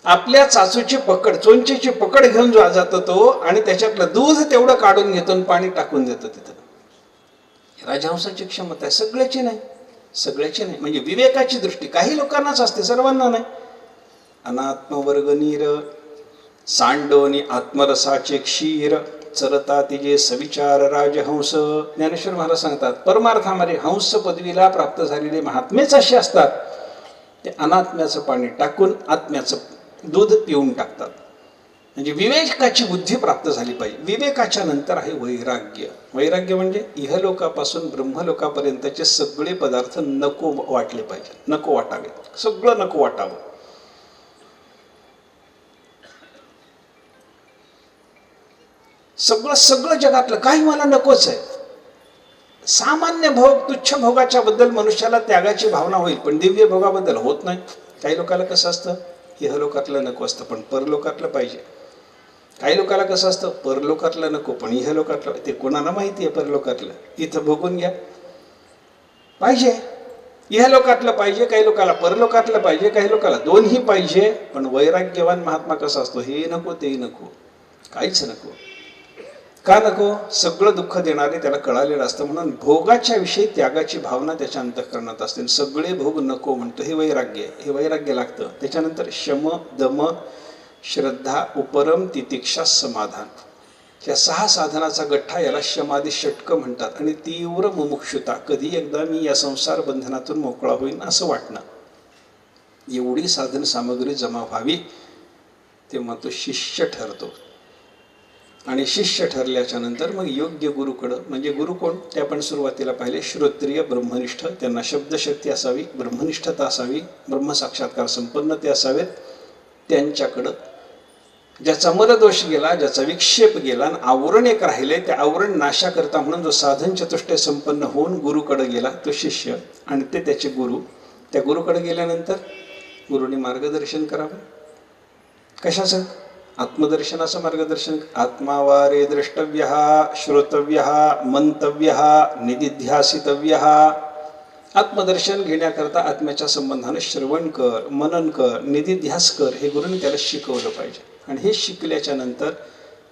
B: आपल्या चाचूची पकड, चोंचेची पकड घेऊन जातो तो आणि त्याच्यातलं दूध तेवढं काढून घेतो आणि पाणी टाकून देतो तिथं. राजहंसाची क्षमता आहे. सगळ्याची नाही, सगळ्याची नाही. म्हणजे विवेकाची दृष्टी काही लोकांनाच असते, सर्वांना नाही. अनात्मवर्ग नीर सांडोनी आत्मरसाचे क्षीर चरता तिजे सविचार राजहंस. ज्ञानेश्वर महाराज सांगतात, परमार्थामध्ये हंस पदवीला प्राप्त झालेले महात्मेच असे असतात, ते अनात्म्याचं पाणी टाकून आत्म्याचं दूध पिऊन टाकतात. म्हणजे विवेकाची बुद्धी प्राप्त झाली पाहिजे. विवेकाच्या नंतर आहे वैराग्य. वैराग्य म्हणजे इहलोकापासून ब्रह्मलोकापर्यंतचे सगळे पदार्थ नको वाटले पाहिजे, नको वाटावे, सगळं नको वाटावं. सगळं सगळं जगातलं काही मला नकोच आहे. सामान्य भोग, तुच्छ भोगाच्या बद्दल मनुष्याला त्यागाची भावना होईल, पण दिव्य भोगाबद्दल होत नाही. काही लोकांना कसं असतं, इहलोकातलं नको असतं पण परलोकातलं पाहिजे. काही लोकांना कसं असतं, परलोकातलं नको पण इहलोकातलं. ते कोणाला माहिती आहे परलोकातलं, इथं भोगून घ्या पाहिजे. इहलोकातलं पाहिजे, काही लोकांना परलोकातलं पाहिजे, काही लोकांना दोन्ही पाहिजे. पण वैराग्यवान महात्मा कसा असतो, हे नको ते नको, काहीच नको. का नको? सगळं दुःख देणारे त्याला कळालेलं असतं, म्हणून भोगाच्या विषयी त्यागाची भावना त्याच्या अंतःकरणात असते. सगळे भोग नको म्हणतो, हे वैराग्य. हे वैराग्य लागतं. त्याच्यानंतर शम, दम, श्रद्धा, उपरम, तितिक्षा, समाधान. या 6 साधनाचा गठ्ठा याला शमादी षटक म्हणतात. आणि तीव्र मुमुक्षुता, कधी एकदा मी या संसार बंधनातून मोकळा होईन असं वाटणं, एवढी साधन सामग्री जमा व्हावी तेव्हा तो शिष्य ठरतो. आणि शिष्य ठरल्याच्या नंतर मग योग्य गुरुकडं, म्हणजे गुरु कोण ते आपण सुरुवातीला पाहिले, श्रोत्रिय ब्रह्मनिष्ठ. त्यांना शब्दशक्ती असावी, ब्रह्मनिष्ठता असावी, ब्रह्मसाक्षात्कार संपन्नते असावेत. त्यांच्याकडं ज्याचा मलदोष गेला, ज्याचा विक्षेप गेला आणि आवरण एक राहिले, त्या आवरण नाशाकरता म्हणून जो साधन चतुष्टय संपन्न होऊन गुरुकडे गेला तो शिष्य, आणि ते त्याचे गुरु. त्या गुरुकडे गेल्यानंतर गुरुने मार्गदर्शन करावं. कशाचं? आत्मदर्शनाचं मार्गदर्शन. आत्मावारे द्रष्टव्य, श्रोतव्य, मंतव्य, निदिध्यासितव्य. आत्मदर्शन घेण्याकरता आत्म्याच्या संबंधाने श्रवण कर, मनन कर, निदिध्यास कर, हे गुरुने त्याला शिकवलं पाहिजे. आणि हे शिकल्याच्या नंतर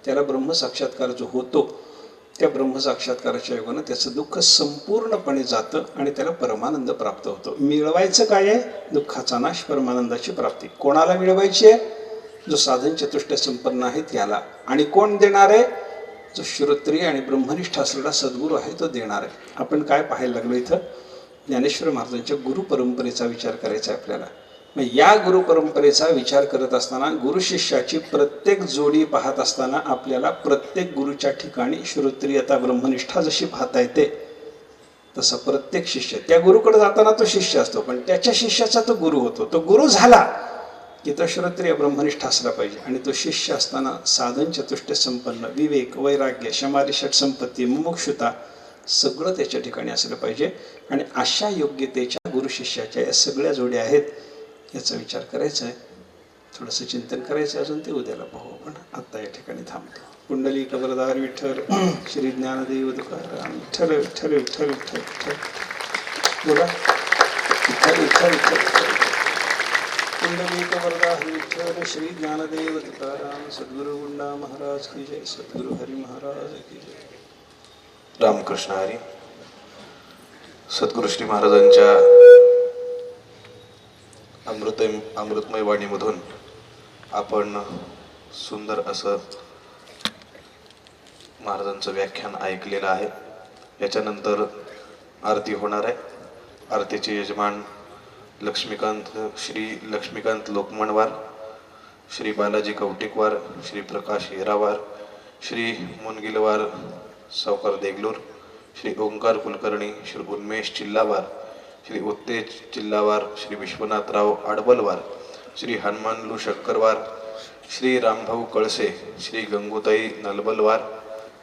B: त्याला ब्रह्मसाक्षात्कार जो होतो, त्या ब्रह्मसाक्षात्काराच्या योगानं त्याचं दुःख संपूर्णपणे जातं आणि त्याला परमानंद प्राप्त होतो. मिळवायचं काय आहे? दुःखाचा नाश, परमानंदाची प्राप्ती. कोणाला मिळवायची आहे? जो साधन चतुष्टय संपन्न आहे त्याला. आणि कोण देणार आहे? जो श्रोत्रिय आणि ब्रह्मनिष्ठ असलेला सद्गुरू आहे तो देणार आहे. आपण काय पाहायला लागलो इथं? ज्ञानेश्वर महाराजांच्या गुरुपरंपरेचा विचार करायचा आहे आपल्याला. मग या गुरुपरंपरेचा विचार करत असताना, गुरु शिष्याची प्रत्येक जोडी पाहत असताना आपल्याला प्रत्येक गुरुच्या ठिकाणी श्रोत्रियता, ब्रह्मनिष्ठा जशी पाहता येते, तसा प्रत्येक शिष्य त्या गुरुकडे जाताना तो शिष्य असतो, पण त्याच्या शिष्याचा तो गुरु होतो. तो गुरु झाला की तो श्रोत्रिय ब्रह्मनिष्ठ असला पाहिजे आणि तो शिष्य असताना साधन चतुष्टय संपन्न, विवेक, वैराग्य, शमारी, षटसंपत्ती, मुमुक्षुता सगळं त्याच्या ठिकाणी असलं पाहिजे. आणि अशा योग्यतेच्या गुरु शिष्याच्या या सगळ्या जोड्या आहेत, याचा विचार करायचा आहे, थोडंसं चिंतन करायचं. अजून ते उद्याला पाहू. पण आत्ता या ठिकाणी थांबतो. कुंडली कबरदार विठ्ठल, श्री ज्ञानदेव तुकाराम, विठ्ठल विठ्ठल विठ्ठल विठ्ठल विठ्ठल. बोला विठ्ठल विठ्ठल विठ्ठल विठ्ठल. कुंडली कबरदार विठ्ठल, श्री ज्ञानदेव तुकाराम, सद्गुरु गुंडा महाराज की जय, सद्गुरु हरी महाराज की जय.
C: रामकृष्ण हरी. सद्गुरु श्री महाराजांच्या अमृतमय वाणीमधून आपण सुंदर असं महाराजांचं व्याख्यान ऐकलेलं आहे. याच्यानंतर आरती होणार आहे. आरतीचे यजमान श्री लक्ष्मीकांत लोकमणवार, श्री बालाजी कवटिकवार, श्री प्रकाश हिरावार, श्री मुनगिलवार सावकार देगलूर, श्री ओंकार कुलकर्णी, श्री उन्मेष चिल्लावार, श्री उत्तेज चिल्लावार, श्री विश्वनाथराव आडबलवार, श्री हनुमानलू शक्करवार, श्री रामभाऊ कळसे, श्री गंगूताई नलबलवार,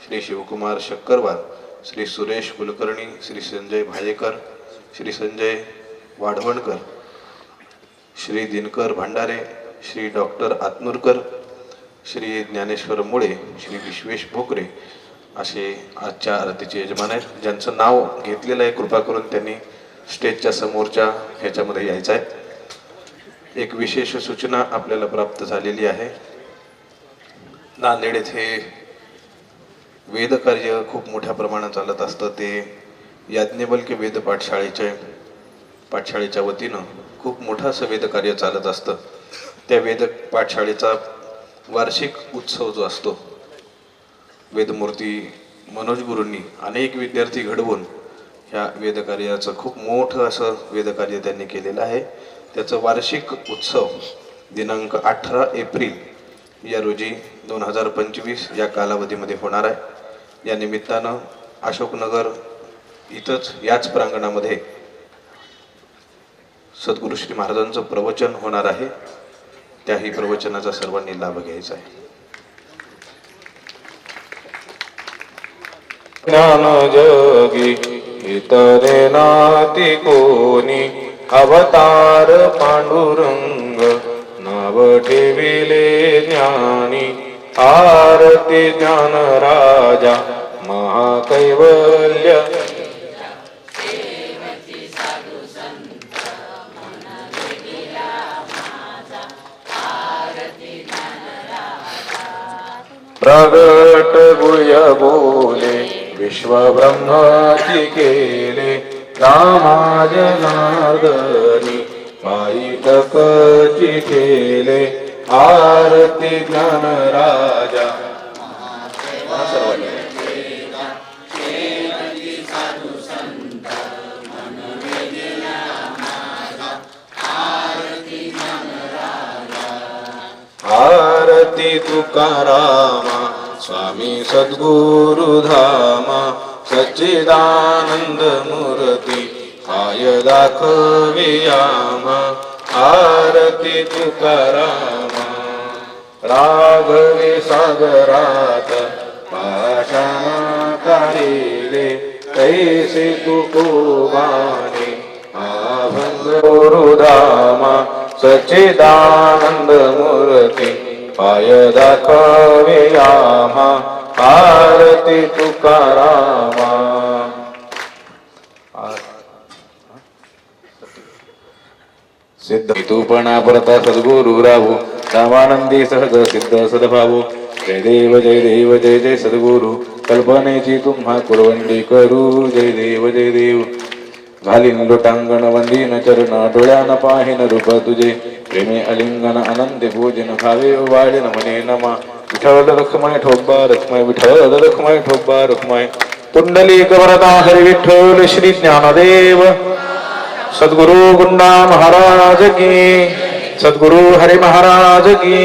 C: श्री शिवकुमार शक्करवार, श्री सुरेश कुलकर्णी, श्री संजय भायेकर, श्री संजय वाढवणकर, श्री दिनकर भंडारे, श्री डॉक्टर आत्नूरकर, श्री ज्ञानेश्वर मुळे, श्री विश्वेश भोकरे असे आजच्या आरतीचे यजमान आहेत. ज्यांचं नाव घेतलेलं आहे कृपा करून त्यांनी स्टेजच्या समोरच्या ह्याच्यामध्ये यायचं आहे. एक विशेष सूचना आपल्याला प्राप्त झालेली आहे. नांदेड येथे वेदकार्य खूप मोठ्या प्रमाणात चालत असतं. ते याज्ञवल्क्य वेद पाठशाळेच्या वतीनं खूप मोठं असं वेदकार्य चालत असतं. त्या वेद पाठशाळेचा वार्षिक उत्सव जो असतो, वेदमूर्ती मनोज गुरूंनी अनेक विद्यार्थी घडवून ह्या वेदकार्याचं खूप मोठं असं वेदकार्य त्यांनी केलेलं आहे. त्याचं वार्षिक उत्सव दिनांक 18 एप्रिल या रोजी 2025 या कालावधीमध्ये होणार आहे. या निमित्तानं अशोकनगर इथंच याच प्रांगणामध्ये सद्गुरू श्री महाराजांचं प्रवचन होणार आहे. त्याही प्रवचनाचा सर्वांनी लाभ घ्यायचा आहे.
D: ज्ञान जगी इतरे नाती कोणी, अवतार पांडुरंग नाव ठेविले ज्ञानी. आरती ज्ञान राजा महाकैवल्य, प्रगट गुह्य बोले विश्व ब्रह्माची केले. रामा जनार्दनी पायी केले. आरती ज्ञान राजा आरती तुकारामा स्वामी सद्गुरु धामा. सच्चिदानंद मूर्ती पाय दाखवियामा. आरती तुकारामा राघवे सागरात पाषाण काढिले. तैसे तुकोबाने अभंग गुरुधामा. सच्चिदानंद मूर्ती पाय दाखवियामा. आरती तुकारामा. सिद्ध तूपणा परता सद्गुरु राहू. रामानंदी सहज सिद्ध सद्भावो. जय देव जय देव जय जय सद्गुरु. कल्पनेची तुम्हा कुरवंडी करू. जय देव जय देव. घालीन लोटांगण वंदीन चरण डोळ्यान पाहिन रूप तुझे. प्रेमे अलिंगन अनंत भोजन भावे वाढेन म्हणे नमा. विठ्ठल रखमाय ठोबा रखमाय. विठ्ठल रखमाय ठोबा रखमाय. पुंडलिक वरदा हरी विठ्ठल श्री ज्ञानदेव सद्गुरु गुंडा महाराज की. सद्गुरु हरी महाराज की.